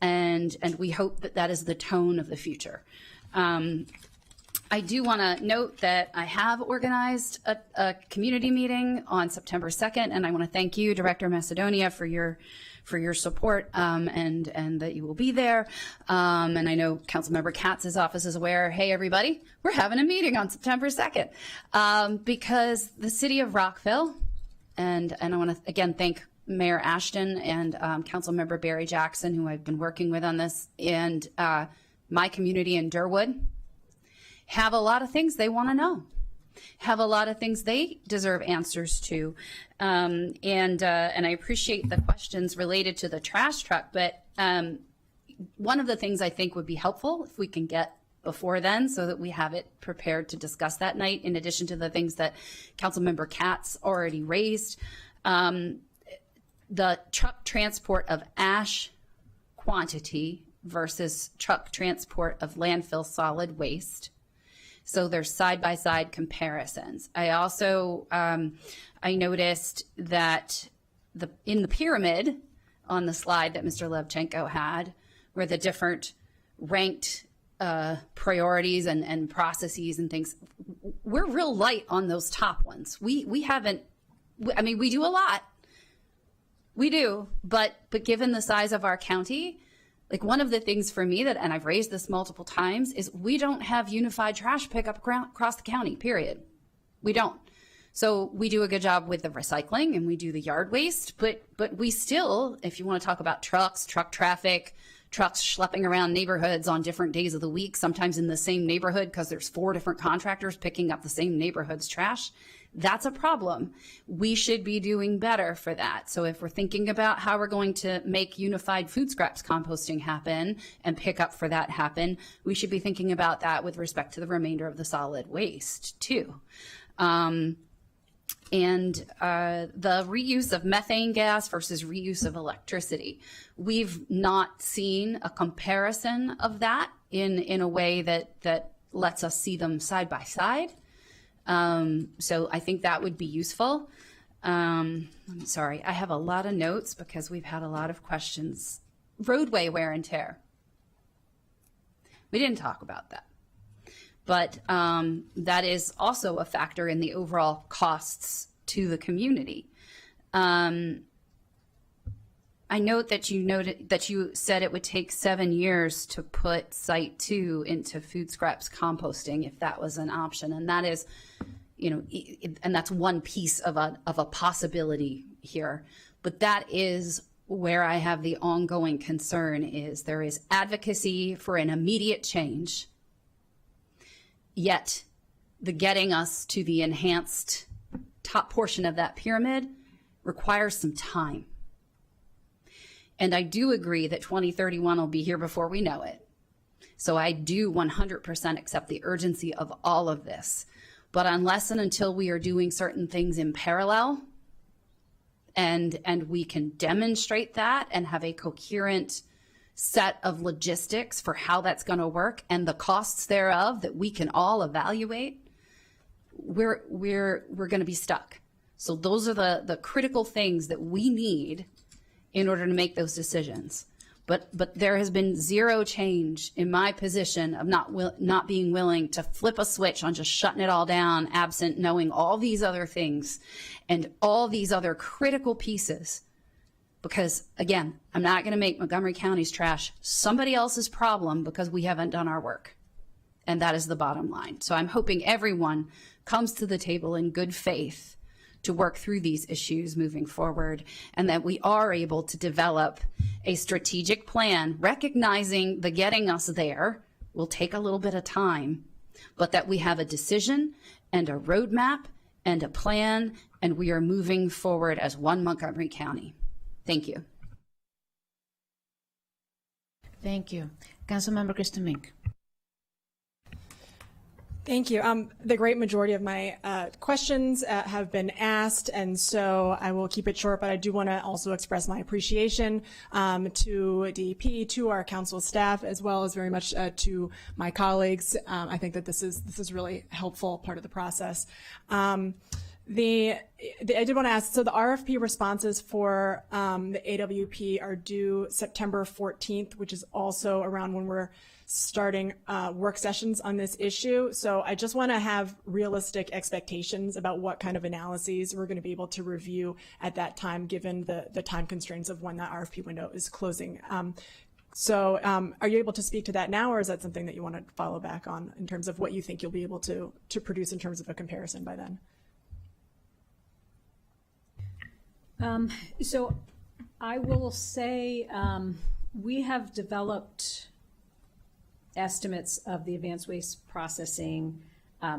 and we hope that that is the tone of the future. I do want to note that I have organized a community meeting on September 2nd, and I want to thank you, Director Macedonia, for your support, and that you will be there. And I know Councilmember Katz's office is aware, hey, everybody, we're having a meeting on September 2nd, because the city of Rockville, and I want to again thank Mayor Ashton and Councilmember Barry Jackson, who I've been working with on this, and my community in Durwood, have a lot of things they want to know, have a lot of things they deserve answers to. And I appreciate the questions related to the trash truck, but one of the things I think would be helpful if we can get before then so that we have it prepared to discuss that night, in addition to the things that Councilmember Katz already raised, the truck transport of ash quantity versus truck transport of landfill solid waste. So there's side-by-side comparisons. I also, I noticed that in the pyramid on the slide that Mr. Levchenko had, where the different ranked priorities and processes and things, we're real light on those top ones. We haven't, I mean, we do a lot. We do, but given the size of our county, like one of the things for me that, and I've raised this multiple times, is we don't have unified trash pickup across the county, period. We don't. So we do a good job with the recycling and we do the yard waste, but we still, if you want to talk about trucks, truck traffic, trucks schlepping around neighborhoods on different days of the week, sometimes in the same neighborhood because there's 4 different contractors picking up the same neighborhood's trash, that's a problem. We should be doing better for that. So if we're thinking about how we're going to make unified food scraps composting happen and pick up for that happen, we should be thinking about that with respect to the remainder of the solid waste too. And the reuse of methane gas versus reuse of electricity. We've not seen a comparison of that in a way that lets us see them side by side. So I think that would be useful. I'm sorry, I have a lot of notes because we've had a lot of questions. Roadway wear and tear. We didn't talk about that. But that is also a factor in the overall costs to the community. I note that you said it would take 7 years to put Site 2 into food scraps composting if that was an option, and that is, you know, and that's one piece of a possibility here. But that is where I have the ongoing concern is there is advocacy for an immediate change, yet the getting us to the enhanced top portion of that pyramid requires some time. And I do agree that 2031 will be here before we know it. So I do 100% accept the urgency of all of this. But unless and until we are doing certain things in parallel, and we can demonstrate that and have a coherent set of logistics for how that's going to work and the costs thereof that we can all evaluate, we're going to be stuck. So those are the critical things that we need in order to make those decisions. But there has been zero change in my position of not being willing to flip a switch on just shutting it all down, absent knowing all these other things and all these other critical pieces. Because again, I'm not going to make Montgomery County's trash somebody else's problem because we haven't done our work. And that is the bottom line. So I'm hoping everyone comes to the table in good faith to work through these issues moving forward, and that we are able to develop a strategic plan, recognizing the getting us there will take a little bit of time, but that we have a decision and a roadmap and a plan, and we are moving forward as one Montgomery County. Thank you. Thank you. Councilmember Kristen Mink. Thank you. The great majority of my questions have been asked, and so I will keep it short, but I do want to also express my appreciation to DEP, to our council staff, as well as very much to my colleagues. I think that this is really helpful part of the process. I did want to ask, so the RFP responses for the AWP are due September 14th, which is also around when we're starting work sessions on this issue. So I just want to have realistic expectations about what kind of analyses we're going to be able to review at that time, given the time constraints of when that RFP window is closing. So are you able to speak to that now, or is that something that you want to follow back on in terms of what you think you'll be able to produce in terms of a comparison by then? So I will say we have developed estimates of the advanced waste processing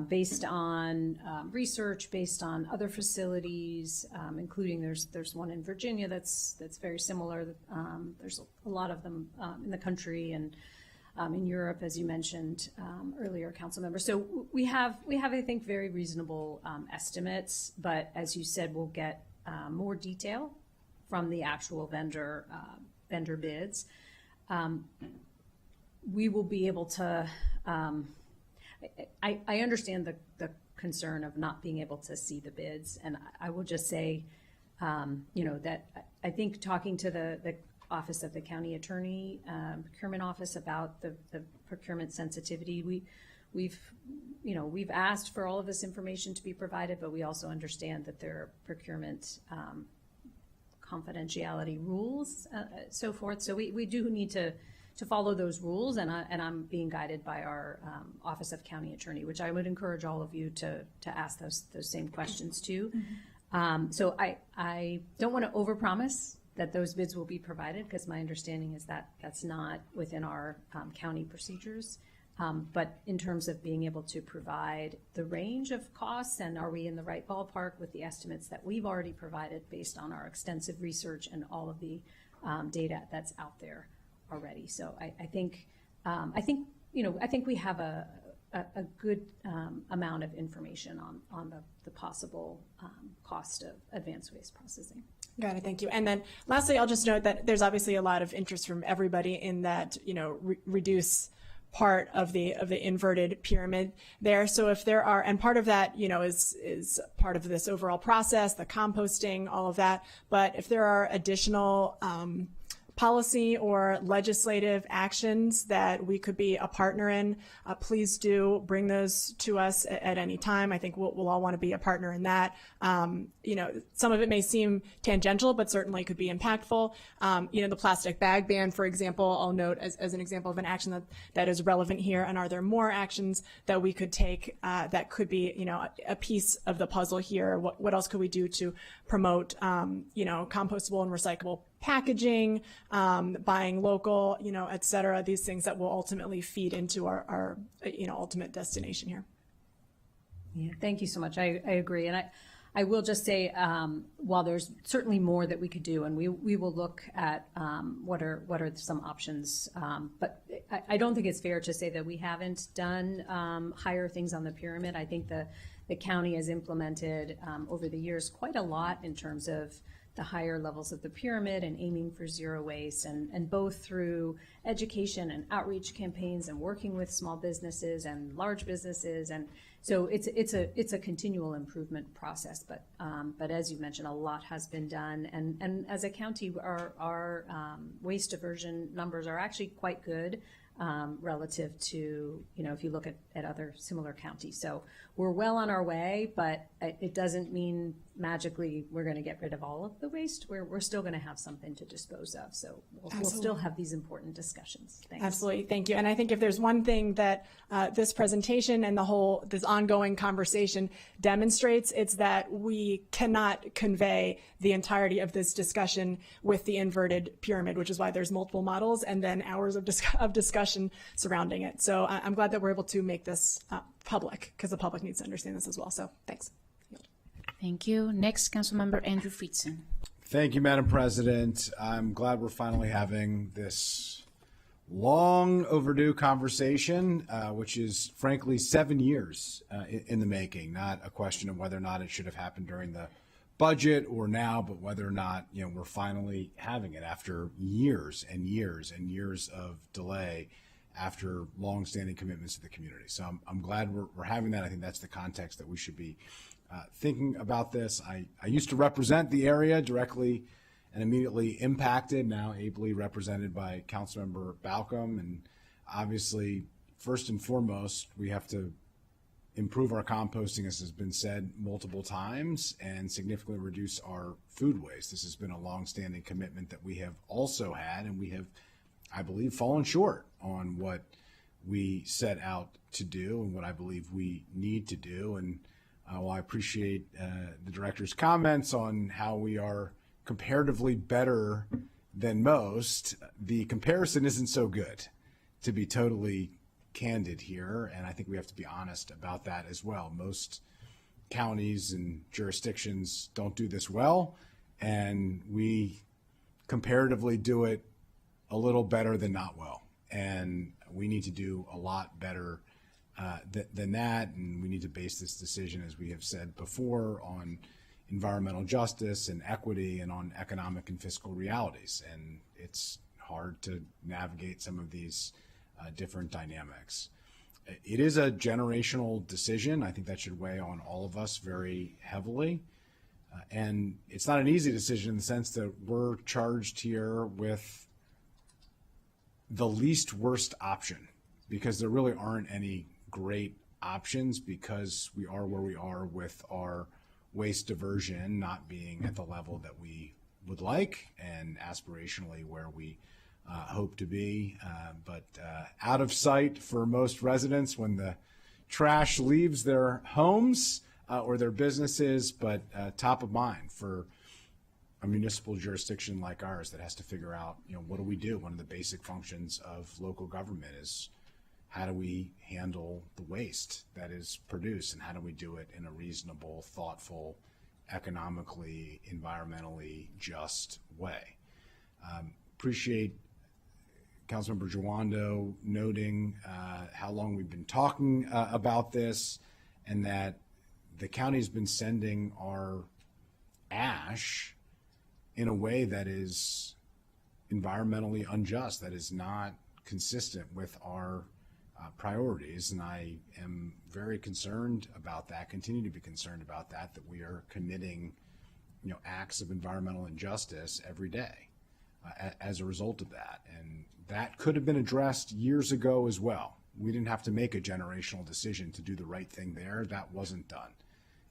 based on research, based on other facilities, including there's one in Virginia that's very similar. There's a lot of them in the country and in Europe, as you mentioned earlier, council member. So we have I think very reasonable estimates, but as you said, we'll get more detail from the actual vendor bids. We will be able to, I understand the concern of not being able to see the bids, and I will just say, that I think talking to the Office of the County Attorney, Procurement Office about the procurement sensitivity, we've asked for all of this information to be provided, but we also understand that there are procurement confidentiality rules, so forth. So we do need to follow those rules, and I'm being guided by our Office of County Attorney, which I would encourage all of you to ask those same questions too. Mm-hmm. So I don't want to overpromise that those bids will be provided, because my understanding is that that's not within our county procedures. But in terms of being able to provide the range of costs, and are we in the right ballpark with the estimates that we've already provided based on our extensive research and all of the data that's out there already. So I think we have a good amount of information on the possible cost of advanced waste processing. Got it. Thank you. And then lastly, I'll just note that there's obviously a lot of interest from everybody in that, reduce part of the inverted pyramid there. So if there are, and part of that, is part of this overall process, the composting, all of that. But if there are additional policy or legislative actions that we could be a partner in, please do bring those to us at any time. I think we'll all want to be a partner in that. Some of it may seem tangential, but certainly could be impactful. The plastic bag ban, for example, I'll note as an example of an action that is relevant here. And are there more actions that we could take that could be, a piece of the puzzle here? What else could we do to promote, compostable and recyclable packaging, buying local, et cetera, these things that will ultimately feed into our ultimate destination here. Yeah, thank you so much. I agree. And I will just say, while there's certainly more that we could do, and we will look at what are some options, but I don't think it's fair to say that we haven't done higher things on the pyramid. I think the county has implemented over the years quite a lot in terms of the higher levels of the pyramid and aiming for zero waste, and both through education and outreach campaigns and working with small businesses and large businesses. And so it's a continual improvement process, but as you mentioned, a lot has been done, and as a county, our waste diversion numbers are actually quite good relative to, if you look at other similar counties. So we're well on our way, but it doesn't mean magically we're going to get rid of all of the waste. We're still going to have something to dispose of. So we'll still have these important discussions. Thanks. Absolutely. Thank you. And I think if there's one thing that this presentation and this ongoing conversation demonstrates, it's that we cannot convey the entirety of this discussion with the inverted pyramid, which is why there's multiple models and then hours of discussion surrounding it. So I'm glad that we're able to make this public, because the public needs to understand this as well. So thanks. Thank you. Next, Councilmember Andrew Friedson. Thank you, Madam President. I'm glad we're finally having this long overdue conversation, which is frankly 7 years in the making, not a question of whether or not it should have happened during the budget or now, but whether or not, we're finally having it after years and years and years of delay after longstanding commitments to the community. So I'm glad we're having that. I think that's the context that we should be thinking about this. I used to represent the area directly and immediately impacted, now ably represented by Councilmember Balcom. And obviously, first and foremost, we have to improve our composting, as has been said multiple times, and significantly reduce our food waste. This has been a longstanding commitment that we have also had, and we have, I believe, fallen short on what we set out to do and what I believe we need to do. And while I appreciate the director's comments on how we are comparatively better than most, the comparison isn't so good, to be totally candid here. And I think we have to be honest about that as well. Most counties and jurisdictions don't do this well, and we comparatively do it a little better than not well. And we need to do a lot better than that, and we need to base this decision, as we have said before, on environmental justice and equity and on economic and fiscal realities. And it's hard to navigate some of these different dynamics. It is a generational decision. I think that should weigh on all of us very heavily. And it's not an easy decision in the sense that we're charged here with the least worst option, because there really aren't any great options, because we are where we are with our waste diversion not being at the level that we would like, and aspirationally where we hope to be, but out of sight for most residents when the trash leaves their homes or their businesses, but top of mind for a municipal jurisdiction like ours that has to figure out, what do we do? One of the basic functions of local government is, how do we handle the waste that is produced, and how do we do it in a reasonable, thoughtful, economically, environmentally just way? Appreciate Councilmember Jawando noting how long we've been talking about this, and that the county's been sending our ash in a way that is environmentally unjust, that is not consistent with our priorities. And I am very concerned about that, continue to be concerned about that we are committing, acts of environmental injustice every day as a result of that. And that could have been addressed years ago as well. We didn't have to make a generational decision to do the right thing there. That wasn't done.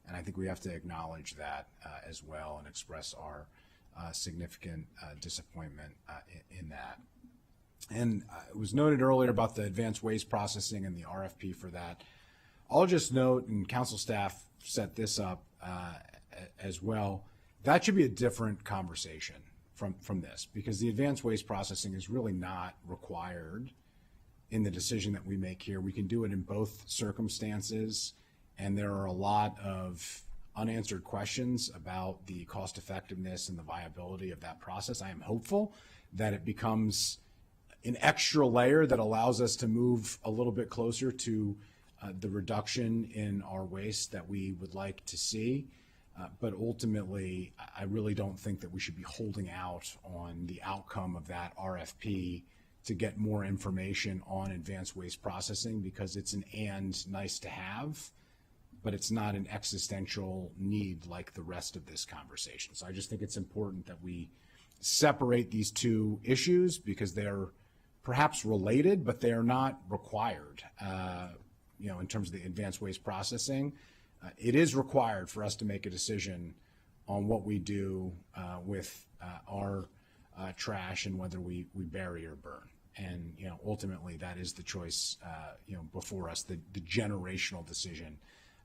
And I think we have to acknowledge that as well, and express our significant disappointment in that. And it was noted earlier about the advanced waste processing and the RFP for that. I'll just note, and council staff set this up as well, that should be a different conversation from this, because the advanced waste processing is really not required in the decision that we make here. We can do it in both circumstances, and there are a lot of unanswered questions about the cost effectiveness and the viability of that process. I am hopeful that it becomes an extra layer that allows us to move a little bit closer to the reduction in our waste that we would like to see. But ultimately, I really don't think that we should be holding out on the outcome of that RFP to get more information on advanced waste processing, because it's an and nice to have, but it's not an existential need like the rest of this conversation. So I just think it's important that we separate these two issues, because they're perhaps related, but they are not required. In terms of the advanced waste processing, it is required for us to make a decision on what we do with our trash and whether we bury or burn. And ultimately, that is the choice before us, the generational decision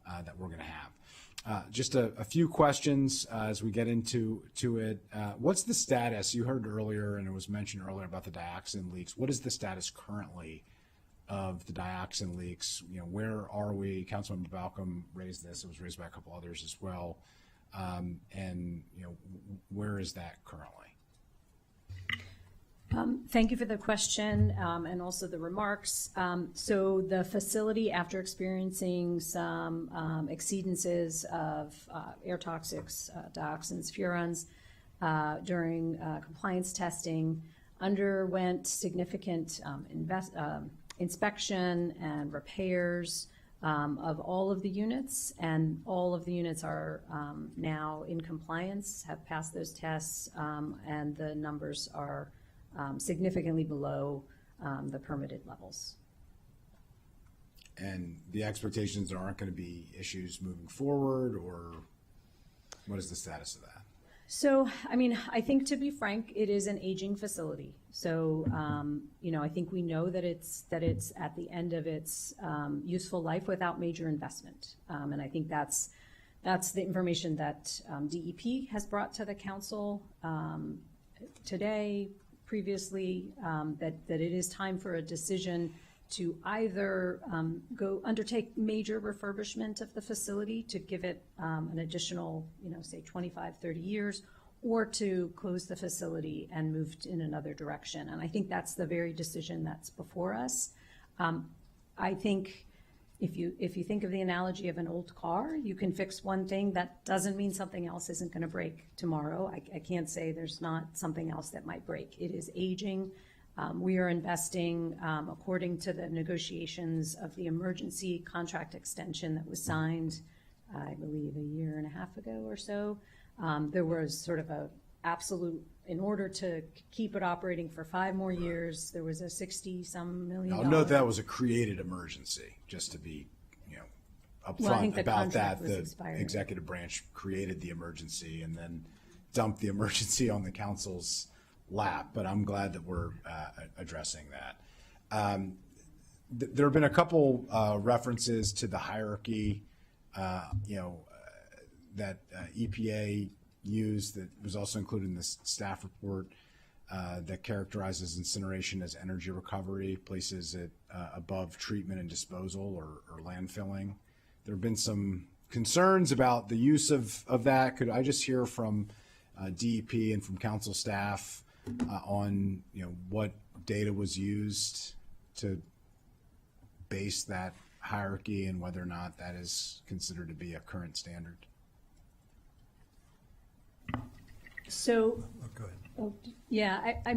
that we're going to have. Just a few questions as we get into it. What's the status? You heard earlier, and it was mentioned earlier, about the dioxin leaks. What is the status currently of the dioxin leaks? Where are we? Councilmember Balcom raised this. It was raised by a couple others as well. And where is that currently? Thank you for the question and also the remarks. So the facility, after experiencing some exceedances of air toxics, dioxins, furans during compliance testing, underwent significant inspection and repairs of all of the units, and all of the units are now in compliance, have passed those tests, and the numbers are significantly below the permitted levels. And the expectations there aren't going to be issues moving forward, or what is the status of that? So, I think, to be frank, it is an aging facility. So, I think we know that it's at the end of its useful life without major investment. And I think that's the information that DEP has brought to the council today, previously, that it is time for a decision to either undertake major refurbishment of the facility to give it an additional, say 25, 30 years, or to close the facility and move in another direction. And I think that's the very decision that's before us. I think if you think of the analogy of an old car, you can fix one thing. That doesn't mean something else isn't going to break tomorrow. I can't say there's not something else that might break. It is aging. We are investing according to the negotiations of the emergency contract extension that was signed, I believe, a year and a half ago or so. There was sort of a absolute, in order to keep it operating for 5 more years, there was a $60-some million. I'll note that was a created emergency, just to be, upfront about that. The executive branch created the emergency and then dumped the emergency on the council's lap. But I'm glad that we're addressing that. There have been a couple references to the hierarchy, that EPA used, that was also included in this staff report, that characterizes incineration as energy recovery, places it above treatment and disposal or landfilling. There have been some concerns about the use of that. Could I just hear from DEP and from council staff on what data was used to base that hierarchy and whether or not that is considered to be a current standard? So, yeah, I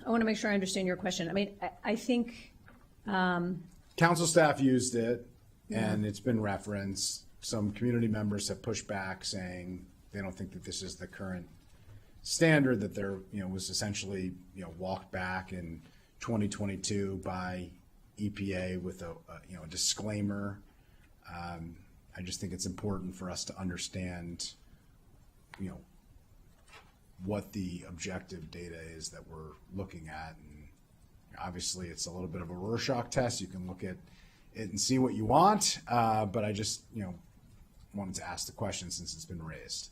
want to make sure I understand your question. I think council staff used it, and it's been referenced. Some community members have pushed back, saying they don't think that this is the current standard, that there was essentially walked back in 2022 by EPA with a disclaimer. I just think it's important for us to understand what the objective data is that we're looking at. And obviously it's a little bit of a Rorschach test. You can look at it and see what you want, but I just wanted to ask the question since it's been raised.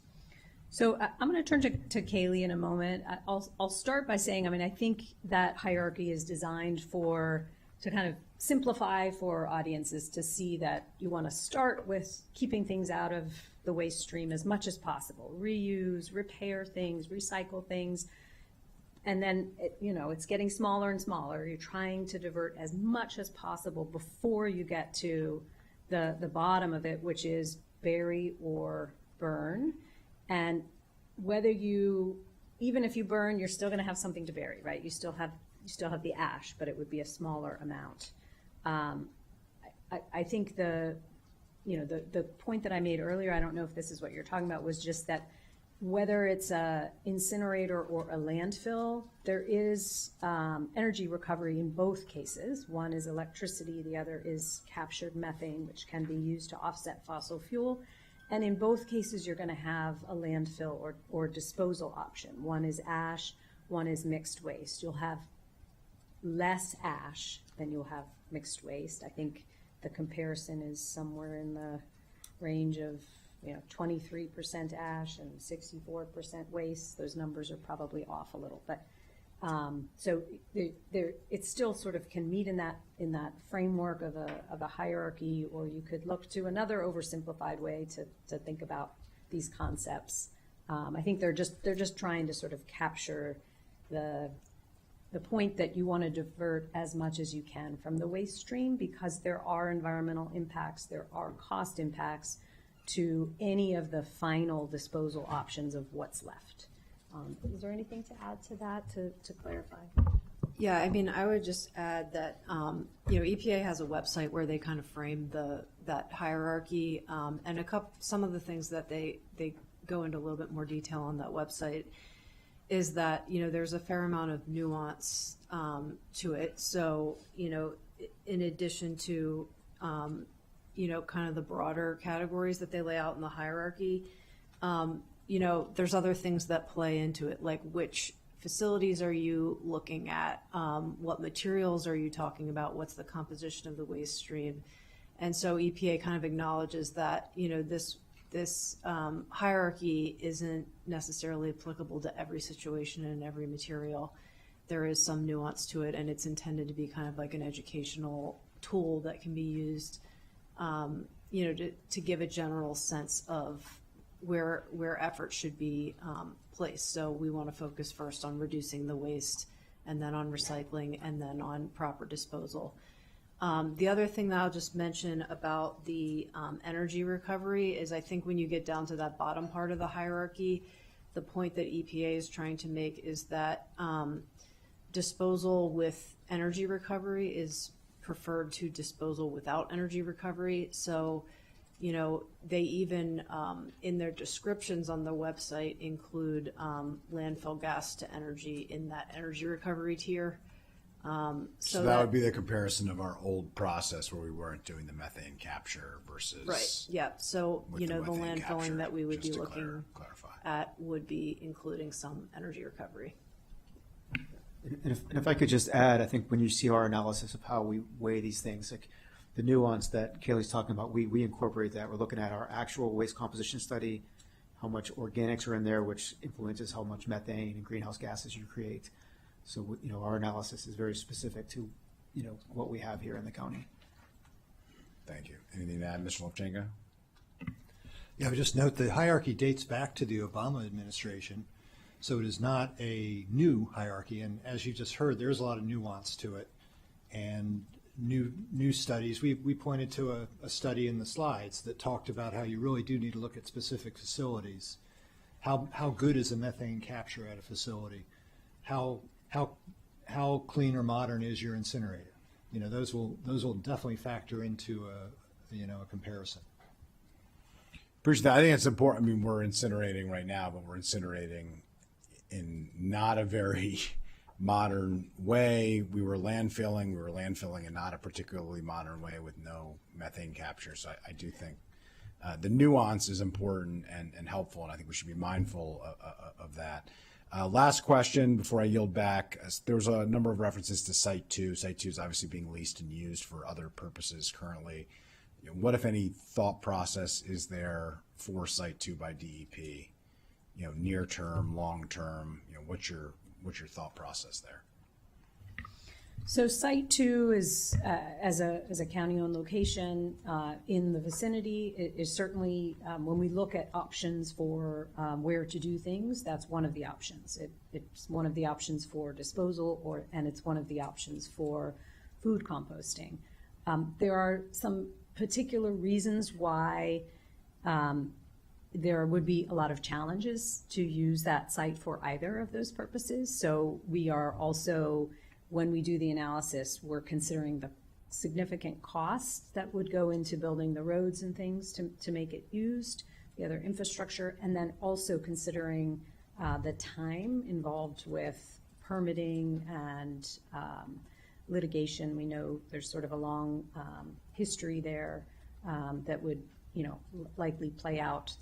So I'm going to turn to Kaylee in a moment. I'll start by saying, I think that hierarchy is designed to kind of simplify for audiences to see that you want to start with keeping things out of the waste stream as much as possible. Reuse, repair things, recycle things. And then, it's getting smaller and smaller. You're trying to divert as much as possible before you get to the bottom of it, which is bury or burn. And whether even if you burn, you're still going to have something to bury, right? You still have the ash, but it would be a smaller amount. I think the point that I made earlier, I don't know if this is what you're talking about, was just that whether it's a incinerator or a landfill, there is energy recovery in both cases. One is electricity, the other is captured methane, which can be used to offset fossil fuel. And in both cases, you're going to have a landfill or disposal option. One is ash, one is mixed waste. You'll have less ash than you'll have mixed waste. I think the comparison is somewhere in the range of 23% ash and 64% waste. Those numbers are probably off a little, but so it still sort of can meet in that framework of a hierarchy, or you could look to another oversimplified way to think about these concepts. I think they're just trying to sort of capture the point that you want to divert as much as you can from the waste stream, because there are environmental impacts, there are cost impacts to any of the final disposal options of what's left. Is there anything to add to that to clarify? Yeah, I mean, I would just add that EPA has a website where they kind of frame that hierarchy, and some of the things that they go into a little bit more detail on that website is that there's a fair amount of nuance to it. So in addition to kind of the broader categories that they lay out in the hierarchy, there's other things that play into it, like which facilities are you looking at, what materials are you talking about, what's the composition of the waste stream. And so EPA kind of acknowledges that this hierarchy isn't necessarily applicable to every situation and every material. There is some nuance to it, and it's intended to be kind of like an educational tool that can be used to give a general sense of where effort should be placed. So we want to focus first on reducing the waste, and then on recycling, and then on proper disposal. The other thing that I'll just mention about the energy recovery is I think when you get down to that bottom part of the hierarchy, the point that EPA is trying to make is that disposal with energy recovery is preferred to disposal without energy recovery. So, they even in their descriptions on the website include landfill gas to energy in that energy recovery tier. So that would be the comparison of our old process where we weren't doing the methane capture versus. Right. Yeah. So, with the methane landfilling capture, that we would be just to looking clarify. at would be including some energy recovery. And if I could just add, I think when you see our analysis of how we weigh these things, like the nuance that Kaylee's talking about, we incorporate that. We're looking at our actual waste composition study, how much organics are in there, which influences how much methane and greenhouse gases you create. So, our analysis is very specific to, what we have here in the county. Thank you. Anything to add, Mr. Levchenko? Yeah, I would just note the hierarchy dates back to the Obama administration. So it is not a new hierarchy. And as you just heard, there's a lot of nuance to it. And new studies, we pointed to a study in the slides that talked about how you really do need to look at specific facilities. How good is the methane capture at a facility? How clean or modern is your incinerator? Those will definitely factor into a comparison. Appreciate that. I think it's important. I mean, we're incinerating right now, but we're incinerating in not a very modern way. We were landfilling in not a particularly modern way with no methane capture. So I do think the nuance is important and helpful, and I think we should be mindful of that. Last question before I yield back. There's a number of references to Site 2. Site 2 is obviously being leased and used for other purposes currently. What, if any, thought process is there for Site 2 by DEP? Near term, long term. What's your thought process there? So Site 2 is, as a county-owned location in the vicinity, it is certainly, when we look at options for where to do things, that's one of the options. It's one of the options for disposal, and it's one of the options for food composting. There are some particular reasons why there would be a lot of challenges to use that site for either of those purposes. So we are also, when we do the analysis, we're considering the significant costs that would go into building the roads and things to make it used, the other infrastructure, and then also considering the time involved with permitting and litigation. We know there's sort of a long history there that would, likely play out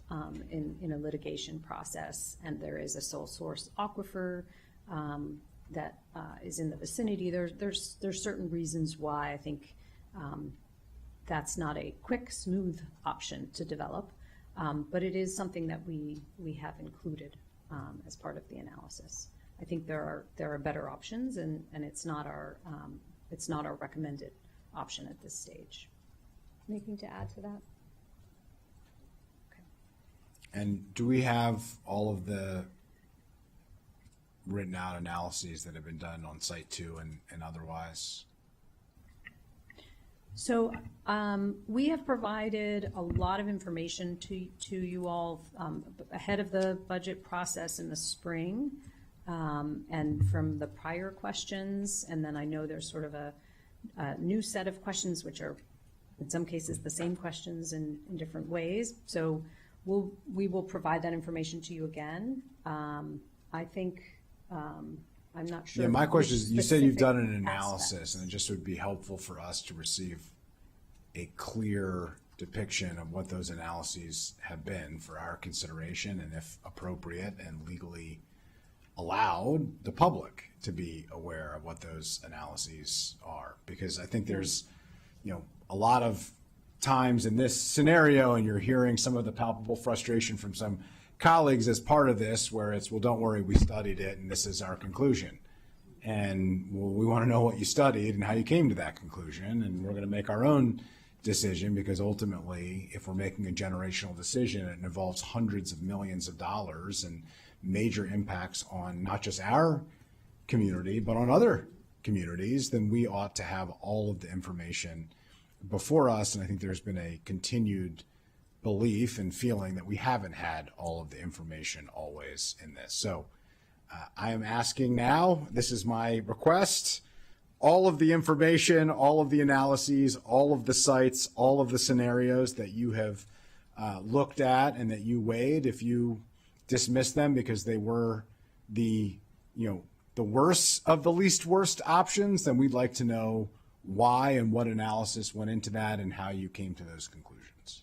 in a litigation process. And there is a sole source aquifer that is in the vicinity. There's certain reasons why I think that's not a quick, smooth option to develop, but it is something that we have included as part of the analysis. I think there are better options, and it's not our recommended option at this stage. Anything to add to that? And do we have all of the written out analyses that have been done on Site 2 and otherwise? So we have provided a lot of information to you all ahead of the budget process in the spring, and from the prior questions. And then I know there's sort of a new set of questions, which are in some cases the same questions in different ways. So we will provide that information to you again. I think, I'm not sure. Yeah, my question is, you said you've done an analysis, aspects. and it just would be helpful for us to receive a clear depiction of what those analyses have been for our consideration, and if appropriate and legally allowed, the public to be aware of what those analyses are. Because I think there's, a lot of times in this scenario, and you're hearing some of the palpable frustration from some colleagues as part of this, where it's, well, don't worry, we studied it and this is our conclusion. And well, we want to know what you studied and how you came to that conclusion, and we're going to make our own decision, because ultimately, if we're making a generational decision, it involves hundreds of millions of dollars and major impacts on not just our community, but on other communities, then we ought to have all of the information before us. And I think there's been a continued belief and feeling that we haven't had all of the information always in this. So I am asking now, this is my request, all of the information, all of the analyses, all of the sites, all of the scenarios that you have looked at and that you weighed, if you dismiss them because they were the worst of the least worst options, then we'd like to know why and what analysis went into that and how you came to those conclusions.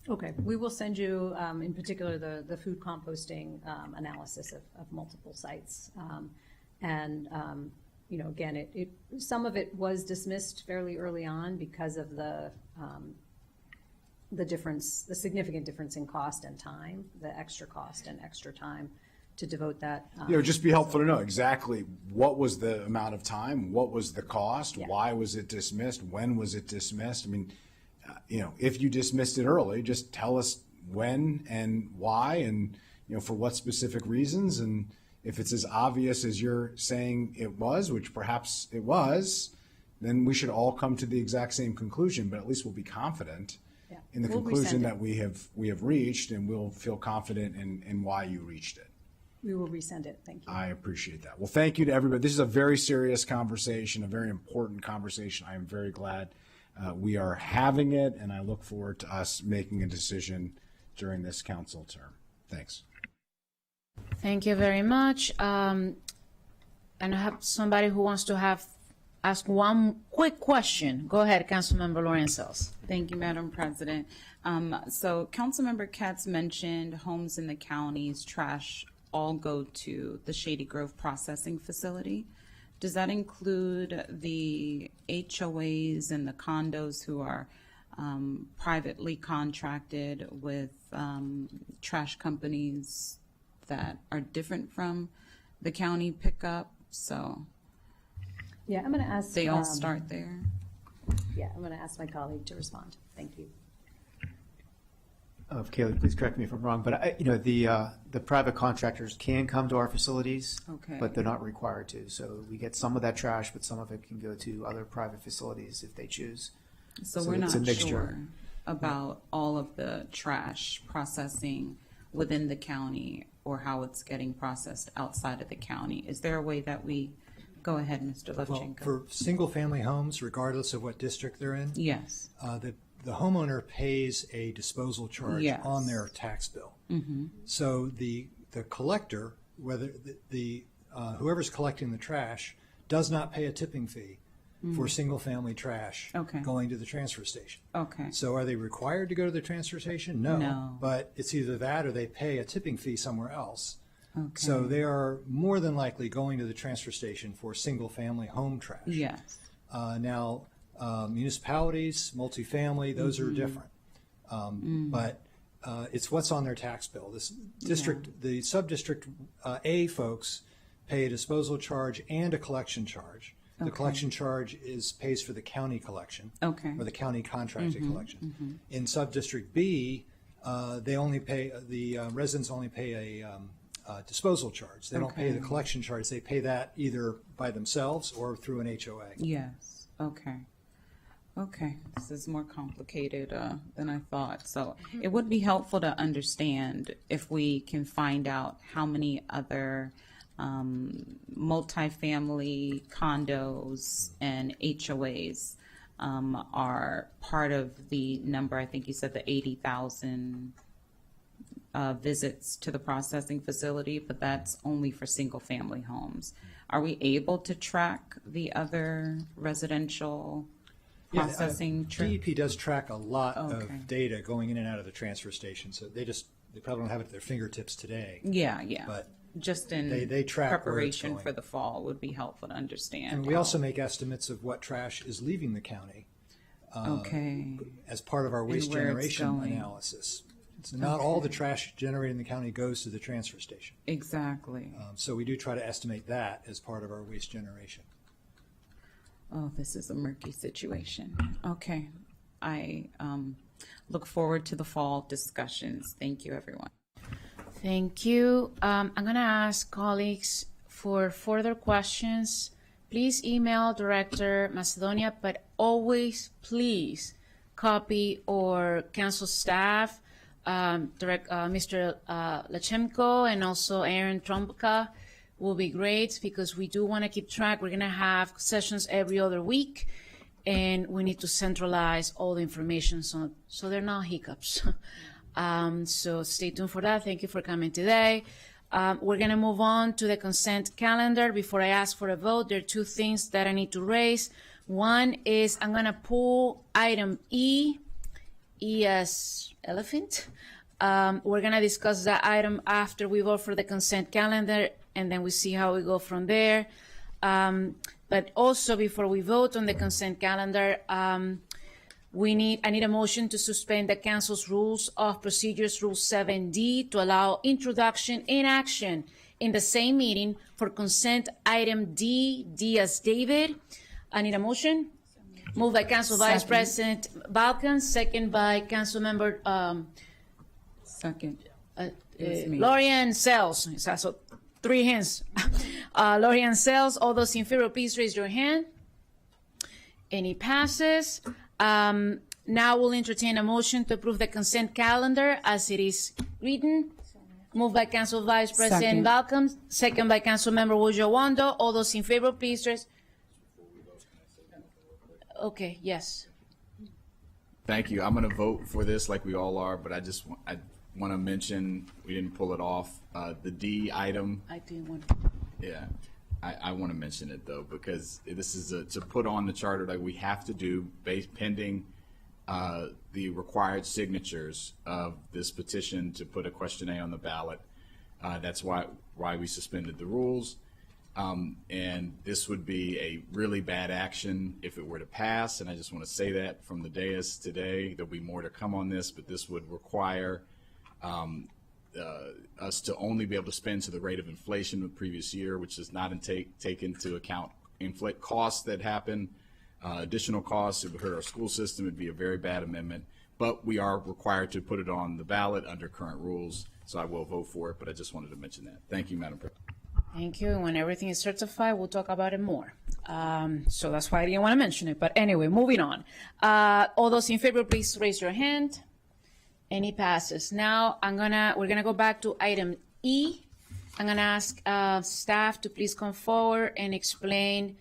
Okay, we will send you, in particular, the food composting analysis of multiple sites. Again, some of it was dismissed fairly early on because of the significant difference in cost and time, the extra cost and extra time to devote that. Just be helpful to know exactly what was the amount of time, what was the cost, why was it dismissed, when was it dismissed? I mean, if you dismissed it early, just tell us when and why, and for what specific reasons. And if it's as obvious as you're saying it was, which perhaps it was, then we should all come to the exact same conclusion. But at least we'll be confident in the conclusion that we have reached, and we'll feel confident in why you reached it. We will resend it. Thank you. I appreciate that. Well, thank you to everybody. This is a very serious conversation, a very important conversation. I am very glad we are having it, and I look forward to us making a decision during this council term. Thanks. Thank you very much. And I have somebody who wants to ask one quick question. Go ahead, Councilmember Lorenzo. Thank you, Madam President. So Councilmember Katz mentioned homes in the county's trash all go to the Shady Grove processing facility. Does that include the HOAs and the condos who are privately contracted with trash companies that are different from the county pickup? So yeah, I'm going to ask. They all start there. Yeah, I'm going to ask my colleague to respond. Thank you. Kaylee, please correct me if I'm wrong, but the private contractors can come to our facilities, but they're not required to. So we get some of that trash, but some of it can go to other private facilities if they choose. So we're not it's a mixture. sure. about all of the trash processing within the county or how it's getting processed outside of the county? Is there a way that we, go ahead, Mr. Well, Levchenko. for single-family homes, regardless of what district they're in, Yes. The homeowner pays a disposal charge Yes. on their tax bill. Mm-hmm. So the collector, whether the whoever's collecting the trash, does not pay a tipping fee for single-family trash Okay. going to the transfer station. Okay. So are they required to go to the transfer station? No. No. But it's either that or they pay a tipping fee somewhere else. Okay. So they are more than likely going to the transfer station for single-family home trash. Yes. Now, municipalities, multifamily, those are different. But it's what's on their tax bill. This district, the sub-district A folks pay a disposal charge and a collection charge. The Okay. collection charge pays for the county collection. Okay. Or the county contracted collection. In sub-district B, they only pay, the residents only pay a disposal charge. They don't pay the Okay. collection charge. They pay that either by themselves or through an HOA. Yes. Okay. Okay. This is more complicated than I thought. So it would be helpful to understand if we can find out how many other multifamily condos and HOAs are part of the number. I think you said the 80,000 visits to the processing facility, but that's only for single-family homes. Are we able to track the other residential processing trips? DEP does track a lot Okay. of data going in and out of the transfer station, so they probably don't have it at their fingertips today. Yeah, yeah. But just in they track where it's preparation going. for the fall would be helpful to understand. And we also make estimates of what trash is leaving the county. Okay. As part of our And waste where it's generation going. analysis. It's not all the trash generated in the county goes to the transfer station. Exactly. So we do try to estimate that as part of our waste generation. Oh, this is a murky situation. Okay. I look forward to the fall discussions. Thank you, everyone. Thank you. I'm going to ask colleagues for further questions. Please email Director Macedonia, but always please copy or council staff, Mr. Lechemko and also Aaron Trumbuka will be great because we do want to keep track. We're going to have sessions every other week and we need to centralize all the information so there are not hiccups. So stay tuned for that. Thank you for coming today. We're going to move on to the consent calendar. Before I ask for a vote, there are two things that I need to raise. One is I'm going to pull item E as elephant. We're going to discuss that item after we vote for the consent calendar, and then we see how we go from there. But also, before we vote on the consent calendar, I need a motion to suspend the council's rules of procedures, Rule 7D, to allow introduction and action in the same meeting for consent item D as David. I need a motion. Moved by Council Vice President Balkan, second by Council Member Second. It's me. Lorian Sells. So 3 hands. Lorian Sells. All those in favor, please raise your hand. And it passes. Now we'll entertain a motion to approve the consent calendar as it is written. Moved by Council Vice President Second. Balcom, second by Council Member Wojawando. All those in favor, please raise. Okay, yes. Thank you. I'm going to vote for this like we all are, but I want to mention, we didn't pull it off, the D item. I didn't want. Yeah, I want to mention it though, because this is to put on the charter that we have to do pending the required signatures of this petition to put a question A on the ballot. That's why we suspended the rules. And this would be a really bad action if it were to pass. And I just want to say that from the dais today, there'll be more to come on this, but this would require us to only be able to spend to the rate of inflation of the previous year, which does not take into account costs that happen, additional costs. It would hurt our school system. It'd be a very bad amendment. But we are required to put it on the ballot under current rules. So I will vote for it, but I just wanted to mention that. Thank you, Madam President. Thank you. And when everything is certified, we'll talk about it more. So that's why I didn't want to mention it. But anyway, moving on. All those in favor, please raise your hand. Any passes. Now we're gonna go back to item E. I'm gonna ask staff to please come forward and explain.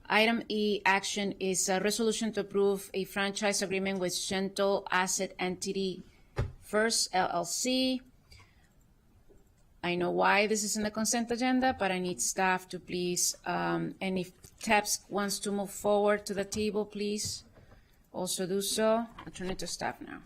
Item E action is a resolution to approve a franchise agreement with Shentel Asset Entity First LLC. I know why this is in the consent agenda, but I need staff to please, and if TEPS wants to move forward to the table, please also do so. I'll turn it to staff now.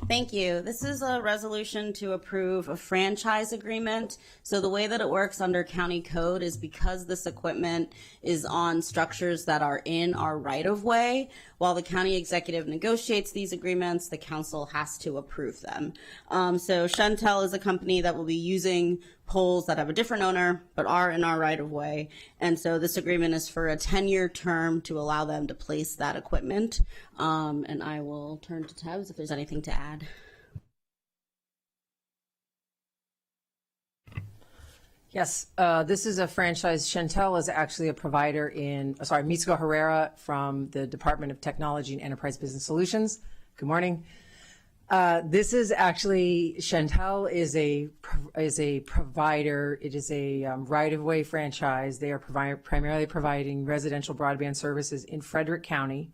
Thank you. This is a resolution to approve a franchise agreement. So the way that it works under county code is because this equipment is on structures that are in our right-of-way, while the county executive negotiates these agreements, the council has to approve them. So Shentel is a company that will be using poles that have a different owner but are in our right-of-way. And so this agreement is for a 10-year term to allow them to place that equipment. And I will turn to Tebs if there's anything to add. Yes, this is a franchise. Shentel is actually a provider Mitsuko Herrera from the Department of Technology and Enterprise Business Solutions. Good morning. This is actually, Shentel is a provider. It is a right-of-way franchise. They are primarily providing residential broadband services in Frederick County.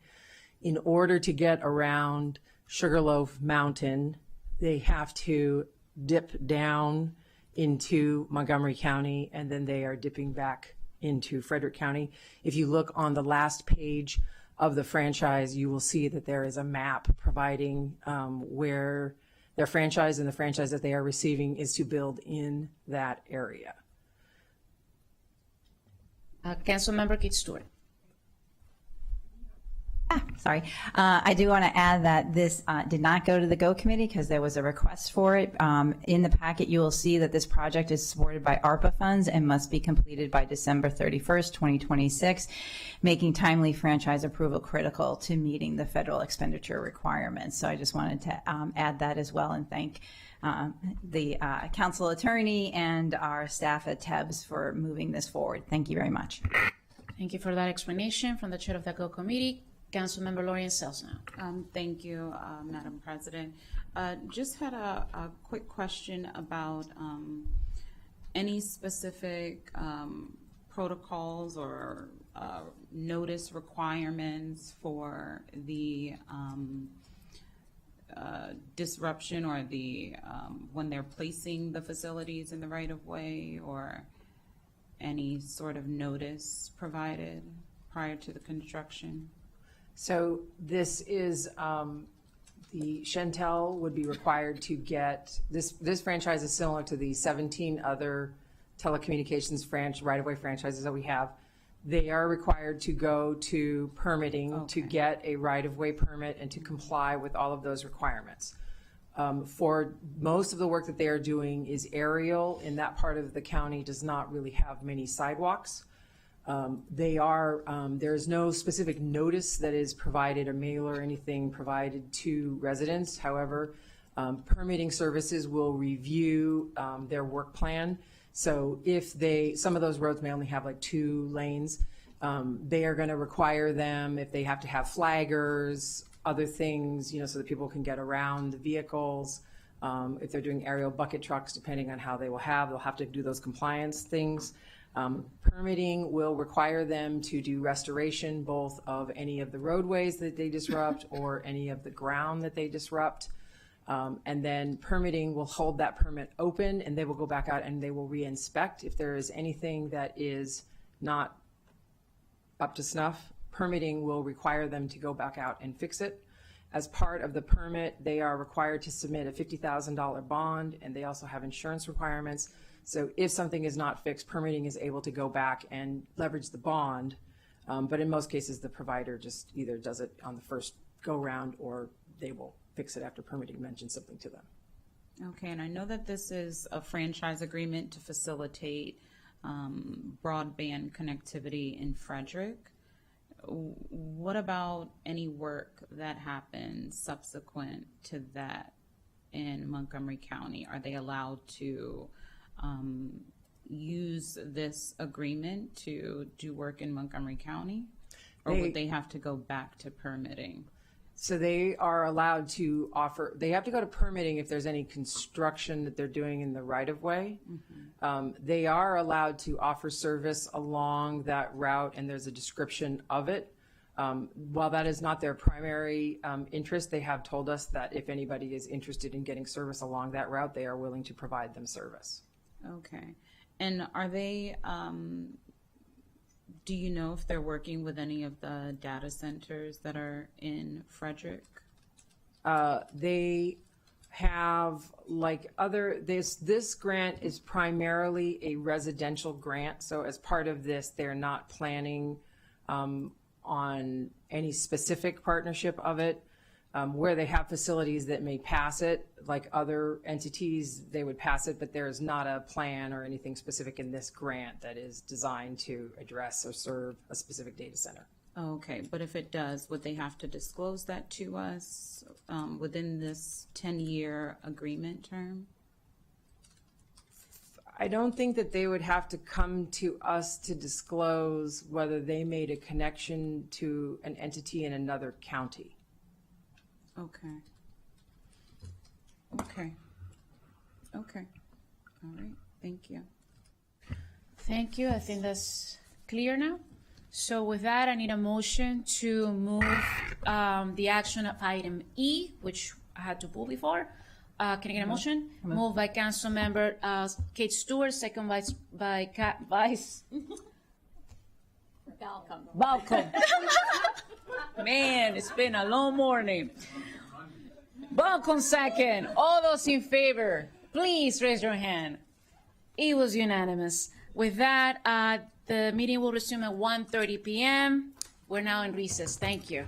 In order to get around Sugarloaf Mountain, they have to dip down into Montgomery County, and then they are dipping back into Frederick County. If you look on the last page of the franchise, you will see that there is a map providing where their franchise and the franchise that they are receiving is to build in that area. Councilmember Keith Stewart. Sorry. I do want to add that this did not go to the GO committee because there was a request for it. In the packet, you will see that this project is supported by ARPA funds and must be completed by December 31st, 2026, making timely franchise approval critical to meeting the federal expenditure requirements. So I just wanted to add that as well and thank the council attorney and our staff at TEBS for moving this forward. Thank you very much. Thank you for that explanation from the chair of the GO committee. Councilmember Lori Sells now. Thank you, Madam President. Just had a quick question about any specific protocols or notice requirements for the disruption or the when they're placing the facilities in the right of way, or any sort of notice provided prior to the construction? So this is, the Shentel would be required to get, this franchise is similar to the 17 other telecommunications right-of-way franchises that we have. They are required to go to permitting to get a right-of-way permit and to comply with all of those requirements. For most of the work that they are doing is aerial, and that part of the county does not really have many sidewalks. There's no specific notice that is provided, or mail or anything provided to residents. However, permitting services will review their work plan. So if some of those roads may only have like 2 lanes, they are going to require them, if they have to have flaggers, other things, so that people can get around the vehicles. If they're doing aerial bucket trucks, depending on how they'll have to do those compliance things. Permitting will require them to do restoration both of any of the roadways that they disrupt or any of the ground that they disrupt. And then permitting will hold that permit open, and they will go back out and they will re-inspect. If there is anything that is not up to snuff, permitting will require them to go back out and fix it. As part of the permit, they are required to submit a $50,000 bond, and they also have insurance requirements. So if something is not fixed, permitting is able to go back and leverage the bond. But in most cases, the provider just either does it on the first go round, or they will fix it after permitting mentions something to them. Okay, and I know that this is a franchise agreement to facilitate broadband connectivity in Frederick. What about any work that happens subsequent to that in Montgomery County? Are they allowed to use use this agreement to do work in Montgomery County? Or They- would they have to go back to permitting? So they are allowed to offer, they have to go to permitting if there's any construction that they're doing in the right-of-way. They are allowed to offer service along that route, and there's a description of it. While that is not their primary interest, they have told us that if anybody is interested in getting service along that route, they are willing to provide them service. Okay. And are they, do you know if they're working with any of the data centers that are in Frederick? They have like other, this grant is primarily a residential grant. So as part of this, they're not planning on any specific partnership of it. Where they have facilities that may pass it, like other entities, they would pass it, but there is not a plan or anything specific in this grant that is designed to address or serve a specific data center. Okay, but if it does, would they have to disclose that to us within this 10-year agreement term? I don't think that they would have to come to us to disclose whether they made a connection to an entity in another county. Okay. Okay. Okay. All right. Thank you. Thank you. I think that's clear now. So with that, I need a motion to move the action of item E, which I had to pull before. Can I get a motion? Moved by Councilmember Kate Stewart, second by Vice. Balcom. Man, it's been a long morning. Balcom second. All those in favor, please raise your hand. It was unanimous. With that, the meeting will resume at 1:30 p.m. We're now in recess. Thank you.